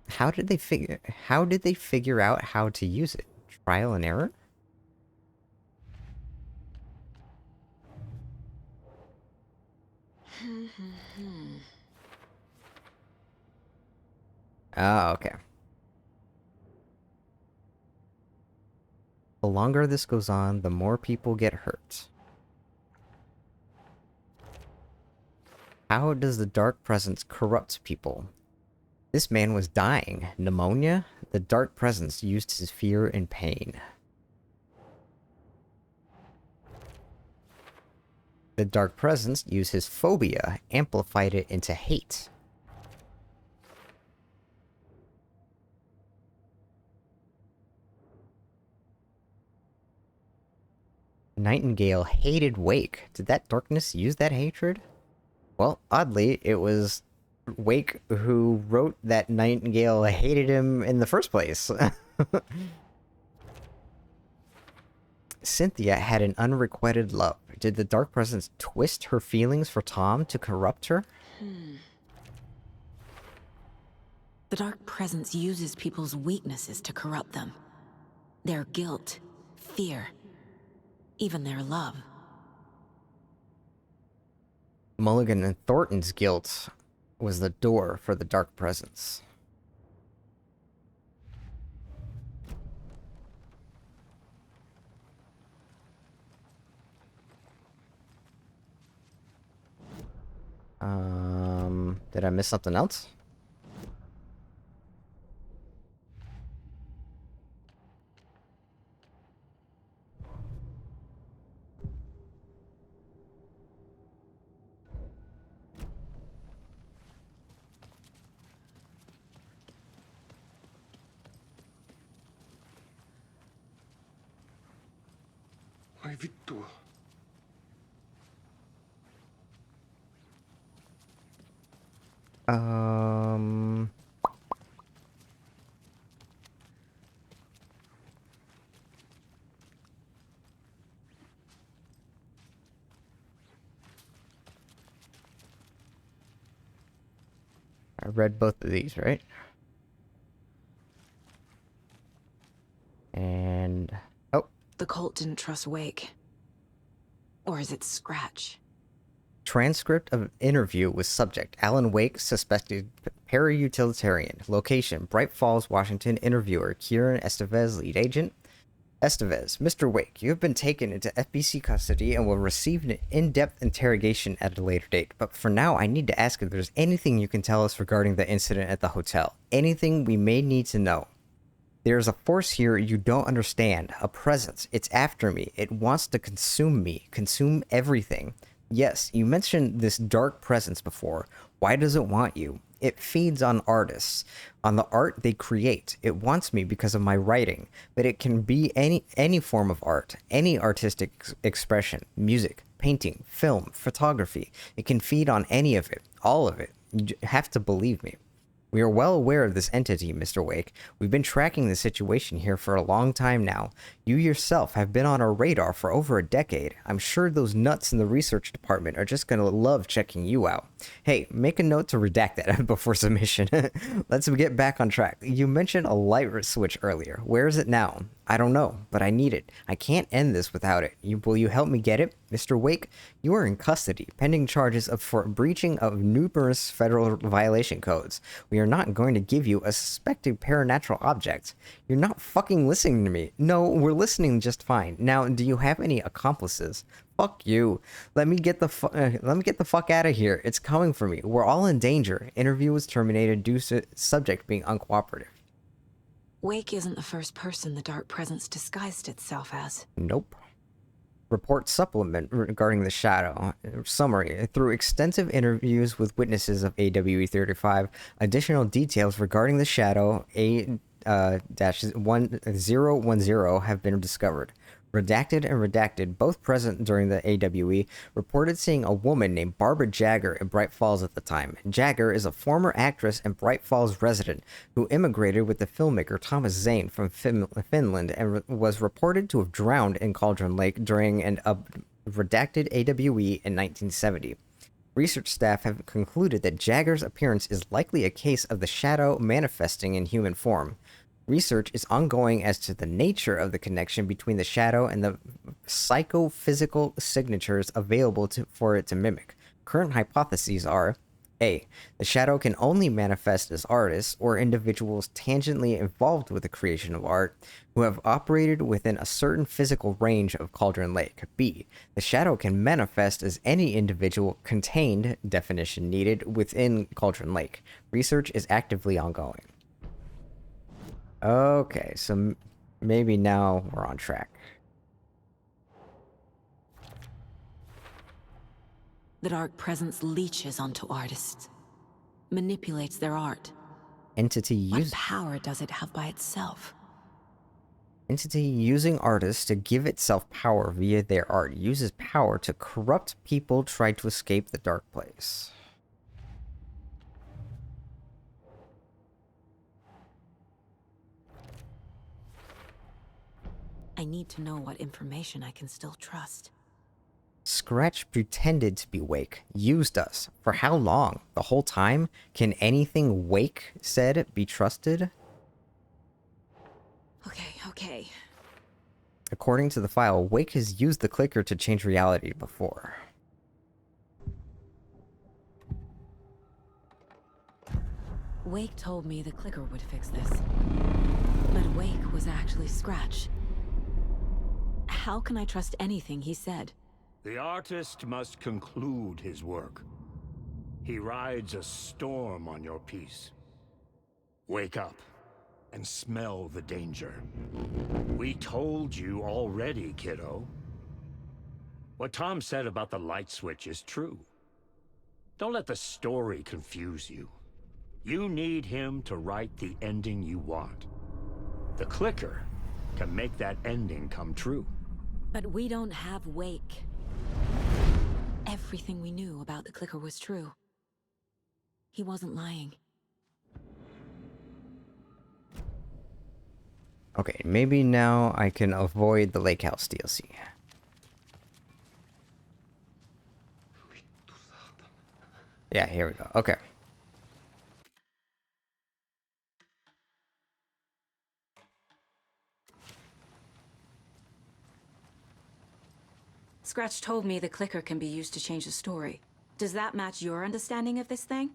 S1: How did they figure out how to use it? Trial and error? Oh, okay. The longer this goes on, the more people get hurt. How does the Dark Presence corrupt people? This man was dying. Pneumonia? The Dark Presence used his fear and pain. The Dark Presence used his phobia, amplified it into hate. Nightingale hated Wake. Did that darkness use that hatred? Well, oddly, it was Wake who wrote that Nightingale hated him in the first place. Cynthia had an unrequited love. Did the Dark Presence twist her feelings for Tom to corrupt her?
S4: The Dark Presence uses people's weaknesses to corrupt them. Their guilt, fear, even their love.
S1: Mulligan and Thornton's guilt was the door for the Dark Presence. Did I miss something else?
S8: Ai vittu.
S1: I read both of these, right? And... oh.
S4: The cult didn't trust Wake. Or is it Scratch?
S1: Transcript of interview with subject. Alan Wake, suspected para-utilitarian. Location, Bright Falls, Washington. Interviewer, Kieran Estevez, lead agent. Estevez, Mr. Wake, you have been taken into FBC custody and will receive an in-depth interrogation at a later date. But for now, I need to ask if there's anything you can tell us regarding the incident at the hotel. Anything we may need to know. There's a force here you don't understand. A presence. It's after me. It wants to consume me. Consume everything. Yes, you mentioned this dark presence before. Why does it want you? It feeds on artists, on the art they create. It wants me because of my writing, but it can be any form of art, any artistic expression, music, painting, film, photography. It can feed on any of it, all of it. You have to believe me. We are well aware of this entity, Mr. Wake. We've been tracking the situation here for a long time now. You yourself have been on our radar for over a decade. I'm sure those nuts in the research department are just gonna love checking you out. Hey, make a note to redact that before submission. Let's get back on track. You mentioned a light switch earlier. Where is it now? I don't know, but I need it. I can't end this without it. Will you help me get it? Mr. Wake, you are in custody, pending charges for breaching of numerous federal violation codes. We are not going to give you a suspected paranatural object. You're not fucking listening to me. No, we're listening just fine. Now, do you have any accomplices? Fuck you. Let me get the fuck out of here. It's coming for me. We're all in danger. Interview was terminated due to subject being uncooperative.
S4: Wake isn't the first person the Dark Presence disguised itself as.
S1: Nope. report supplement regarding the Shadow. Summary: through extensive interviews with witnesses of AWE 35, additional details regarding the Shadow A-1010 have been discovered. Redacted and Redacted, both present during the AWE, reported seeing a woman named Barbara Jagger in Bright Falls at the time. Jagger is a former actress and Bright Falls resident who immigrated with the filmmaker Thomas Zane from Finland and was reported to have drowned in Cauldron Lake during an redacted AWE in 1970. Research staff have concluded that Jagger's appearance is likely a case of the Shadow manifesting in human form. Research is ongoing as to the nature of the connection between the Shadow and the psychophysical signatures available for it to mimic. Current hypotheses are: A. The Shadow can only manifest as artists or individuals tangentially involved with the creation of art who have operated within a certain physical range of Cauldron Lake. B. The Shadow can manifest as any individual contained, definition needed, within Cauldron Lake. Research is actively ongoing. Okay, so maybe now we're on track.
S4: The Dark Presence leeches onto artists, manipulates their art. What power does it have by itself?
S1: Entity using artists to give itself power via their art uses power to corrupt people try to escape the dark place.
S4: I need to know what information I can still trust.
S1: Scratch pretended to be Wake, used us. For how long? The whole time? Can anything Wake said be trusted?
S4: Okay.
S1: According to the file, Wake has used the clicker to change reality before.
S4: Wake told me the clicker would fix this. But Wake was actually Scratch. How can I trust anything he said?
S14: The artist must conclude his work. He rides a storm on your piece. Wake up and smell the danger. We told you already, kiddo. What Tom said about the light switch is true. Don't let the story confuse you. You need him to write the ending you want. The clicker can make that ending come true.
S4: But we don't have Wake. Everything we knew about the clicker was true. He wasn't lying.
S1: Okay, maybe now I can avoid the Lake House DLC. Yeah, here we go. Okay.
S4: Scratch told me the clicker can be used to change the story. Does that match your understanding of this thing?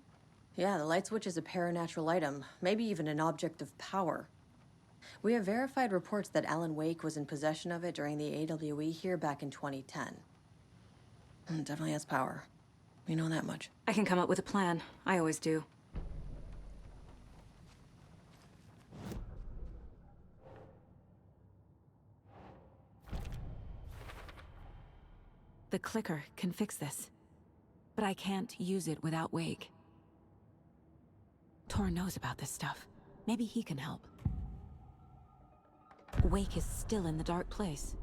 S3: Yeah, the light switch is a paranatural item, maybe even an object of power. We have verified reports that Alan Wake was in possession of it during the AWE here back in 2010. It definitely has power. We know that much.
S4: I can come up with a plan. I always do. The clicker can fix this, but I can't use it without Wake. Tor knows about this stuff. Maybe he can help. Wake is still in the dark place.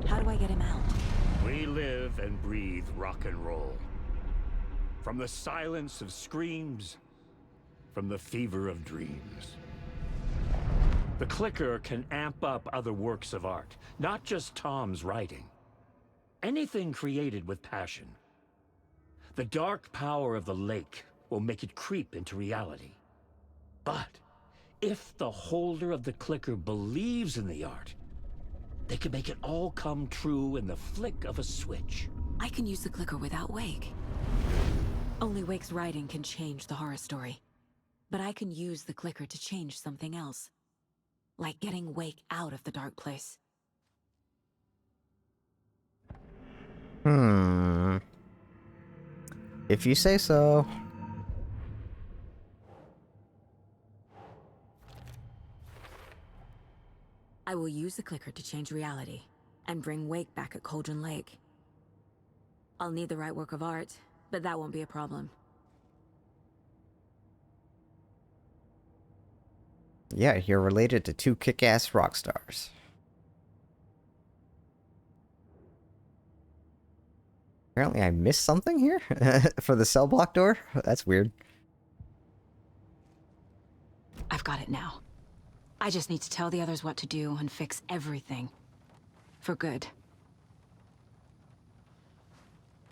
S4: How do I get him out?
S14: We live and breathe rock and roll. From the silence of screams, from the fever of dreams. The clicker can amp up other works of art, not just Tom's writing. Anything created with passion. The dark power of the lake will make it creep into reality. But if the holder of the clicker believes in the art, they can make it all come true in the flick of a switch.
S4: I can use the clicker without Wake. Only Wake's writing can change the horror story. But I can use the clicker to change something else. Like getting Wake out of the dark place.
S1: If you say so.
S4: I will use the clicker to change reality. and bring Wake back at Cauldron Lake. I'll need the right work of art, but that won't be a problem.
S1: Yeah, you're related to two kick-ass rock stars. Apparently I missed something here for the cell block door. That's weird.
S4: I've got it now. I just need to tell the others what to do and fix everything. For good.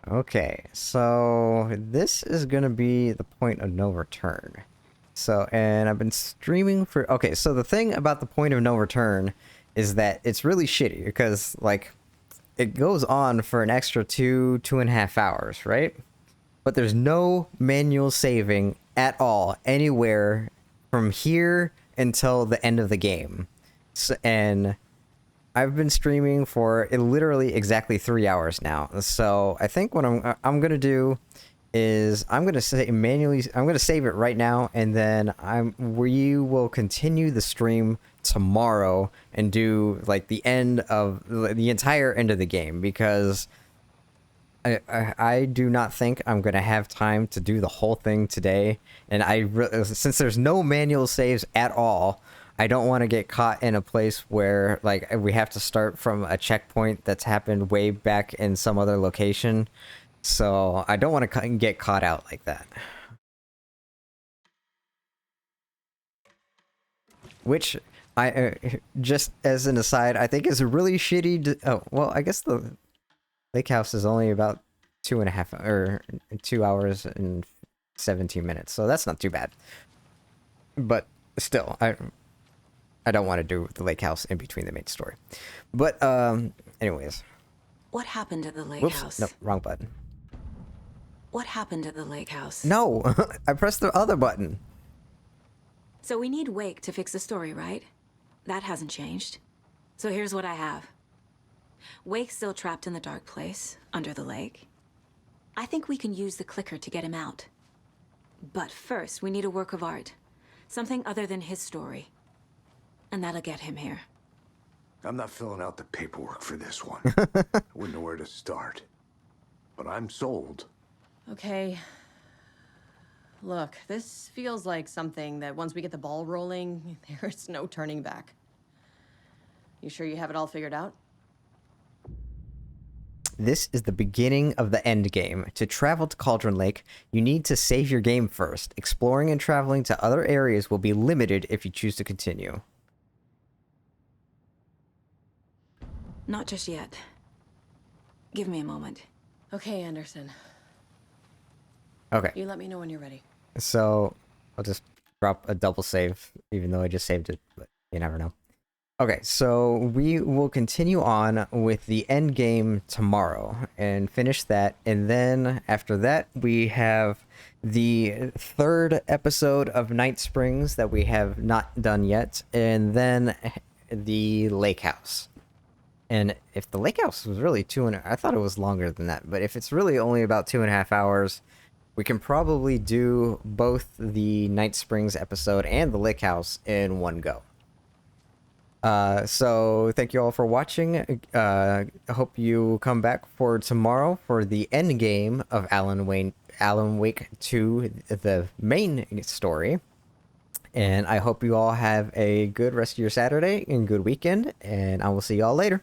S1: Okay, so this is gonna be the point of no return. So, and I've been streaming for... Okay, so the thing about the point of no return is that it's really shitty because, like, it goes on for an extra 2.5 hours, right? But there's no manual saving at all anywhere from here until the end of the game. So, and I've been streaming for literally exactly 3 hours now. So I think what I'm gonna do is I'm gonna save it right now, and then we will continue the stream tomorrow and do like the entire end of the game, because I do not think I'm gonna have time to do the whole thing today, and since there's no manual saves at all, I don't want to get caught in a place where like we have to start from a checkpoint that's happened way back in some other location. So I don't want to get caught out like that. Which I just as an aside, I think is really shitty. Oh well, I guess the lake house is only about 2 hours and 17 minutes, so that's not too bad. But still, I don't want to do the lake house in between the main story. But anyways.
S4: What happened at the lake house?
S1: No, wrong button.
S4: What happened at the lake house?
S1: No, I pressed the other button.
S4: So we need Wake to fix the story, right? That hasn't changed. So here's what I have. Wake's still trapped in the dark place, under the lake. I think we can use the clicker to get him out. But first, we need a work of art. Something other than his story. And that'll get him here.
S8: I'm not filling out the paperwork for this one. Wouldn't know where to start. But I'm sold.
S3: Okay. Look, this feels like something that once we get the ball rolling, there's no turning back. You sure you have it all figured out?
S1: This is the beginning of the end game. To travel to Cauldron Lake, you need to save your game first. Exploring and traveling to other areas will be limited if you choose to continue.
S4: Not just yet. Give me a moment.
S3: Okay, Anderson.
S1: Okay.
S3: You let me know when you're ready.
S1: So I'll just drop a double save, even though I just saved it, but you never know. Okay, so we will continue on with the end game tomorrow and finish that. And then after that, we have the third episode of Night Springs that we have not done yet. And then the lake house. And if the lake house was really I thought it was longer than that, but if it's really only about 2.5 hours, we can probably do both the Night Springs episode and the lake house in one go. So thank you all for watching. I hope you come back for tomorrow for the end game of Alan Wake 2, the main story. And I hope you all have a good rest of your Saturday and good weekend, and I will see you all later.